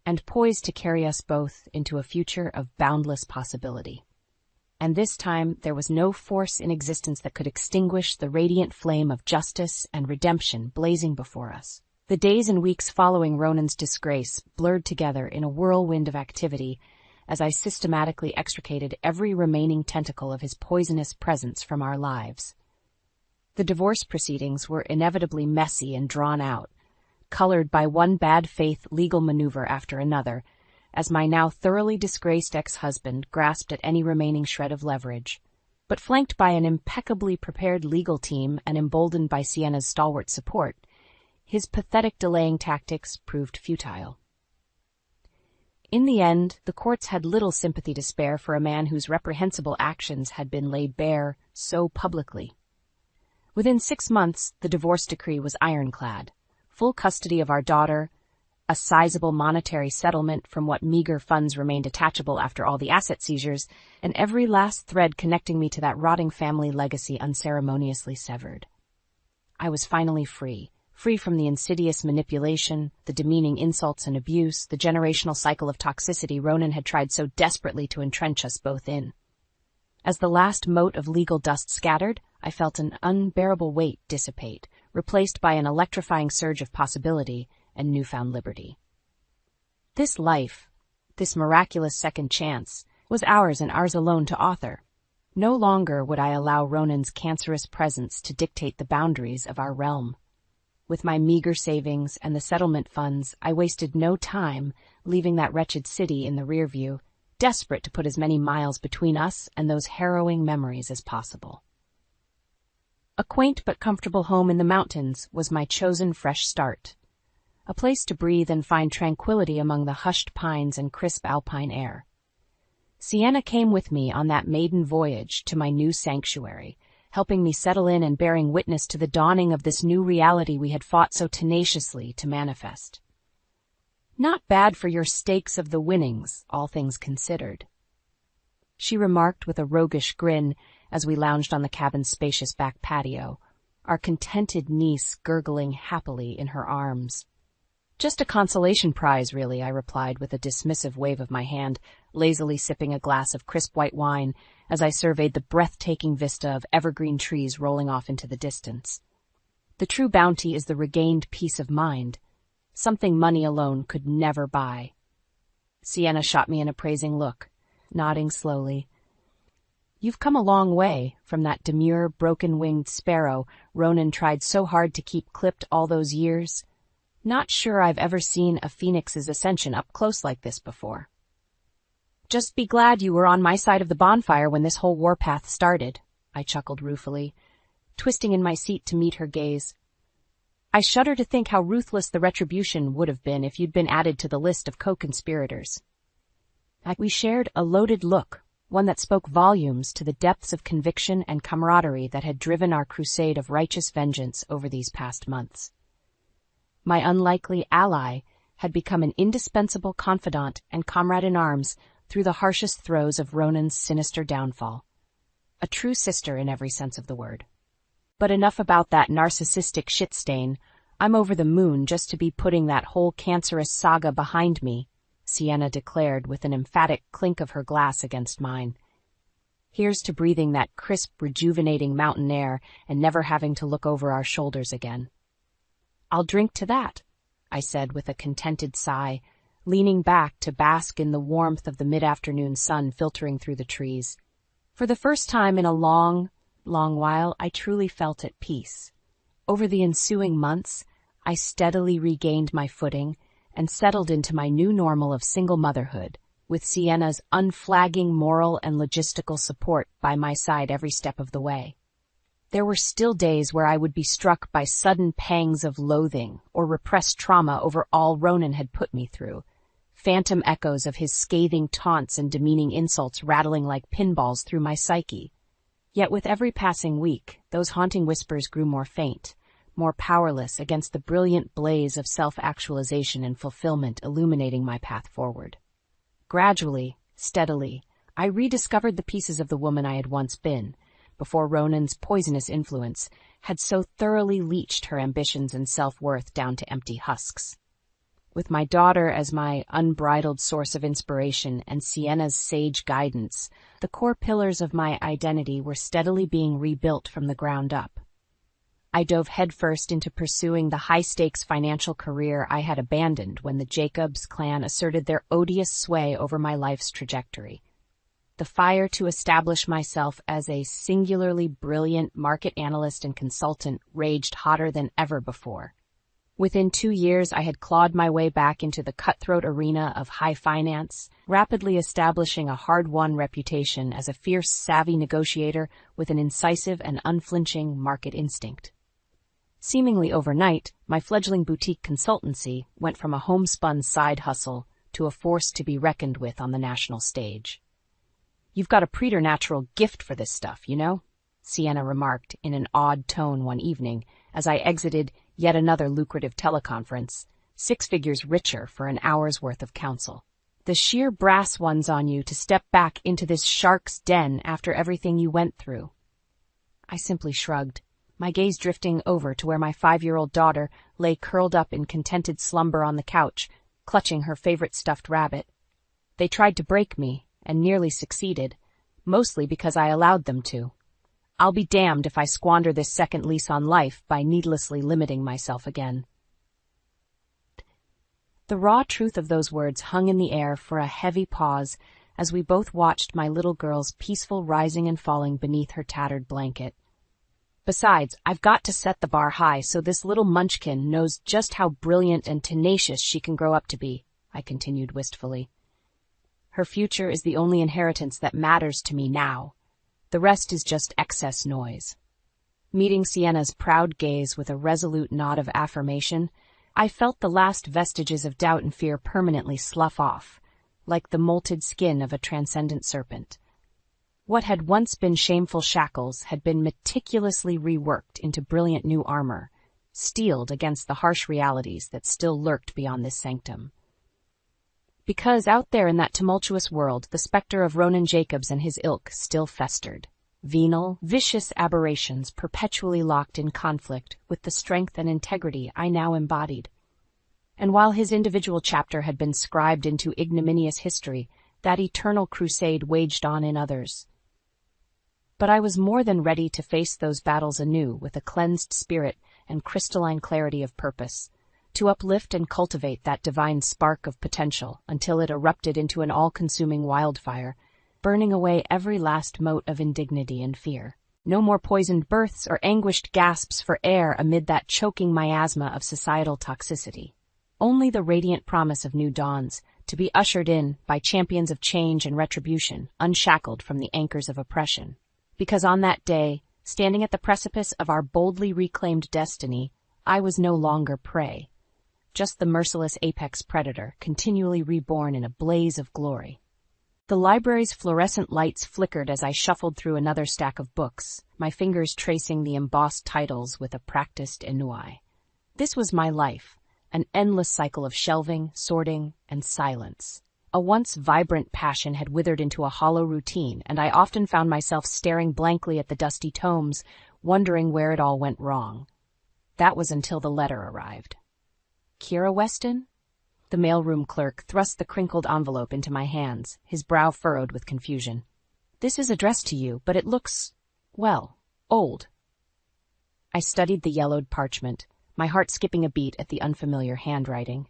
Speaker 2: and poised to carry us both into a future of boundless possibility. And this time there was no force in existence that could extinguish the radiant flame of justice and redemption blazing before us. The days and weeks following Ronan's disgrace blurred together in a whirlwind of activity as I systematically extricated every remaining tentacle of his poisonous presence from our lives. The divorce proceedings were inevitably messy and drawn out, colored by one bad faith legal maneuver after another, as my now thoroughly disgraced ex-husband grasped at any remaining shred of leverage. But flanked by an impeccably prepared legal team and emboldened by Sienna's stalwart support, his pathetic delaying tactics proved futile. In the end, the courts had little sympathy to spare for a man whose reprehensible actions had been laid bare so publicly. Within 6 months, the divorce decree was ironclad. Full custody of our daughter, a sizable monetary settlement from what meager funds remained attachable after all the asset seizures, and every last thread connecting me to that rotting family legacy unceremoniously severed. I was finally free from the insidious manipulation, the demeaning insults and abuse, the generational cycle of toxicity Ronan had tried so desperately to entrench us both in. As the last mote of legal dust scattered, I felt an unbearable weight dissipate, replaced by an electrifying surge of possibility and newfound liberty. This life, this miraculous second chance, was ours and ours alone to author. No longer would I allow Ronan's cancerous presence to dictate the boundaries of our realm. With my meager savings and the settlement funds, I wasted no time leaving that wretched city in the rear view, desperate to put as many miles between us and those harrowing memories as possible. A quaint but comfortable home in the mountains was my chosen fresh start, a place to breathe and find tranquility among the hushed pines and crisp alpine air. Sienna came with me on that maiden voyage to my new sanctuary, helping me settle in and bearing witness to the dawning of this new reality we had fought so tenaciously to manifest. Not bad for your stakes of the winnings, all things considered, she remarked with a roguish grin as we lounged on the cabin's spacious back patio, our contented niece gurgling happily in her arms. Just a consolation prize, really, I replied with a dismissive wave of my hand, lazily sipping a glass of crisp white wine as I surveyed the breathtaking vista of evergreen trees rolling off into the distance. The true bounty is the regained peace of mind, something money alone could never buy. Sienna shot me an appraising look, nodding slowly. You've come a long way from that demure, broken-winged sparrow Ronan tried so hard to keep clipped all those years. Not sure I've ever seen a phoenix's ascension up close like this before. Just be glad you were on my side of the bonfire when this whole warpath started, I chuckled ruefully, twisting in my seat to meet her gaze. I shudder to think how ruthless the retribution would have been if you'd been added to the list of co-conspirators. We shared a loaded look, one that spoke volumes to the depths of conviction and camaraderie that had driven our crusade of righteous vengeance over these past months. My unlikely ally had become an indispensable confidant and comrade-in-arms through the harshest throes of Ronan's sinister downfall. A true sister in every sense of the word. But enough about that narcissistic shit stain. I'm over the moon just to be putting that whole cancerous saga behind me, Sienna declared with an emphatic clink of her glass against mine. Here's to breathing that crisp, rejuvenating mountain air and never having to look over our shoulders again. I'll drink to that, I said with a contented sigh, leaning back to bask in the warmth of the mid-afternoon sun filtering through the trees. For the first time in a long while, I truly felt at peace. Over the ensuing months, I steadily regained my footing and settled into my new normal of single motherhood, with Sienna's unflagging moral and logistical support by my side every step of the way. There were still days where I would be struck by sudden pangs of loathing or repressed trauma over all Ronan had put me through, phantom echoes of his scathing taunts and demeaning insults rattling like pinballs through my psyche. Yet with every passing week, those haunting whispers grew more faint, more powerless against the brilliant blaze of self-actualization and fulfillment illuminating my path forward. Gradually, steadily, I rediscovered the pieces of the woman I had once been, before Ronan's poisonous influence had so thoroughly leached her ambitions and self-worth down to empty husks. With my daughter as my unbridled source of inspiration and Sienna's sage guidance, the core pillars of my identity were steadily being rebuilt from the ground up. I dove headfirst into pursuing the high-stakes financial career I had abandoned when the Jacobs clan asserted their odious sway over my life's trajectory. The fire to establish myself as a singularly brilliant market analyst and consultant raged hotter than ever before. Within 2 years, I had clawed my way back into the cutthroat arena of high finance, rapidly establishing a hard-won reputation as a fierce, savvy negotiator with an incisive and unflinching market instinct. Seemingly overnight, my fledgling boutique consultancy went from a homespun side hustle to a force to be reckoned with on the national stage. "You've got a preternatural gift for this stuff, you know?" Sienna remarked in an odd tone one evening as I exited yet another lucrative teleconference, 6 figures richer for an hour's worth of counsel. "The sheer brass one's on you to step back into this shark's den after everything you went through." I simply shrugged, my gaze drifting over to where my 5-year-old daughter lay curled up in contented slumber on the couch, clutching her favorite stuffed rabbit. They tried to break me, and nearly succeeded, mostly because I allowed them to. I'll be damned if I squander this second lease on life by needlessly limiting myself again. The raw truth of those words hung in the air for a heavy pause as we both watched my little girl's peaceful rising and falling beneath her tattered blanket. Besides, I've got to set the bar high so this little munchkin knows just how brilliant and tenacious she can grow up to be, I continued wistfully. Her future is the only inheritance that matters to me now. The rest is just excess noise. Meeting Sienna's proud gaze with a resolute nod of affirmation, I felt the last vestiges of doubt and fear permanently slough off, like the molted skin of a transcendent serpent. What had once been shameful shackles had been meticulously reworked into brilliant new armor, steeled against the harsh realities that still lurked beyond this sanctum. Because out there in that tumultuous world, the specter of Ronan Jacobs and his ilk still festered. Venal, vicious aberrations perpetually locked in conflict with the strength and integrity I now embodied. And while his individual chapter had been scribed into ignominious history, that eternal crusade waged on in others. But I was more than ready to face those battles anew with a cleansed spirit and crystalline clarity of purpose, to uplift and cultivate that divine spark of potential until it erupted into an all-consuming wildfire, burning away every last mote of indignity and fear. No more poisoned births or anguished gasps for air amid that choking miasma of societal toxicity. Only the radiant promise of new dawns, to be ushered in by champions of change and retribution, unshackled from the anchors of oppression. Because on that day, standing at the precipice of our boldly reclaimed destiny, I was no longer prey, just the merciless apex predator, continually reborn in a blaze of glory. The library's fluorescent lights flickered as I shuffled through another stack of books, my fingers tracing the embossed titles with a practiced ennui. This was my life, an endless cycle of shelving, sorting, and silence. A once vibrant passion had withered into a hollow routine, and I often found myself staring blankly at the dusty tomes, wondering where it all went wrong. That was until the letter arrived. "Kira Weston?" The mailroom clerk thrust the crinkled envelope into my hands, his brow furrowed with confusion. "This is addressed to you, but it looks, well, old." I studied the yellowed parchment, my heart skipping a beat at the unfamiliar handwriting.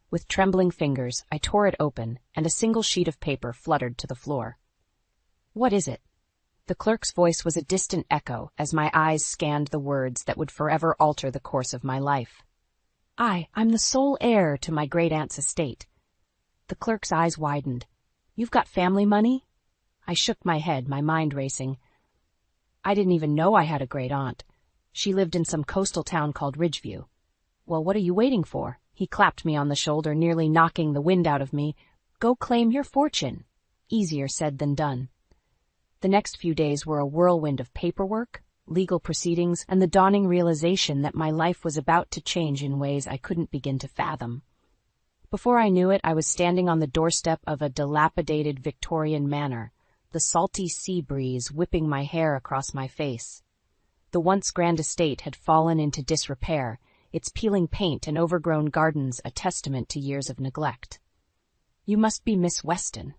Speaker 2: With trembling fingers, I tore it open, and a single sheet of paper fluttered to the floor. "What is it?" The clerk's voice was a distant echo as my eyes scanned the words that would forever alter the course of my life. I'm the sole heir to my great-aunt's estate." The clerk's eyes widened. "You've got family money?" I shook my head, my mind racing. I didn't even know I had a great-aunt. She lived in some coastal town called Ridgeview. "Well, what are you waiting for?" He clapped me on the shoulder, nearly knocking the wind out of me. Go claim your fortune. Easier said than done. The next few days were a whirlwind of paperwork, legal proceedings, and the dawning realization that my life was about to change in ways I couldn't begin to fathom. Before I knew it, I was standing on the doorstep of a dilapidated Victorian manor, the salty sea breeze whipping my hair across my face. The once grand estate had fallen into disrepair, its peeling paint and overgrown gardens a testament to years of neglect. You must be Miss Weston.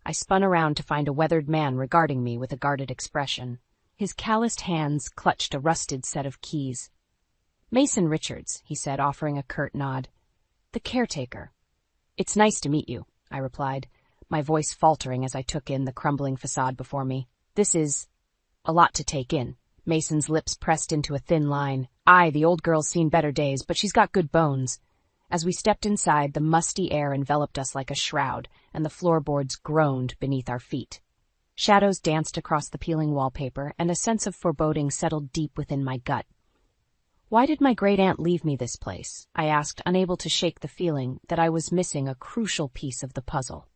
Speaker 2: I spun around to find a weathered man regarding me with a guarded expression. His calloused hands clutched a rusted set of keys. Mason Richards, he said, offering a curt nod. The caretaker. It's nice to meet you, I replied, my voice faltering as I took in the crumbling facade before me. This is a lot to take in. Mason's lips pressed into a thin line. Aye, the old girl's seen better days, but she's got good bones. As we stepped inside, the musty air enveloped us like a shroud, and the floorboards groaned beneath our feet. Shadows danced across the peeling wallpaper, and a sense of foreboding settled deep within my gut. Why did my great-aunt leave me this place? I asked, unable to shake the feeling that I was missing a crucial piece of the puzzle.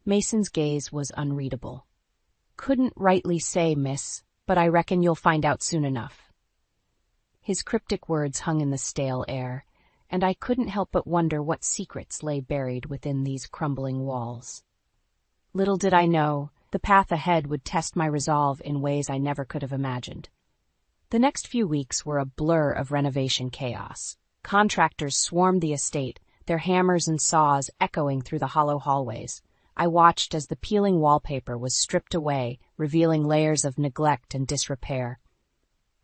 Speaker 2: Mason's gaze was unreadable. Couldn't rightly say, miss, but I reckon you'll find out soon enough. His cryptic words hung in the stale air, and I couldn't help but wonder what secrets lay buried within these crumbling walls. Little did I know, the path ahead would test my resolve in ways I never could have imagined. The next few weeks were a blur of renovation chaos. Contractors swarmed the estate, their hammers and saws echoing through the hollow hallways. I watched as the peeling wallpaper was stripped away, revealing layers of neglect and disrepair.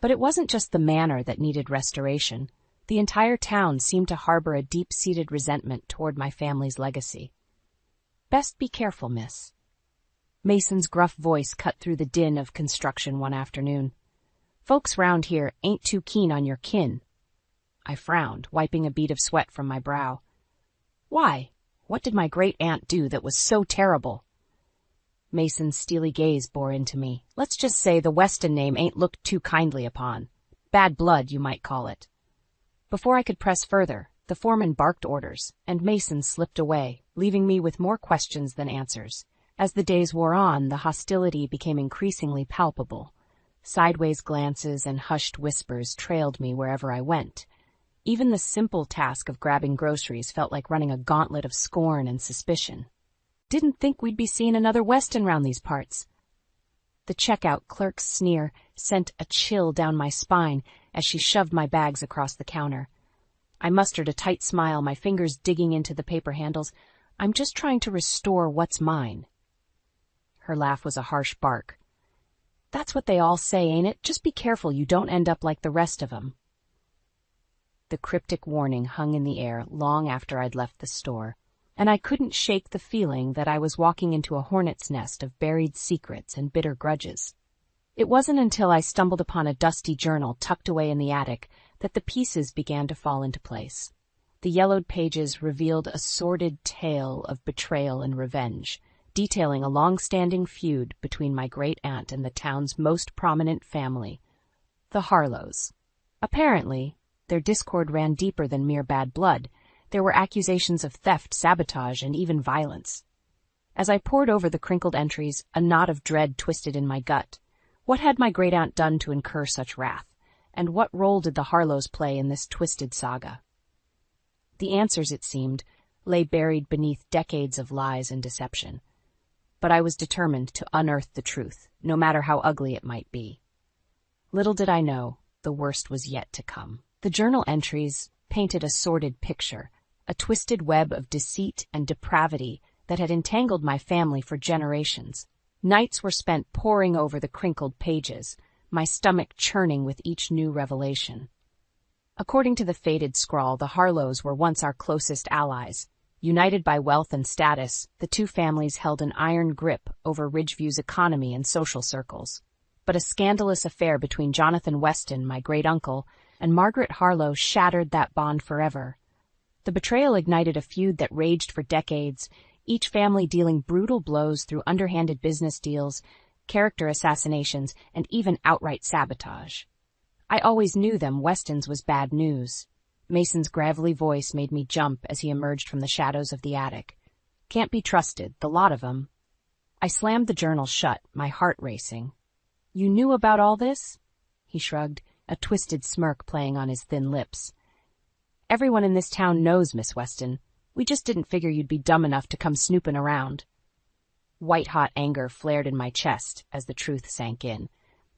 Speaker 2: But it wasn't just the manor that needed restoration. The entire town seemed to harbor a deep-seated resentment toward my family's legacy. Best be careful, miss. Mason's gruff voice cut through the din of construction one afternoon. Folks round here ain't too keen on your kin. I frowned, wiping a bead of sweat from my brow. Why? What did my great-aunt do that was so terrible? Mason's steely gaze bore into me. Let's just say the Weston name ain't looked too kindly upon. Bad blood, you might call it. Before I could press further, the foreman barked orders, and Mason slipped away, leaving me with more questions than answers. As the days wore on, the hostility became increasingly palpable. Sideways glances and hushed whispers trailed me wherever I went. Even the simple task of grabbing groceries felt like running a gauntlet of scorn and suspicion. Didn't think we'd be seeing another Weston round these parts. The checkout clerk's sneer sent a chill down my spine as she shoved my bags across the counter. I mustered a tight smile, my fingers digging into the paper handles. I'm just trying to restore what's mine. Her laugh was a harsh bark. That's what they all say, ain't it? Just be careful you don't end up like the rest of 'em. The cryptic warning hung in the air long after I'd left the store, and I couldn't shake the feeling that I was walking into a hornet's nest of buried secrets and bitter grudges. It wasn't until I stumbled upon a dusty journal tucked away in the attic that the pieces began to fall into place. The yellowed pages revealed a sordid tale of betrayal and revenge, detailing a long-standing feud between my great-aunt and the town's most prominent family, the Harlows. Apparently, their discord ran deeper than mere bad blood. There were accusations of theft, sabotage, and even violence. As I pored over the crinkled entries, a knot of dread twisted in my gut. What had my great-aunt done to incur such wrath, and what role did the Harlows play in this twisted saga? The answers, it seemed, lay buried beneath decades of lies and deception. But I was determined to unearth the truth, no matter how ugly it might be. Little did I know, the worst was yet to come. The journal entries painted a sordid picture, a twisted web of deceit and depravity that had entangled my family for generations. Nights were spent poring over the crinkled pages, my stomach churning with each new revelation. According to the faded scrawl, the Harlows were once our closest allies. United by wealth and status, the two families held an iron grip over Ridgeview's economy and social circles. But a scandalous affair between Jonathan Weston, my great-uncle, and Margaret Harlow shattered that bond forever. The betrayal ignited a feud that raged for decades, each family dealing brutal blows through underhanded business deals, character assassinations, and even outright sabotage. I always knew them Westons was bad news. Mason's gravelly voice made me jump as he emerged from the shadows of the attic. Can't be trusted, the lot of 'em. I slammed the journal shut, my heart racing. You knew about all this? He shrugged, a twisted smirk playing on his thin lips. Everyone in this town knows, Miss Weston. We just didn't figure you'd be dumb enough to come snooping around. White-hot anger flared in my chest as the truth sank in.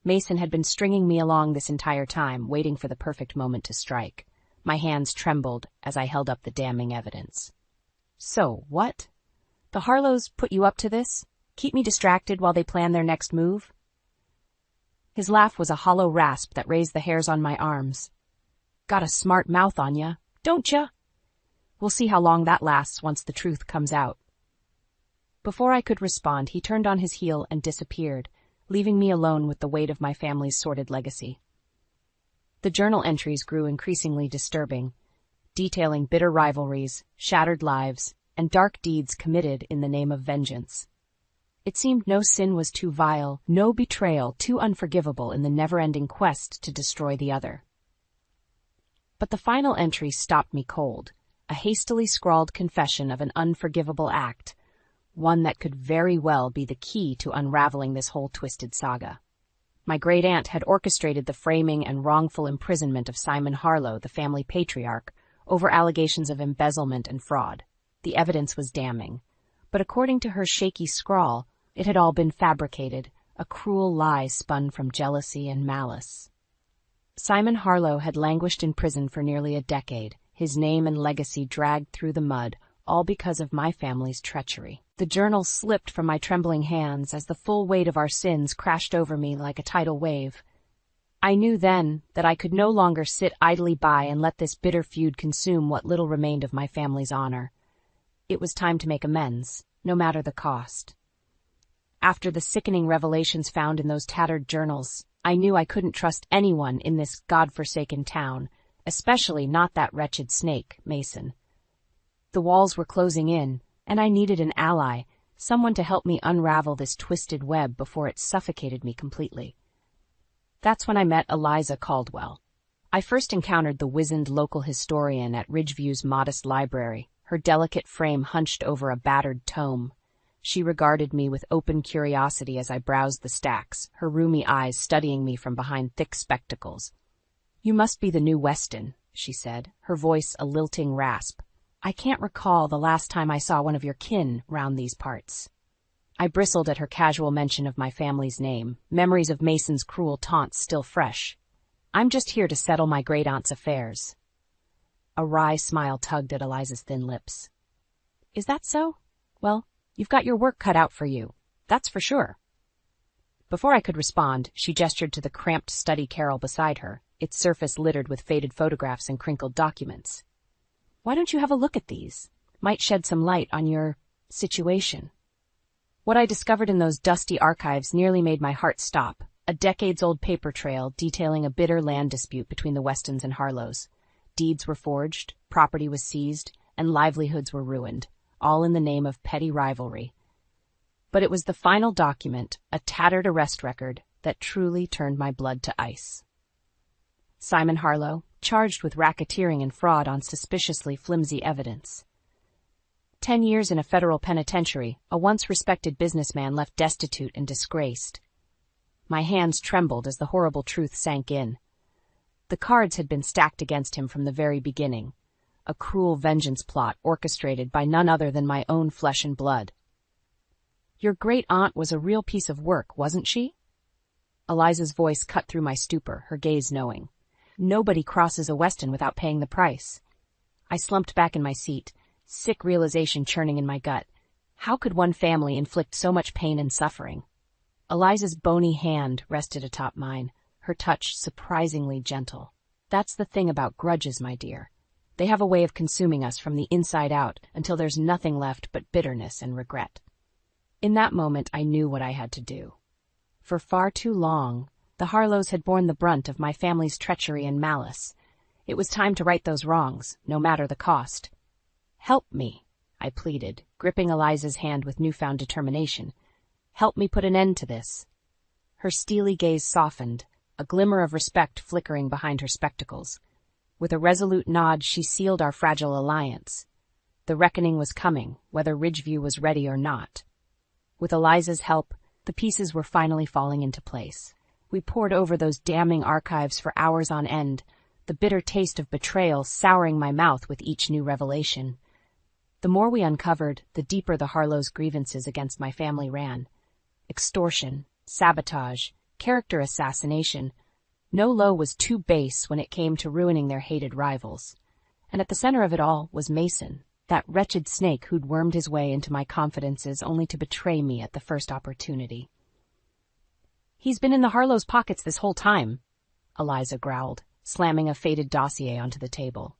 Speaker 2: Mason had been stringing me along this entire time, waiting for the perfect moment to strike. My hands trembled as I held up the damning evidence. So, what? The Harlows put you up to this? Keep me distracted while they plan their next move? His laugh was a hollow rasp that raised the hairs on my arms. Got a smart mouth on ya, don't ya? We'll see how long that lasts once the truth comes out. Before I could respond, he turned on his heel and disappeared, leaving me alone with the weight of my family's sordid legacy. The journal entries grew increasingly disturbing, detailing bitter rivalries, shattered lives, and dark deeds committed in the name of vengeance. It seemed no sin was too vile, no betrayal too unforgivable in the never-ending quest to destroy the other. But the final entry stopped me cold, a hastily scrawled confession of an unforgivable act, one that could very well be the key to unraveling this whole twisted saga. My great-aunt had orchestrated the framing and wrongful imprisonment of Simon Harlow, the family patriarch, over allegations of embezzlement and fraud. The evidence was damning, but according to her shaky scrawl, it had all been fabricated, a cruel lie spun from jealousy and malice. Simon Harlow had languished in prison for nearly a decade, his name and legacy dragged through the mud, all because of my family's treachery. The journal slipped from my trembling hands as the full weight of our sins crashed over me like a tidal wave. I knew then that I could no longer sit idly by and let this bitter feud consume what little remained of my family's honor. It was time to make amends, no matter the cost. After the sickening revelations found in those tattered journals, I knew I couldn't trust anyone in this God-forsaken town, especially not that wretched snake, Mason. The walls were closing in, and I needed an ally, someone to help me unravel this twisted web before it suffocated me completely. That's when I met Eliza Caldwell. I first encountered the wizened local historian at Ridgeview's modest library, her delicate frame hunched over a battered tome. She regarded me with open curiosity as I browsed the stacks, her rheumy eyes studying me from behind thick spectacles. "You must be the new Weston," she said, her voice a lilting rasp. "I can't recall the last time I saw one of your kin round these parts." I bristled at her casual mention of my family's name, memories of Mason's cruel taunts still fresh. "I'm just here to settle my great-aunt's affairs." A wry smile tugged at Eliza's thin lips. "Is that so? Well, you've got your work cut out for you, that's for sure." Before I could respond, she gestured to the cramped study carrel beside her, its surface littered with faded photographs and crinkled documents. "Why don't you have a look at these? Might shed some light on your situation." What I discovered in those dusty archives nearly made my heart stop, a decades-old paper trail detailing a bitter land dispute between the Westons and Harlows. Deeds were forged, property was seized, and livelihoods were ruined, all in the name of petty rivalry. But it was the final document, a tattered arrest record, that truly turned my blood to ice. Simon Harlow, charged with racketeering and fraud on suspiciously flimsy evidence. 10 years in a federal penitentiary, a once respected businessman left destitute and disgraced. My hands trembled as the horrible truth sank in. The cards had been stacked against him from the very beginning, a cruel vengeance plot orchestrated by none other than my own flesh and blood. "Your great-aunt was a real piece of work, wasn't she?" Eliza's voice cut through my stupor, her gaze knowing. "Nobody crosses a Weston without paying the price." I slumped back in my seat, sick realization churning in my gut. How could one family inflict so much pain and suffering? Eliza's bony hand rested atop mine, her touch surprisingly gentle. "That's the thing about grudges, my dear. They have a way of consuming us from the inside out until there's nothing left but bitterness and regret." In that moment, I knew what I had to do. For far too long, the Harlows had borne the brunt of my family's treachery and malice. It was time to right those wrongs, no matter the cost. "Help me," I pleaded, gripping Eliza's hand with newfound determination. "Help me put an end to this." Her steely gaze softened, a glimmer of respect flickering behind her spectacles. With a resolute nod, she sealed our fragile alliance. The reckoning was coming, whether Ridgeview was ready or not. With Eliza's help, the pieces were finally falling into place. We pored over those damning archives for hours on end, the bitter taste of betrayal souring my mouth with each new revelation. The more we uncovered, the deeper the Harlows' grievances against my family ran. Extortion, sabotage, character assassination. No low was too base when it came to ruining their hated rivals. And at the center of it all was Mason, that wretched snake who'd wormed his way into my confidences only to betray me at the first opportunity. "He's been in the Harlows' pockets this whole time," Eliza growled, slamming a faded dossier onto the table.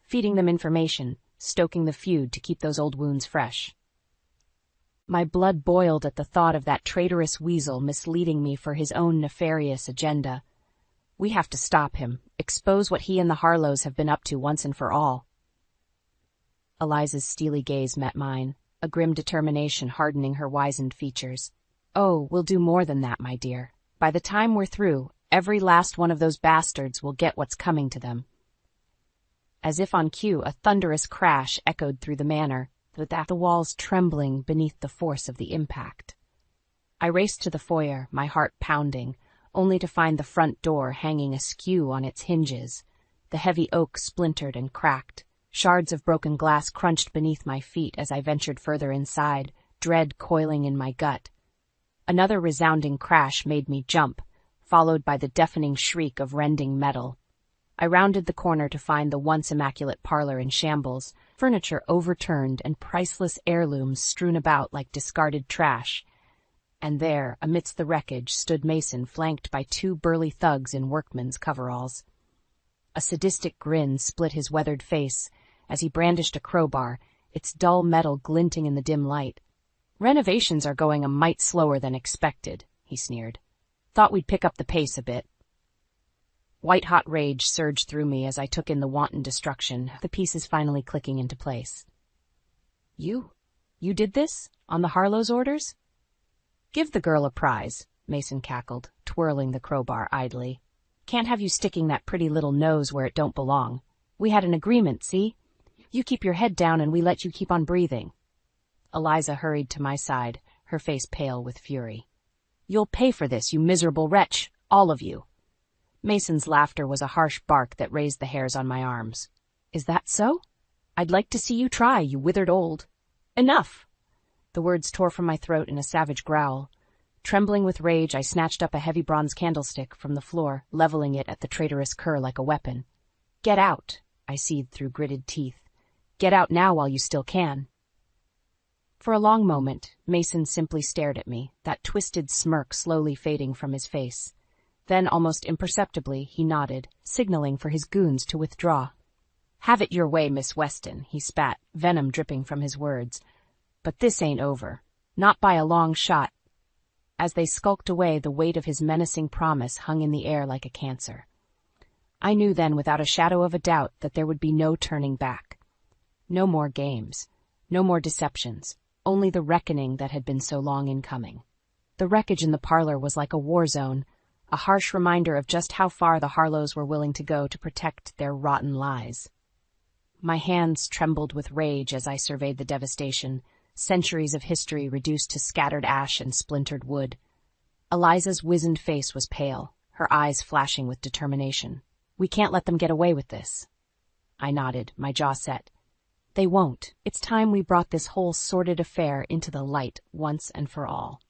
Speaker 2: "Feeding them information, stoking the feud to keep those old wounds fresh." My blood boiled at the thought of that traitorous weasel misleading me for his own nefarious agenda. We have to stop him, expose what he and the Harlows have been up to once and for all. Eliza's steely gaze met mine, a grim determination hardening her wizened features. "Oh, we'll do more than that, my dear. By the time we're through, every last one of those bastards will get what's coming to them." As if on cue, a thunderous crash echoed through the manor, the walls trembling beneath the force of the impact. I raced to the foyer, my heart pounding, only to find the front door hanging askew on its hinges, the heavy oak splintered and cracked. Shards of broken glass crunched beneath my feet as I ventured further inside, dread coiling in my gut. Another resounding crash made me jump, followed by the deafening shriek of rending metal. I rounded the corner to find the once immaculate parlor in shambles, furniture overturned and priceless heirlooms strewn about like discarded trash. And there, amidst the wreckage, stood Mason, flanked by two burly thugs in workmen's coveralls. A sadistic grin split his weathered face as he brandished a crowbar, its dull metal glinting in the dim light. "Renovations are going a mite slower than expected," he sneered. "Thought we'd pick up the pace a bit." White-hot rage surged through me as I took in the wanton destruction, the pieces finally clicking into place. You did this? On the Harlows' orders?" "Give the girl a prize," Mason cackled, twirling the crowbar idly. "Can't have you sticking that pretty little nose where it don't belong. We had an agreement, see? You keep your head down and we let you keep on breathing." Eliza hurried to my side, her face pale with fury. "You'll pay for this, you miserable wretch, all of you." Mason's laughter was a harsh bark that raised the hairs on my arms. "Is that so? I'd like to see you try, you withered old—" "Enough!" The words tore from my throat in a savage growl. Trembling with rage, I snatched up a heavy bronze candlestick from the floor, leveling it at the traitorous cur like a weapon. "Get out," I seethed through gritted teeth. "Get out now while you still can." For a long moment, Mason simply stared at me, that twisted smirk slowly fading from his face. Then, almost imperceptibly, he nodded, signaling for his goons to withdraw. "Have it your way, Miss Weston," he spat, venom dripping from his words. "But this ain't over. Not by a long shot." As they skulked away, the weight of his menacing promise hung in the air like a cancer. I knew then, without a shadow of a doubt, that there would be no turning back. No more games. No more deceptions. Only the reckoning that had been so long in coming. The wreckage in the parlor was like a war zone, a harsh reminder of just how far the Harlows were willing to go to protect their rotten lies. My hands trembled with rage as I surveyed the devastation, centuries of history reduced to scattered ash and splintered wood. Eliza's wizened face was pale, her eyes flashing with determination. "We can't let them get away with this." I nodded, my jaw set. "They won't. It's time we brought this whole sordid affair into the light once and for all."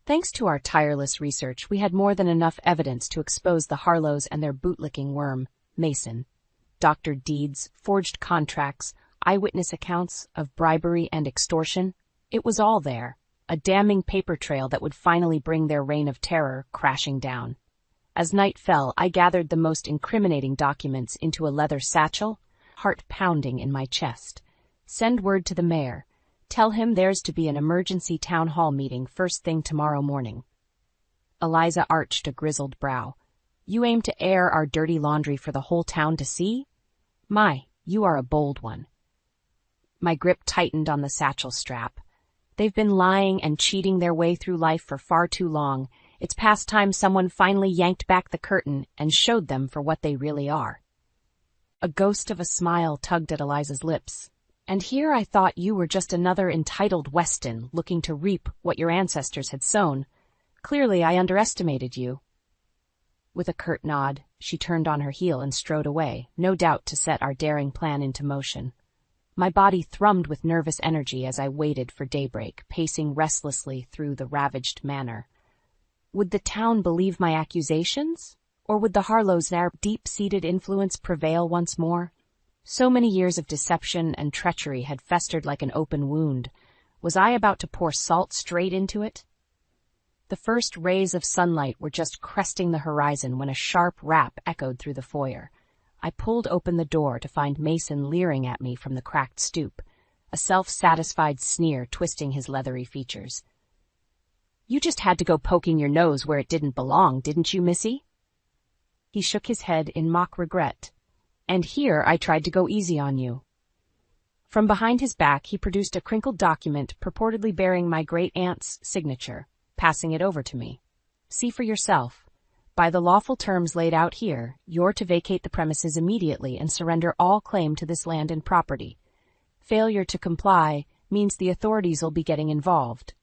Speaker 2: Thanks to our tireless research, we had more than enough evidence to expose the Harlows and their bootlicking worm, Mason. Doctored deeds, forged contracts, eyewitness accounts of bribery and extortion. It was all there, a damning paper trail that would finally bring their reign of terror crashing down. As night fell, I gathered the most incriminating documents into a leather satchel, heart pounding in my chest. Send word to the mayor. Tell him there's to be an emergency town hall meeting first thing tomorrow morning. Eliza arched a grizzled brow. "You aim to air our dirty laundry for the whole town to see? My, you are a bold one." My grip tightened on the satchel strap. They've been lying and cheating their way through life for far too long, It's past time someone finally yanked back the curtain and showed them for what they really are. A ghost of a smile tugged at Eliza's lips. And here I thought you were just another entitled Weston looking to reap what your ancestors had sown. Clearly I underestimated you. With a curt nod, she turned on her heel and strode away, no doubt to set our daring plan into motion. My body thrummed with nervous energy as I waited for daybreak, pacing restlessly through the ravaged manor. Would the town believe my accusations? Or would the Harlows' their deep-seated influence prevail once more? So many years of deception and treachery had festered like an open wound. Was I about to pour salt straight into it? The first rays of sunlight were just cresting the horizon when a sharp rap echoed through the foyer. I pulled open the door to find Mason leering at me from the cracked stoop, a self-satisfied sneer twisting his leathery features. "You just had to go poking your nose where it didn't belong, didn't you, Missy?" He shook his head in mock regret. "And here I tried to go easy on you." From behind his back he produced a crinkled document purportedly bearing my great-aunt's signature, passing it over to me. "See for yourself. By the lawful terms laid out here, you're to vacate the premises immediately and surrender all claim to this land and property. Failure to comply means the authorities will be getting involved."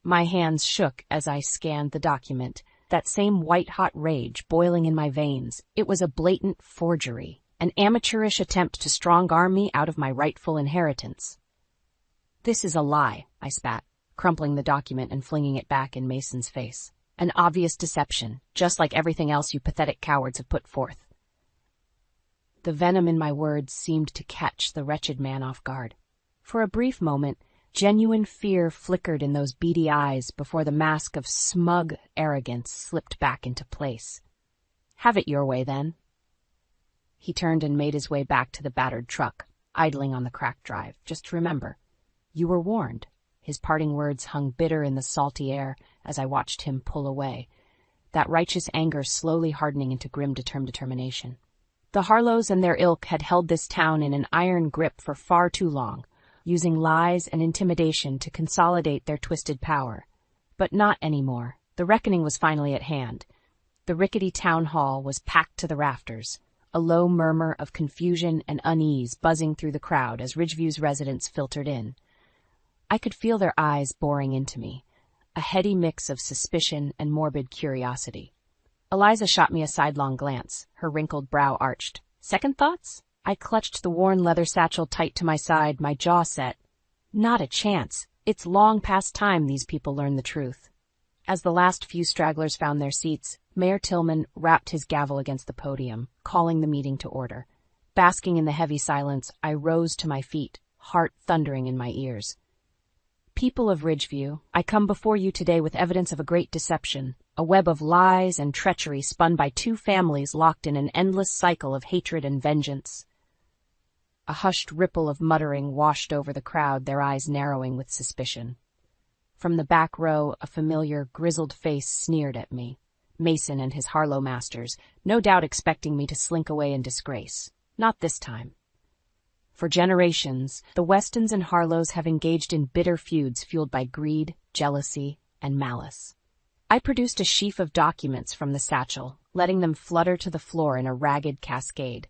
Speaker 2: My hands shook as I scanned the document, that same white-hot rage boiling in my veins. It was a blatant forgery, an amateurish attempt to strong-arm me out of my rightful inheritance. "This is a lie," I spat, crumpling the document and flinging it back in Mason's face. "An obvious deception, just like everything else you pathetic cowards have put forth." The venom in my words seemed to catch the wretched man off guard. For a brief moment, genuine fear flickered in those beady eyes before the mask of smug arrogance slipped back into place. "Have it your way, then." He turned and made his way back to the battered truck, idling on the cracked drive. "Just remember, you were warned." His parting words hung bitter in the salty air as I watched him pull away, that righteous anger slowly hardening into grim determination. The Harlows and their ilk had held this town in an iron grip for far too long, using lies and intimidation to consolidate their twisted power. But not anymore. The reckoning was finally at hand. The rickety town hall was packed to the rafters, a low murmur of confusion and unease buzzing through the crowd as Ridgeview's residents filtered in. I could feel their eyes boring into me, a heady mix of suspicion and morbid curiosity. Eliza shot me a sidelong glance, her wrinkled brow arched. "Second thoughts?" I clutched the worn leather satchel tight to my side, my jaw set. Not a chance. It's long past time these people learn the truth. As the last few stragglers found their seats, Mayor Tillman rapped his gavel against the podium, calling the meeting to order. Basking in the heavy silence, I rose to my feet, heart thundering in my ears. "People of Ridgeview, I come before you today with evidence of a great deception, a web of lies and treachery spun by two families locked in an endless cycle of hatred and vengeance." A hushed ripple of muttering washed over the crowd, their eyes narrowing with suspicion. From the back row, a familiar, grizzled face sneered at me. Mason and his Harlow masters, no doubt expecting me to slink away in disgrace. Not this time. For generations, the Westons and Harlows have engaged in bitter feuds fueled by greed, jealousy, and malice. I produced a sheaf of documents from the satchel, letting them flutter to the floor in a ragged cascade.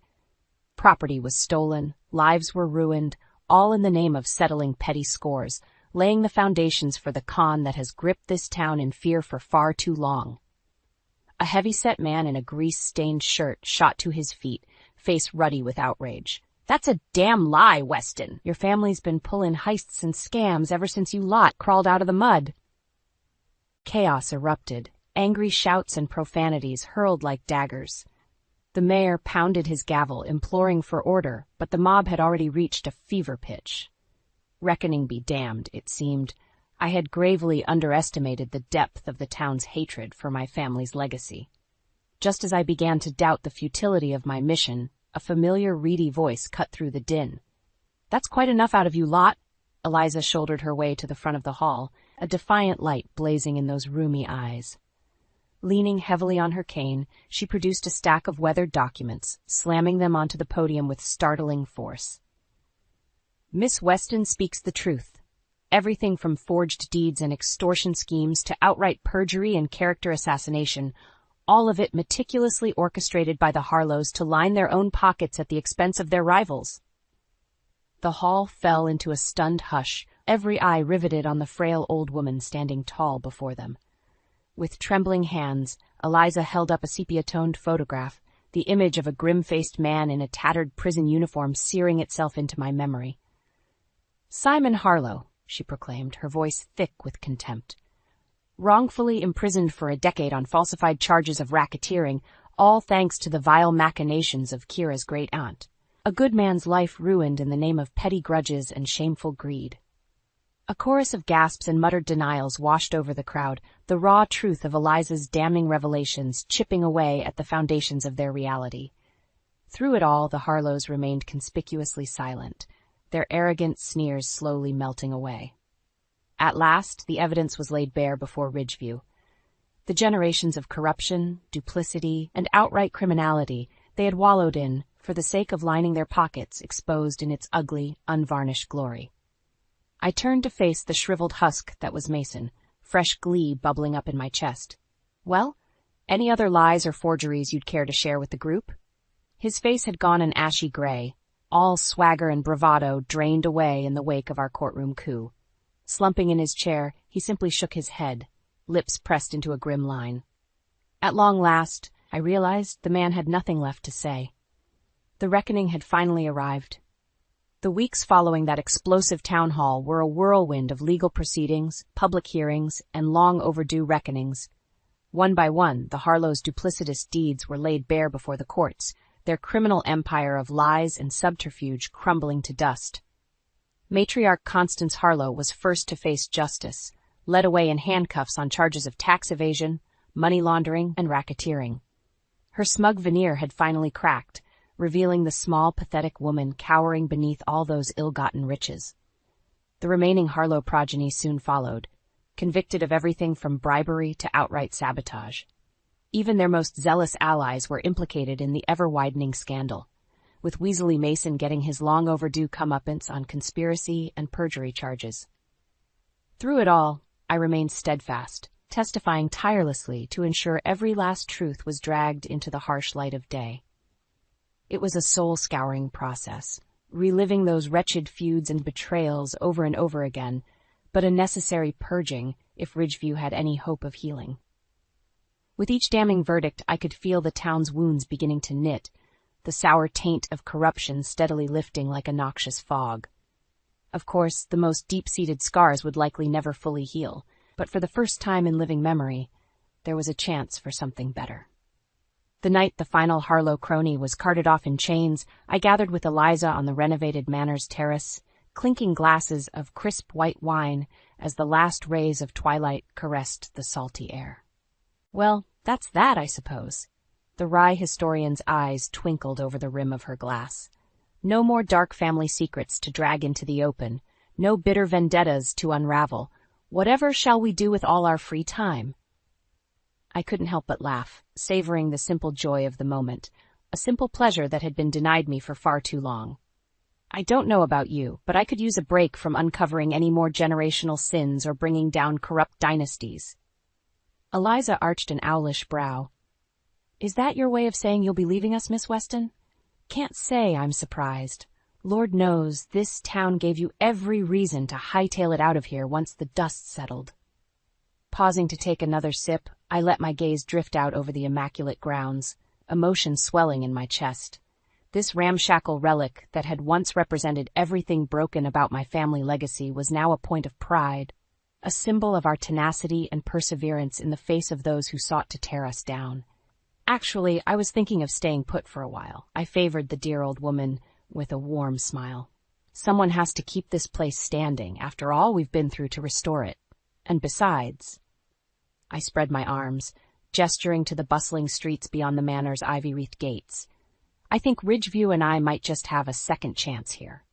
Speaker 2: Property was stolen, lives were ruined, all in the name of settling petty scores, laying the foundations for the con that has gripped this town in fear for far too long. A heavy-set man in a grease-stained shirt shot to his feet, face ruddy with outrage. "That's a damn lie, Weston. Your family's been pulling heists and scams ever since you lot crawled out of the mud." Chaos erupted, angry shouts and profanities hurled like daggers. The mayor pounded his gavel, imploring for order, but the mob had already reached a fever pitch. Reckoning be damned, it seemed. I had gravely underestimated the depth of the town's hatred for my family's legacy. Just as I began to doubt the futility of my mission, a familiar reedy voice cut through the din. "That's quite enough out of you lot." Eliza shouldered her way to the front of the hall, a defiant light blazing in those rheumy eyes. Leaning heavily on her cane, she produced a stack of weathered documents, slamming them onto the podium with startling force. "Miss Weston speaks the truth. Everything from forged deeds and extortion schemes to outright perjury and character assassination, all of it meticulously orchestrated by the Harlows to line their own pockets at the expense of their rivals. The hall fell into a stunned hush, every eye riveted on the frail old woman standing tall before them. With trembling hands, Eliza held up a sepia-toned photograph, the image of a grim-faced man in a tattered prison uniform searing itself into my memory. "Simon Harlow," she proclaimed, her voice thick with contempt. "Wrongfully imprisoned for a decade on falsified charges of racketeering, all thanks to the vile machinations of Kira's great-aunt. A good man's life ruined in the name of petty grudges and shameful greed." A chorus of gasps and muttered denials washed over the crowd, the raw truth of Eliza's damning revelations chipping away at the foundations of their reality. Through it all, the Harlows remained conspicuously silent, their arrogant sneers slowly melting away. At last, the evidence was laid bare before Ridgeview. The generations of corruption, duplicity, and outright criminality they had wallowed in, for the sake of lining their pockets, exposed in its ugly, unvarnished glory. I turned to face the shriveled husk that was Mason, fresh glee bubbling up in my chest. "Well, any other lies or forgeries you'd care to share with the group?" His face had gone an ashy gray, all swagger and bravado drained away in the wake of our courtroom coup. Slumping in his chair, he simply shook his head, lips pressed into a grim line. At long last, I realized the man had nothing left to say. The reckoning had finally arrived. The weeks following that explosive town hall were a whirlwind of legal proceedings, public hearings, and long overdue reckonings. One by one, the Harlows' duplicitous deeds were laid bare before the courts, their criminal empire of lies and subterfuge crumbling to dust. Matriarch Constance Harlow was first to face justice, led away in handcuffs on charges of tax evasion, money laundering, and racketeering. Her smug veneer had finally cracked, revealing the small, pathetic woman cowering beneath all those ill-gotten riches. The remaining Harlow progeny soon followed, convicted of everything from bribery to outright sabotage. Even their most zealous allies were implicated in the ever-widening scandal, with Weasley Mason getting his long-overdue comeuppance on conspiracy and perjury charges. Through it all, I remained steadfast, testifying tirelessly to ensure every last truth was dragged into the harsh light of day. It was a soul-scouring process, reliving those wretched feuds and betrayals over and over again, but a necessary purging if Ridgeview had any hope of healing. With each damning verdict, I could feel the town's wounds beginning to knit, the sour taint of corruption steadily lifting like a noxious fog. Of course, the most deep-seated scars would likely never fully heal, but for the first time in living memory, there was a chance for something better. The night the final Harlow crony was carted off in chains, I gathered with Eliza on the renovated Manor's terrace, clinking glasses of crisp white wine as the last rays of twilight caressed the salty air. "Well, that's that, I suppose." The wry historian's eyes twinkled over the rim of her glass. "No more dark family secrets to drag into the open, no bitter vendettas to unravel. Whatever shall we do with all our free time?" I couldn't help but laugh, savoring the simple joy of the moment, a simple pleasure that had been denied me for far too long. I don't know about you, but I could use a break from uncovering any more generational sins or bringing down corrupt dynasties. Eliza arched an owlish brow. "Is that your way of saying you'll be leaving us, Miss Weston? Can't say I'm surprised. Lord knows, this town gave you every reason to hightail it out of here once the dust settled." Pausing to take another sip, I let my gaze drift out over the immaculate grounds, emotion swelling in my chest. This ramshackle relic that had once represented everything broken about my family legacy was now a point of pride, a symbol of our tenacity and perseverance in the face of those who sought to tear us down. Actually, I was thinking of staying put for a while. I favored the dear old woman with a warm smile. Someone has to keep this place standing, after all we've been through to restore it. And besides... I spread my arms, gesturing to the bustling streets beyond the Manor's ivy-wreathed gates. "I think Ridgeview and I might just have a second chance here."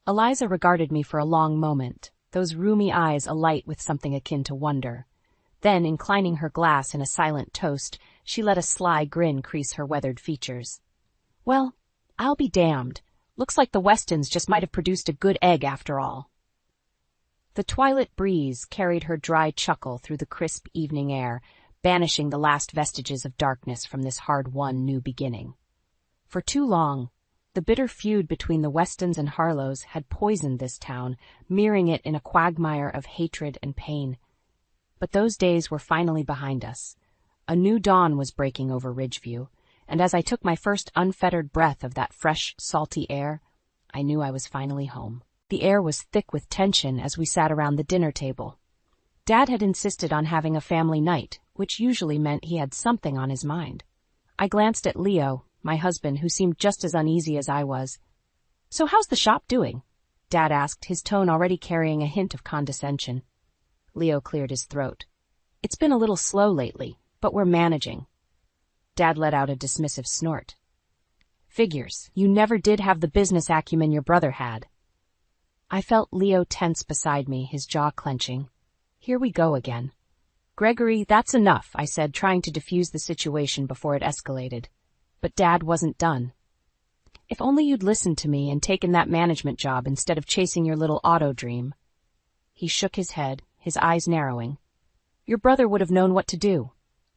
Speaker 2: Eliza regarded me for a long moment, those rheumy eyes alight with something akin to wonder. Then, inclining her glass in a silent toast, she let a sly grin crease her weathered features. "Well, I'll be damned. Looks like the Westons just might have produced a good egg after all. The twilit breeze carried her dry chuckle through the crisp evening air, banishing the last vestiges of darkness from this hard-won new beginning. For too long, the bitter feud between the Westons and Harlows had poisoned this town, mirroring it in a quagmire of hatred and pain. But those days were finally behind us. A new dawn was breaking over Ridgeview, and as I took my first unfettered breath of that fresh, salty air, I knew I was finally home. The air was thick with tension as we sat around the dinner table. Dad had insisted on having a family night, which usually meant he had something on his mind. I glanced at Leo, my husband, who seemed just as uneasy as I was. "So how's the shop doing?" Dad asked, his tone already carrying a hint of condescension. Leo cleared his throat. "It's been a little slow lately, but we're managing." Dad let out a dismissive snort. "Figures. You never did have the business acumen your brother had." I felt Leo tense beside me, his jaw clenching. Here we go again. "Gregory, that's enough," I said, trying to defuse the situation before it escalated. But Dad wasn't done. "If only you'd listened to me and taken that management job instead of chasing your little auto dream." He shook his head, his eyes narrowing. "Your brother would have known what to do."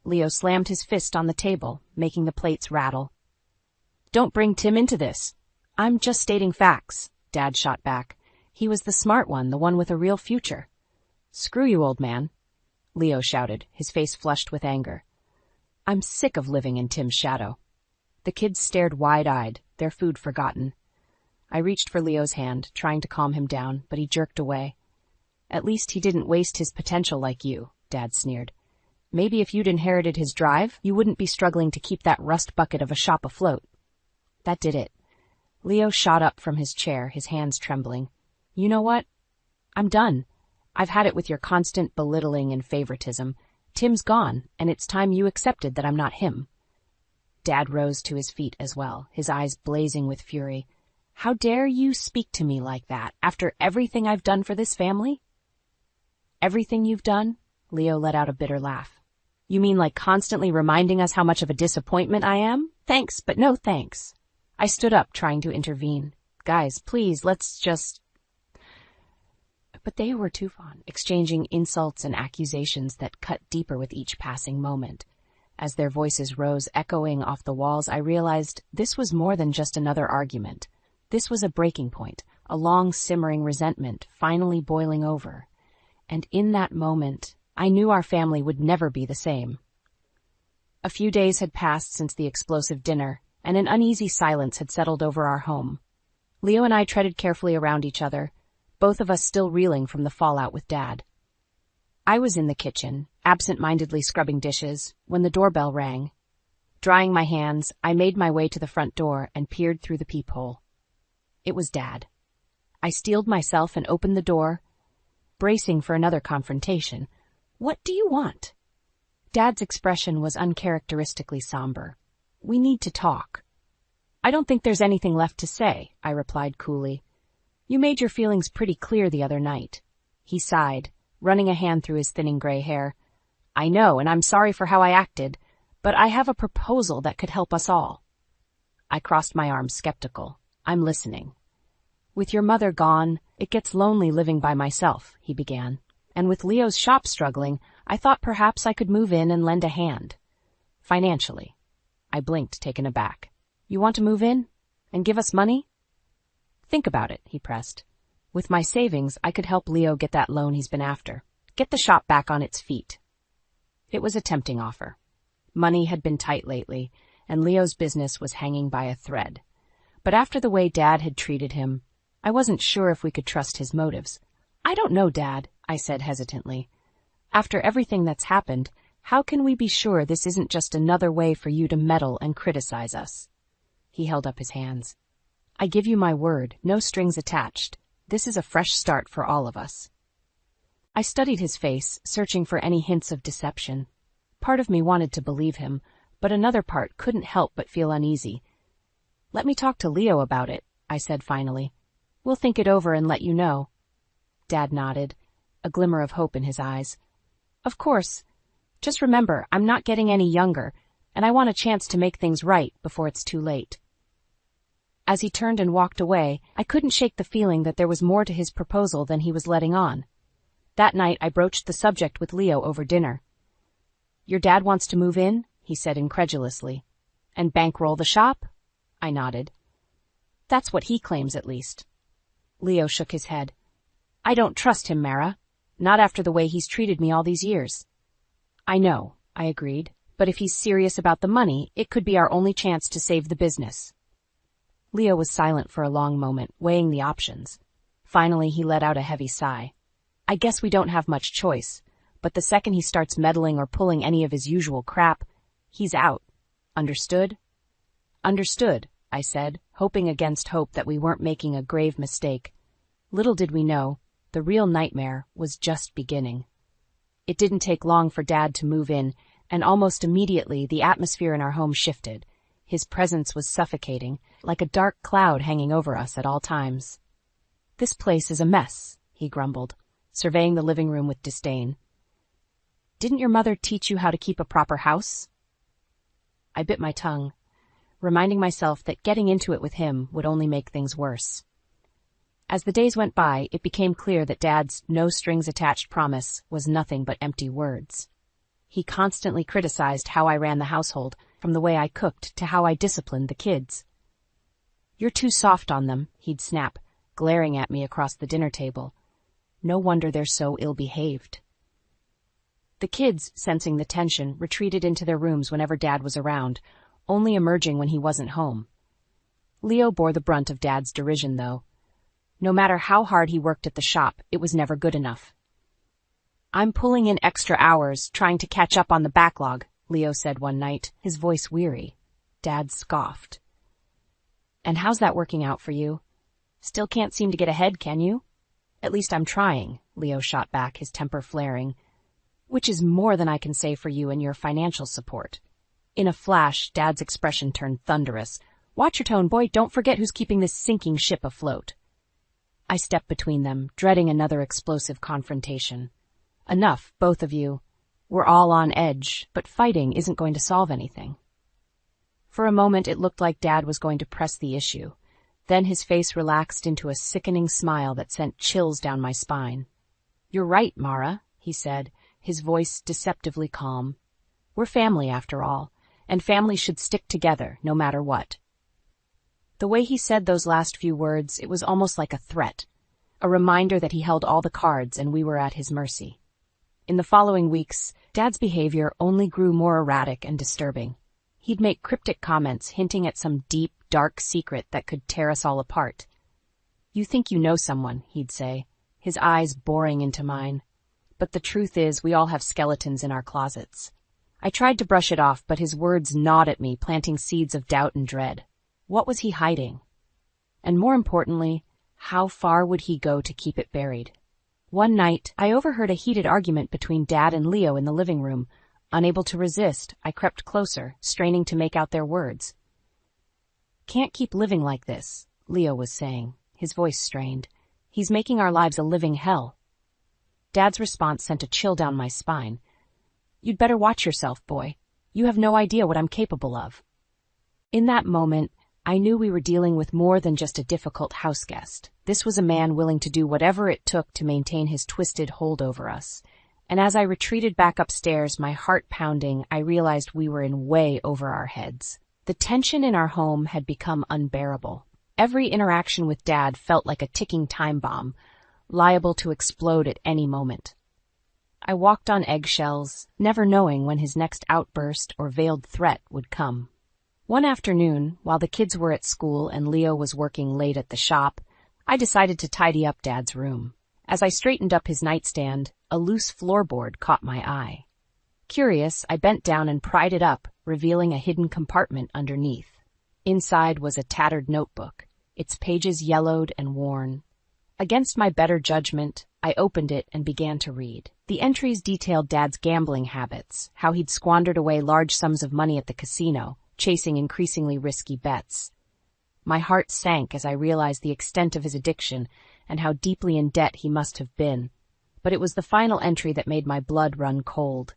Speaker 2: Leo slammed his fist on the table, making the plates rattle. "Don't bring Tim into this." "I'm just stating facts," Dad shot back. He was the smart one, the one with a real future. "Screw you, old man," Leo shouted, his face flushed with anger. "I'm sick of living in Tim's shadow." The kids stared wide-eyed, their food forgotten. I reached for Leo's hand, trying to calm him down, but he jerked away. "At least he didn't waste his potential like you," Dad sneered. "Maybe if you'd inherited his drive, you wouldn't be struggling to keep that rust bucket of a shop afloat." That did it. Leo shot up from his chair, his hands trembling. "You know what? I'm done. I've had it with your constant belittling and favoritism. Tim's gone, and it's time you accepted that I'm not him." Dad rose to his feet as well, his eyes blazing with fury. "How dare you speak to me like that, after everything I've done for this family?" "Everything you've done?" Leo let out a bitter laugh. "You mean like constantly reminding us how much of a disappointment I am? Thanks, but no thanks." I stood up, trying to intervene. "Guys, please, let's just..." But they were too fond, exchanging insults and accusations that cut deeper with each passing moment. As their voices rose echoing off the walls, I realized this was more than just another argument. This was a breaking point, a long simmering resentment finally boiling over. And in that moment, I knew our family would never be the same. A few days had passed since the explosive dinner, and an uneasy silence had settled over our home. Leo and I treaded carefully around each other, both of us still reeling from the fallout with Dad. I was in the kitchen, absent-mindedly scrubbing dishes, when the doorbell rang. Drying my hands, I made my way to the front door and peered through the peephole. It was Dad. I steeled myself and opened the door, bracing for another confrontation. "What do you want?" Dad's expression was uncharacteristically somber. "We need to talk." "I don't think there's anything left to say," I replied coolly. "You made your feelings pretty clear the other night." He sighed, running a hand through his thinning gray hair. "I know, and I'm sorry for how I acted, but I have a proposal that could help us all." I crossed my arms, skeptical. "I'm listening." "With your mother gone, it gets lonely living by myself," he began. "And with Leo's shop struggling, I thought perhaps I could move in and lend a hand. Financially." I blinked, taken aback. "You want to move in? And give us money?" "Think about it," he pressed. "With my savings, I could help Leo get that loan he's been after. Get the shop back on its feet." It was a tempting offer. Money had been tight lately, and Leo's business was hanging by a thread. But after the way Dad had treated him, I wasn't sure if we could trust his motives. "I don't know, Dad," I said hesitantly. "After everything that's happened, how can we be sure this isn't just another way for you to meddle and criticize us?" He held up his hands. "I give you my word, no strings attached. This is a fresh start for all of us." I studied his face, searching for any hints of deception. Part of me wanted to believe him, but another part couldn't help but feel uneasy. "Let me talk to Leo about it," I said finally. "We'll think it over and let you know." Dad nodded, a glimmer of hope in his eyes. "Of course. Just remember, I'm not getting any younger, and I want a chance to make things right before it's too late." As he turned and walked away, I couldn't shake the feeling that there was more to his proposal than he was letting on. That night, I broached the subject with Leo over dinner. "Your dad wants to move in?" he said incredulously. "And bankroll the shop?" I nodded. "That's what he claims, at least." Leo shook his head. "I don't trust him, Mara. Not after the way he's treated me all these years." "I know," I agreed. "But if he's serious about the money, it could be our only chance to save the business." Leo was silent for a long moment, weighing the options. Finally, he let out a heavy sigh. "I guess we don't have much choice, but the second he starts meddling or pulling any of his usual crap, he's out. Understood?" "Understood," I said, hoping against hope that we weren't making a grave mistake. Little did we know, the real nightmare was just beginning. It didn't take long for Dad to move in, and almost immediately the atmosphere in our home shifted. His presence was suffocating, like a dark cloud hanging over us at all times. "This place is a mess," he grumbled, surveying the living room with disdain. "Didn't your mother teach you how to keep a proper house?" I bit my tongue, reminding myself that getting into it with him would only make things worse. As the days went by, it became clear that Dad's no-strings-attached promise was nothing but empty words. He constantly criticized how I ran the household, from the way I cooked to how I disciplined the kids. "You're too soft on them," he'd snap, glaring at me across the dinner table. "No wonder they're so ill-behaved." The kids, sensing the tension, retreated into their rooms whenever Dad was around, only emerging when he wasn't home. Leo bore the brunt of Dad's derision, though. No matter how hard he worked at the shop, it was never good enough. "I'm pulling in extra hours, trying to catch up on the backlog," Leo said one night, his voice weary. Dad scoffed. "And how's that working out for you? Still can't seem to get ahead, can you?" "At least I'm trying," Leo shot back, his temper flaring. "Which is more than I can say for you and your financial support." In a flash, Dad's expression turned thunderous. "Watch your tone, boy. Don't forget who's keeping this sinking ship afloat." I stepped between them, dreading another explosive confrontation. "Enough, both of you. We're all on edge, but fighting isn't going to solve anything." For a moment, it looked like Dad was going to press the issue. Then his face relaxed into a sickening smile that sent chills down my spine. "You're right, Mara," he said, his voice deceptively calm. "We're family, after all, and families should stick together, no matter what." The way he said those last few words, it was almost like a threat, a reminder that he held all the cards and we were at his mercy. In the following weeks, Dad's behavior only grew more erratic and disturbing. He'd make cryptic comments hinting at some deep, dark secret that could tear us all apart. "You think you know someone," he'd say, his eyes boring into mine. "But the truth is, we all have skeletons in our closets." I tried to brush it off, but his words gnawed at me, planting seeds of doubt and dread. What was he hiding? And more importantly, how far would he go to keep it buried? One night, I overheard a heated argument between Dad and Leo in the living room. Unable to resist, I crept closer, straining to make out their words. "Can't keep living like this," Leo was saying, his voice strained. "He's making our lives a living hell." Dad's response sent a chill down my spine. "You'd better watch yourself, boy. You have no idea what I'm capable of." In that moment, I knew we were dealing with more than just a difficult houseguest. This was a man willing to do whatever it took to maintain his twisted hold over us. And as I retreated back upstairs, my heart pounding, I realized we were in way over our heads. The tension in our home had become unbearable. Every interaction with Dad felt like a ticking time bomb, liable to explode at any moment. I walked on eggshells, never knowing when his next outburst or veiled threat would come. One afternoon, while the kids were at school and Leo was working late at the shop, I decided to tidy up Dad's room. As I straightened up his nightstand, a loose floorboard caught my eye. Curious, I bent down and pried it up, revealing a hidden compartment underneath. Inside was a tattered notebook, its pages yellowed and worn. Against my better judgment, I opened it and began to read. The entries detailed Dad's gambling habits, how he'd squandered away large sums of money at the casino, chasing increasingly risky bets. My heart sank as I realized the extent of his addiction and how deeply in debt he must have been. But it was the final entry that made my blood run cold.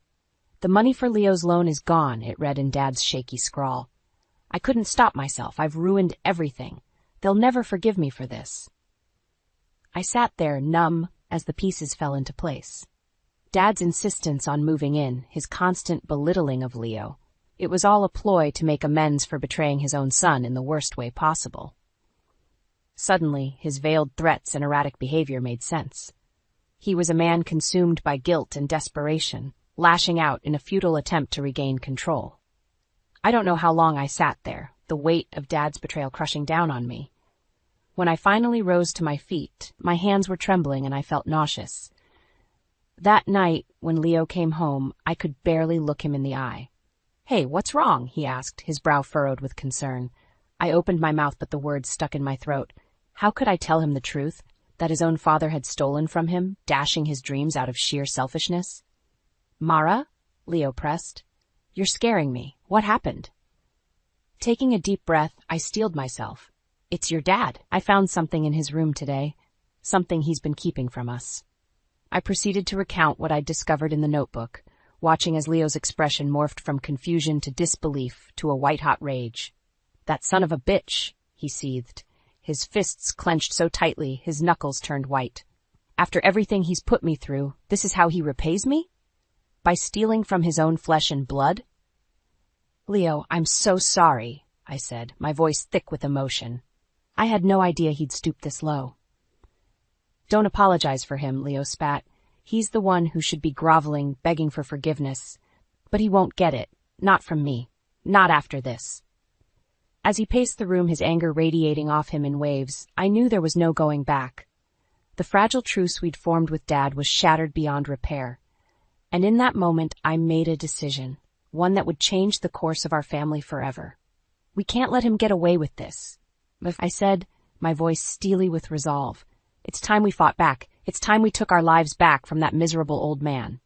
Speaker 2: "The money for Leo's loan is gone," it read in Dad's shaky scrawl. "I couldn't stop myself. I've ruined everything. They'll never forgive me for this. I sat there, numb, as the pieces fell into place. Dad's insistence on moving in, his constant belittling of Leo, it was all a ploy to make amends for betraying his own son in the worst way possible. Suddenly, his veiled threats and erratic behavior made sense. He was a man consumed by guilt and desperation, lashing out in a futile attempt to regain control. I don't know how long I sat there, the weight of Dad's betrayal crushing down on me. When I finally rose to my feet, my hands were trembling and I felt nauseous. That night, when Leo came home, I could barely look him in the eye. "Hey, what's wrong?" he asked, his brow furrowed with concern. I opened my mouth, but the words stuck in my throat. How could I tell him the truth, that his own father had stolen from him, dashing his dreams out of sheer selfishness? "Mara?" Leo pressed. "You're scaring me. What happened?" Taking a deep breath, I steeled myself. "It's your dad. I found something in his room today. Something he's been keeping from us." I proceeded to recount what I'd discovered in the notebook, watching as Leo's expression morphed from confusion to disbelief to a white-hot rage. "That son of a bitch," he seethed, his fists clenched so tightly his knuckles turned white. "After everything he's put me through, this is how he repays me? By stealing from his own flesh and blood?" "Leo, I'm so sorry," I said, my voice thick with emotion. I had no idea he'd stoop this low. "Don't apologize for him," Leo spat. "He's the one who should be groveling, begging for forgiveness. But he won't get it. Not from me. Not after this." As he paced the room, his anger radiating off him in waves, I knew there was no going back. The fragile truce we'd formed with Dad was shattered beyond repair. And in that moment, I made a decision, one that would change the course of our family forever. "We can't let him get away with this," I said, my voice steely with resolve. "It's time we fought back. It's time we took our lives back from that miserable old man."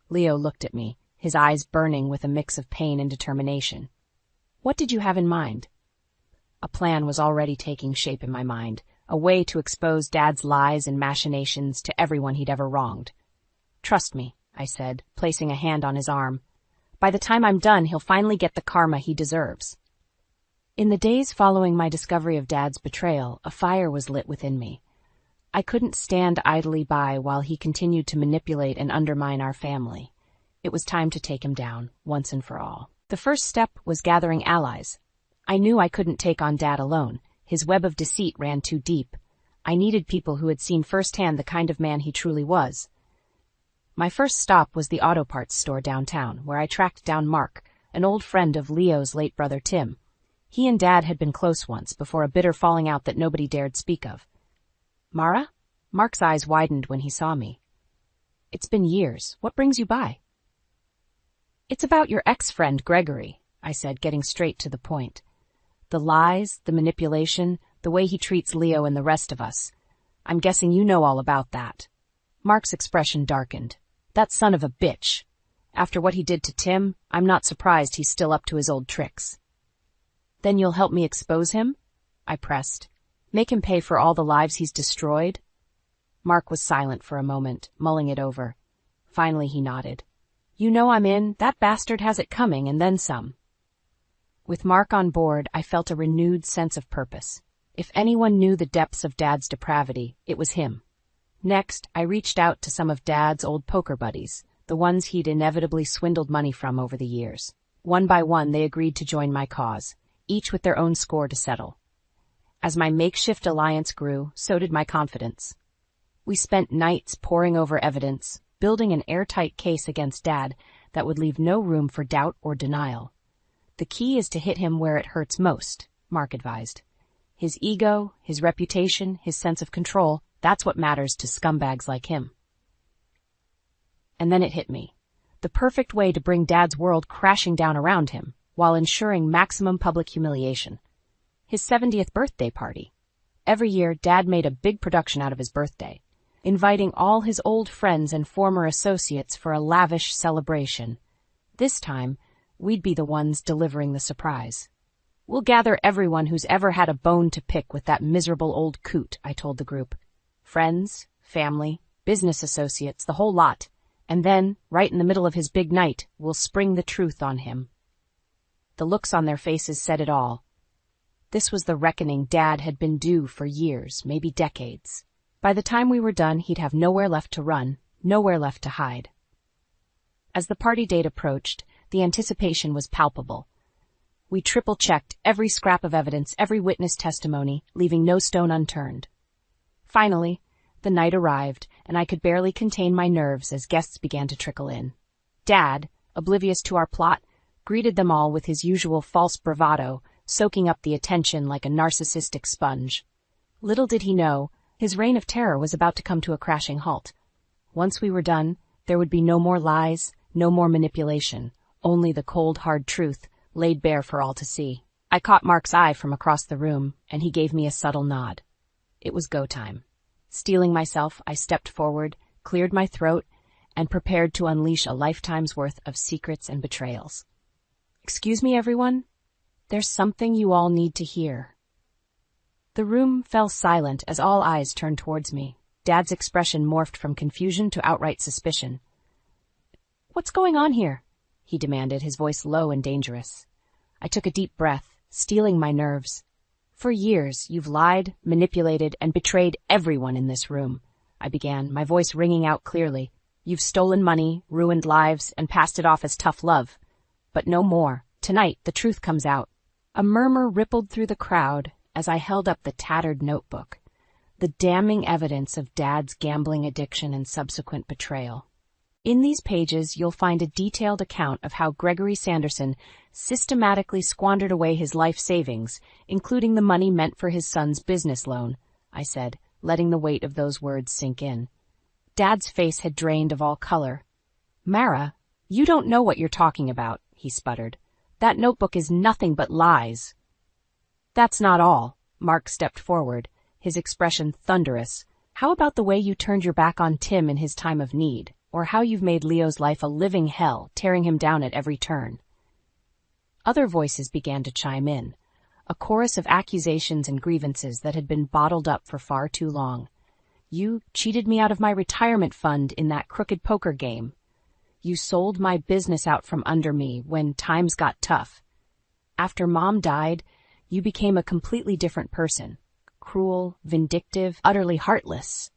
Speaker 2: Leo looked at me, his eyes burning with a mix of pain and determination. "What did you have in mind?" A plan was already taking shape in my mind, a way to expose Dad's lies and machinations to everyone he'd ever wronged. "Trust me," I said, placing a hand on his arm. "By the time I'm done, he'll finally get the karma he deserves." In the days following my discovery of Dad's betrayal, a fire was lit within me. I couldn't stand idly by while he continued to manipulate and undermine our family. It was time to take him down, once and for all. The first step was gathering allies. I knew I couldn't take on Dad alone. His web of deceit ran too deep. I needed people who had seen firsthand the kind of man he truly was. My first stop was the auto parts store downtown, where I tracked down Mark, an old friend of Leo's late brother Tim. He and Dad had been close once, before a bitter falling out that nobody dared speak of. "Mara?" Mark's eyes widened when he saw me. "It's been years. What brings you by?" "It's about your ex-friend, Gregory," I said, getting straight to the point. "The lies, the manipulation, the way he treats Leo and the rest of us. I'm guessing you know all about that." Mark's expression darkened. "That son of a bitch. After what he did to Tim, I'm not surprised he's still up to his old tricks." "Then you'll help me expose him?" I pressed. "Make him pay for all the lives he's destroyed?" Mark was silent for a moment, mulling it over. Finally he nodded. "You know I'm in. That bastard has it coming, and then some." With Mark on board, I felt a renewed sense of purpose. If anyone knew the depths of Dad's depravity, it was him. Next, I reached out to some of Dad's old poker buddies, the ones he'd inevitably swindled money from over the years. One by one, they agreed to join my cause, each with their own score to settle. As my makeshift alliance grew, so did my confidence. We spent nights poring over evidence, building an airtight case against Dad that would leave no room for doubt or denial. "The key is to hit him where it hurts most," Mark advised. "His ego, his reputation, his sense of control, that's what matters to scumbags like him." And then it hit me. The perfect way to bring Dad's world crashing down around him, while ensuring maximum public humiliation. His 70th birthday party. Every year, Dad made a big production out of his birthday, inviting all his old friends and former associates for a lavish celebration. This time, we'd be the ones delivering the surprise. "We'll gather everyone who's ever had a bone to pick with that miserable old coot," I told the group. "Friends, family, business associates, the whole lot. And then, right in the middle of his big night, we'll spring the truth on him." The looks on their faces said it all. This was the reckoning Dad had been due for years, maybe decades. By the time we were done, he'd have nowhere left to run, nowhere left to hide. As the party date approached, the anticipation was palpable. We triple-checked every scrap of evidence, every witness testimony, leaving no stone unturned. Finally, the night arrived, and I could barely contain my nerves as guests began to trickle in. Dad, oblivious to our plot, greeted them all with his usual false bravado, soaking up the attention like a narcissistic sponge. Little did he know, his reign of terror was about to come to a crashing halt. Once we were done, there would be no more lies, no more manipulation, only the cold, hard truth, laid bare for all to see. I caught Mark's eye from across the room, and he gave me a subtle nod. It was go time. Steeling myself, I stepped forward, cleared my throat, and prepared to unleash a lifetime's worth of secrets and betrayals. "Excuse me, everyone? There's something you all need to hear." The room fell silent as all eyes turned towards me. Dad's expression morphed from confusion to outright suspicion. "What's going on here?" he demanded, his voice low and dangerous. I took a deep breath, steeling my nerves. "For years, you've lied, manipulated, and betrayed everyone in this room," I began, my voice ringing out clearly. "You've stolen money, ruined lives, and passed it off as tough love. But no more. Tonight, the truth comes out." A murmur rippled through the crowd as I held up the tattered notebook, the damning evidence of Dad's gambling addiction and subsequent betrayal. In these pages, you'll find a detailed account of how Gregory Sanderson systematically squandered away his life savings, including the money meant for his son's business loan, I said, letting the weight of those words sink in. Dad's face had drained of all color. "Mara, you don't know what you're talking about," he sputtered. "That notebook is nothing but lies." "That's not all." Mark stepped forward, his expression thunderous. "How about the way you turned your back on Tim in his time of need? Or how you've made Leo's life a living hell, tearing him down at every turn?" Other voices began to chime in, a chorus of accusations and grievances that had been bottled up for far too long. "You cheated me out of my retirement fund in that crooked poker game. You sold my business out from under me when times got tough. After Mom died, you became a completely different person. Cruel, vindictive, utterly heartless."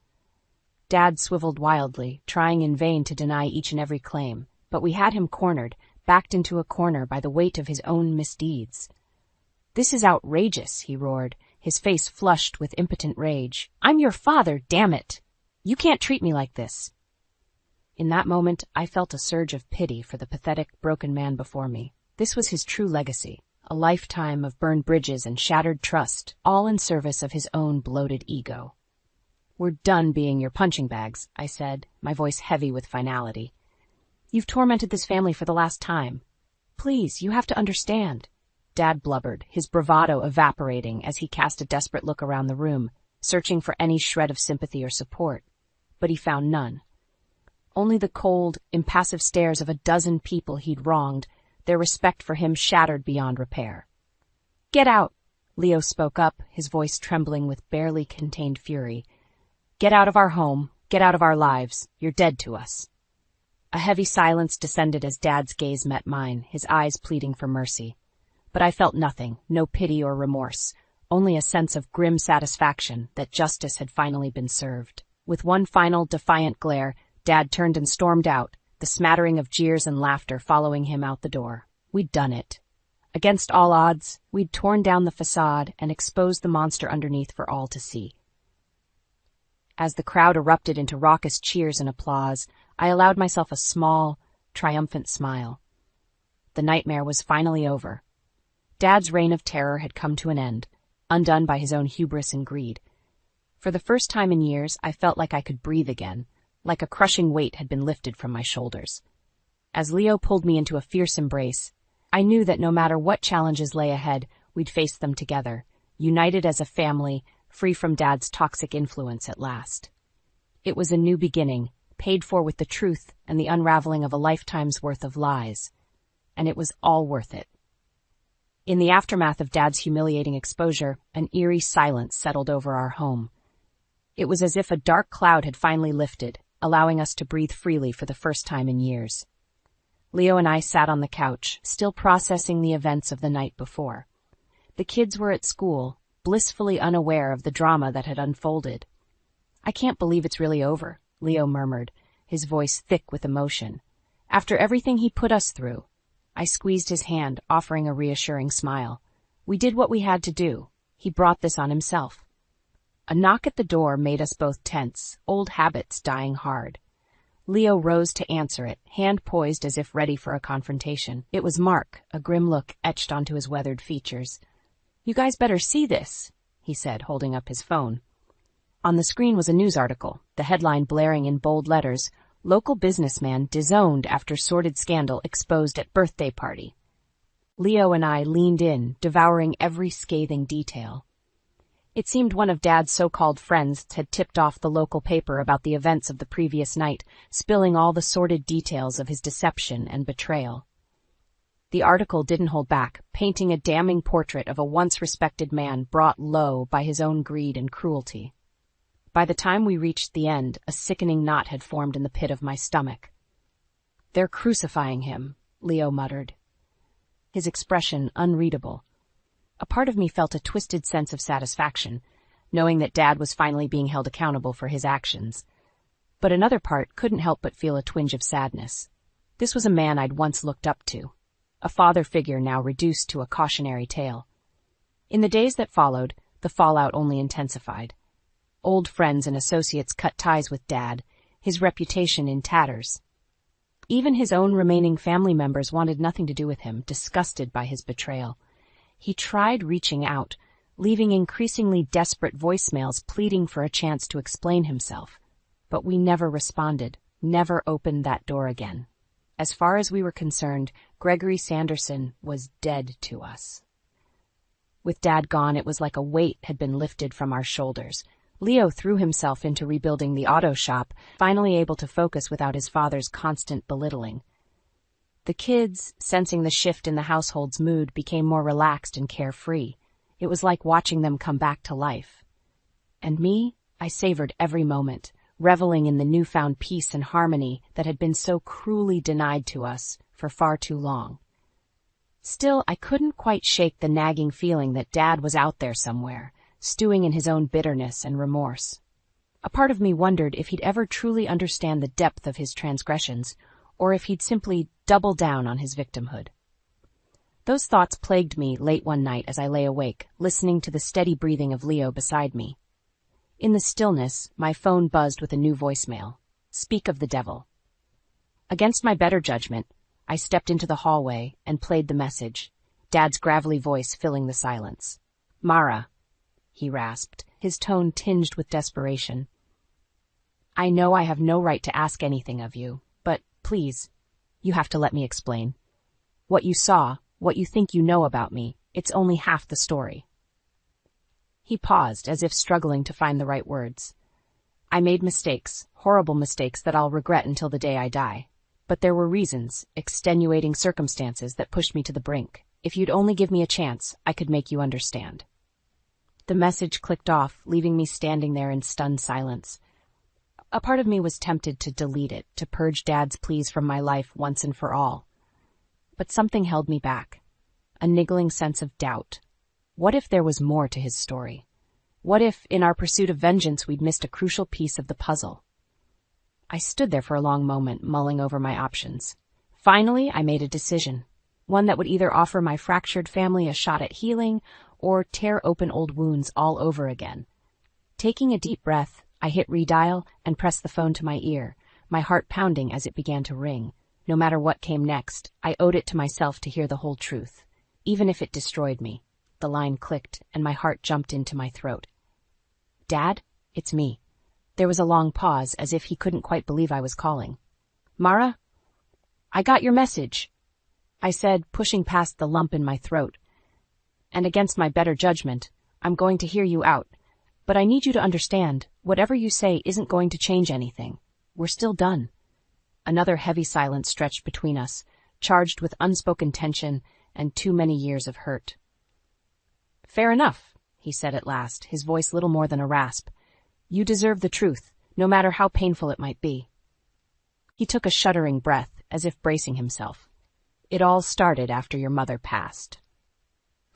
Speaker 2: Dad swiveled wildly, trying in vain to deny each and every claim, but we had him cornered, backed into a corner by the weight of his own misdeeds. "This is outrageous," he roared, his face flushed with impotent rage. "I'm your father, damn it! You can't treat me like this." In that moment, I felt a surge of pity for the pathetic, broken man before me. This was his true legacy, a lifetime of burned bridges and shattered trust, all in service of his own bloated ego. "We're done being your punching bags," I said, my voice heavy with finality. "You've tormented this family for the last time. Please, you have to understand." Dad blubbered, his bravado evaporating as he cast a desperate look around the room, searching for any shred of sympathy or support. But he found none. Only the cold, impassive stares of a dozen people he'd wronged, their respect for him shattered beyond repair. "Get out!" Leo spoke up, his voice trembling with barely contained fury. "Get out of our home. Get out of our lives. You're dead to us." A heavy silence descended as Dad's gaze met mine, his eyes pleading for mercy. But I felt nothing, no pity or remorse, only a sense of grim satisfaction that justice had finally been served. With one final, defiant glare, Dad turned and stormed out, the smattering of jeers and laughter following him out the door. We'd done it. Against all odds, we'd torn down the facade and exposed the monster underneath for all to see. As the crowd erupted into raucous cheers and applause, I allowed myself a small, triumphant smile. The nightmare was finally over. Dad's reign of terror had come to an end, undone by his own hubris and greed. For the first time in years, I felt like I could breathe again, like a crushing weight had been lifted from my shoulders. As Leo pulled me into a fierce embrace, I knew that no matter what challenges lay ahead, we'd face them together, united as a family, free from Dad's toxic influence at last. It was a new beginning, paid for with the truth and the unraveling of a lifetime's worth of lies. And it was all worth it. In the aftermath of Dad's humiliating exposure, an eerie silence settled over our home. It was as if a dark cloud had finally lifted, allowing us to breathe freely for the first time in years. Leo and I sat on the couch, still processing the events of the night before. The kids were at school, blissfully unaware of the drama that had unfolded. "I can't believe it's really over," Leo murmured, his voice thick with emotion. "After everything he put us through." I squeezed his hand, offering a reassuring smile. "We did what we had to do. He brought this on himself." A knock at the door made us both tense, old habits dying hard. Leo rose to answer it, hand poised as if ready for a confrontation. It was Mark, a grim look etched onto his weathered features. "You guys better see this," he said, holding up his phone. On the screen was a news article, the headline blaring in bold letters, "Local businessman disowned after sordid scandal exposed at birthday party." Leo and I leaned in, devouring every scathing detail. It seemed one of Dad's so-called friends had tipped off the local paper about the events of the previous night, spilling all the sordid details of his deception and betrayal. The article didn't hold back, painting a damning portrait of a once-respected man brought low by his own greed and cruelty. By the time we reached the end, a sickening knot had formed in the pit of my stomach. "They're crucifying him," Leo muttered, his expression unreadable. A part of me felt a twisted sense of satisfaction, knowing that Dad was finally being held accountable for his actions. But another part couldn't help but feel a twinge of sadness. This was a man I'd once looked up to, a father figure now reduced to a cautionary tale. In the days that followed, the fallout only intensified. Old friends and associates cut ties with Dad, his reputation in tatters. Even his own remaining family members wanted nothing to do with him, disgusted by his betrayal. He tried reaching out, leaving increasingly desperate voicemails pleading for a chance to explain himself. But we never responded, never opened that door again. As far as we were concerned, Gregory Sanderson was dead to us. With Dad gone, it was like a weight had been lifted from our shoulders. Leo threw himself into rebuilding the auto shop, finally able to focus without his father's constant belittling. The kids, sensing the shift in the household's mood, became more relaxed and carefree. It was like watching them come back to life. And me, I savored every moment, reveling in the newfound peace and harmony that had been so cruelly denied to us for far too long. Still, I couldn't quite shake the nagging feeling that Dad was out there somewhere, stewing in his own bitterness and remorse. A part of me wondered if he'd ever truly understand the depth of his transgressions, or if he'd simply double down on his victimhood. Those thoughts plagued me late one night as I lay awake, listening to the steady breathing of Leo beside me. In the stillness, my phone buzzed with a new voicemail. "Speak of the devil." Against my better judgment, I stepped into the hallway and played the message, Dad's gravelly voice filling the silence. "Mara," he rasped, his tone tinged with desperation. "I know I have no right to ask anything of you, but please, you have to let me explain. What you saw, what you think you know about me, it's only half the story." He paused, as if struggling to find the right words. "I made mistakes, horrible mistakes that I'll regret until the day I die. But there were reasons, extenuating circumstances that pushed me to the brink. If you'd only give me a chance, I could make you understand." The message clicked off, leaving me standing there in stunned silence. A part of me was tempted to delete it, to purge Dad's pleas from my life once and for all. But something held me back, a niggling sense of doubt. What if there was more to his story? What if, in our pursuit of vengeance, we'd missed a crucial piece of the puzzle? I stood there for a long moment, mulling over my options. Finally, I made a decision, one that would either offer my fractured family a shot at healing or tear open old wounds all over again. Taking a deep breath, I hit redial and pressed the phone to my ear, my heart pounding as it began to ring. No matter what came next, I owed it to myself to hear the whole truth, even if it destroyed me. The line clicked, and my heart jumped into my throat. "Dad, it's me." There was a long pause, as if he couldn't quite believe I was calling. "Mara? I got your message," I said, pushing past the lump in my throat. "And against my better judgment, I'm going to hear you out. But I need you to understand, whatever you say isn't going to change anything. We're still done." Another heavy silence stretched between us, charged with unspoken tension and too many years of hurt. "Fair enough," he said at last, his voice little more than a rasp. "You deserve the truth, no matter how painful it might be." He took a shuddering breath, as if bracing himself. "It all started after your mother passed."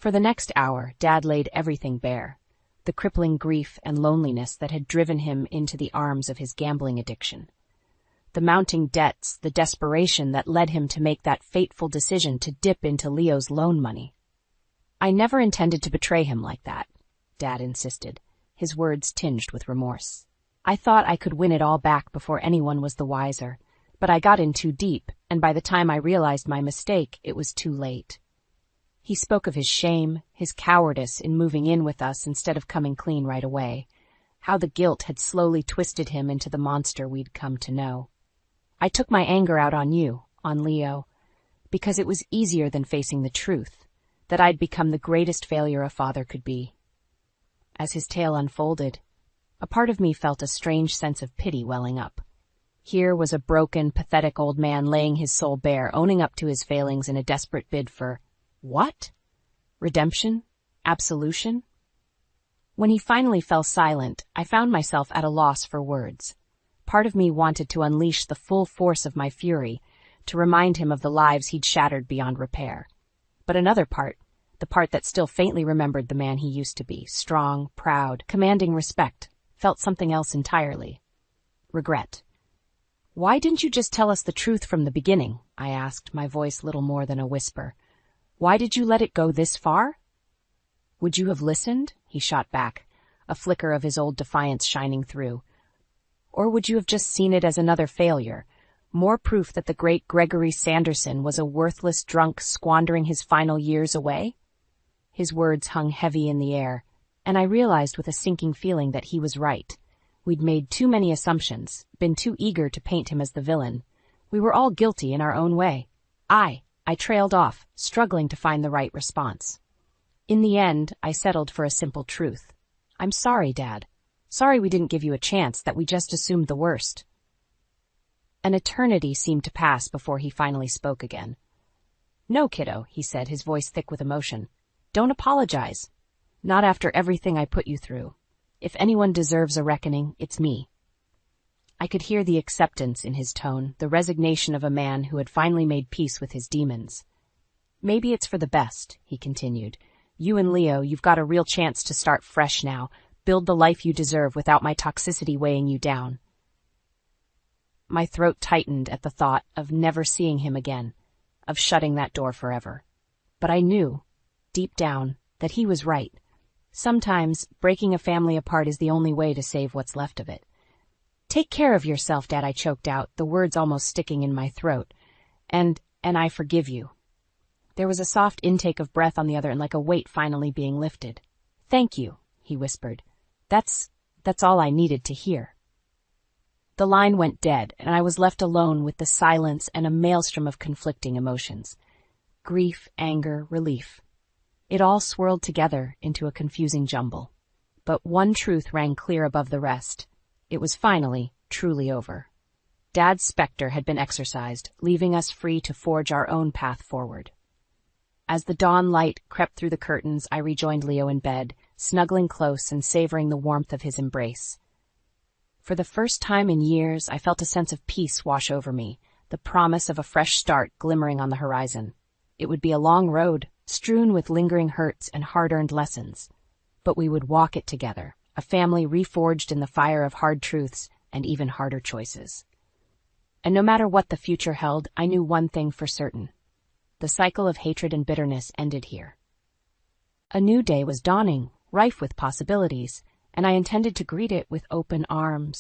Speaker 2: For the next hour, Dad laid everything bare. The crippling grief and loneliness that had driven him into the arms of his gambling addiction. The mounting debts, the desperation that led him to make that fateful decision to dip into Leo's loan money. I never intended to betray him like that, Dad insisted, his words tinged with remorse. I thought I could win it all back before anyone was the wiser, but I got in too deep, and by the time I realized my mistake, it was too late. He spoke of his shame, his cowardice in moving in with us instead of coming clean right away, how the guilt had slowly twisted him into the monster we'd come to know. I took my anger out on you, on Leo, because it was easier than facing the truth, that I'd become the greatest failure a father could be. As his tale unfolded, a part of me felt a strange sense of pity welling up. Here was a broken, pathetic old man laying his soul bare, owning up to his failings in a desperate bid for what? Redemption? Absolution? When he finally fell silent, I found myself at a loss for words. Part of me wanted to unleash the full force of my fury, to remind him of the lives he'd shattered beyond repair. But another part, the part that still faintly remembered the man he used to be, strong, proud, commanding respect, felt something else entirely. Regret. Why didn't you just tell us the truth from the beginning? I asked, my voice little more than a whisper. Why did you let it go this far? Would you have listened? He shot back, a flicker of his old defiance shining through. Or would you have just seen it as another failure? More proof that the great Gregory Sanderson was a worthless drunk squandering his final years away? His words hung heavy in the air, and I realized with a sinking feeling that he was right. We'd made too many assumptions, been too eager to paint him as the villain. We were all guilty in our own way. I trailed off, struggling to find the right response. In the end, I settled for a simple truth. I'm sorry, Dad. Sorry we didn't give you a chance, that we just assumed the worst. An eternity seemed to pass before he finally spoke again. No, kiddo, he said, his voice thick with emotion. Don't apologize. Not after everything I put you through. If anyone deserves a reckoning, it's me. I could hear the acceptance in his tone, the resignation of a man who had finally made peace with his demons. Maybe it's for the best, he continued. You and Leo, you've got a real chance to start fresh now, build the life you deserve without my toxicity weighing you down. My throat tightened at the thought of never seeing him again, of shutting that door forever. But I knew, deep down, that he was right. Sometimes, breaking a family apart is the only way to save what's left of it. Take care of yourself, Dad, I choked out, the words almost sticking in my throat. And I forgive you. There was a soft intake of breath on the other and like a weight finally being lifted. Thank you, he whispered. That's all I needed to hear. The line went dead, and I was left alone with the silence and a maelstrom of conflicting emotions. Grief, anger, relief. It all swirled together into a confusing jumble. But one truth rang clear above the rest. It was finally, truly over. Dad's specter had been exorcised, leaving us free to forge our own path forward. As the dawn light crept through the curtains, I rejoined Leo in bed, snuggling close and savoring the warmth of his embrace. For the first time in years, I felt a sense of peace wash over me, the promise of a fresh start glimmering on the horizon. It would be a long road, strewn with lingering hurts and hard-earned lessons. But we would walk it together, a family reforged in the fire of hard truths and even harder choices. And no matter what the future held, I knew one thing for certain. The cycle of hatred and bitterness ended here. A new day was dawning, rife with possibilities, and I intended to greet it with open arms.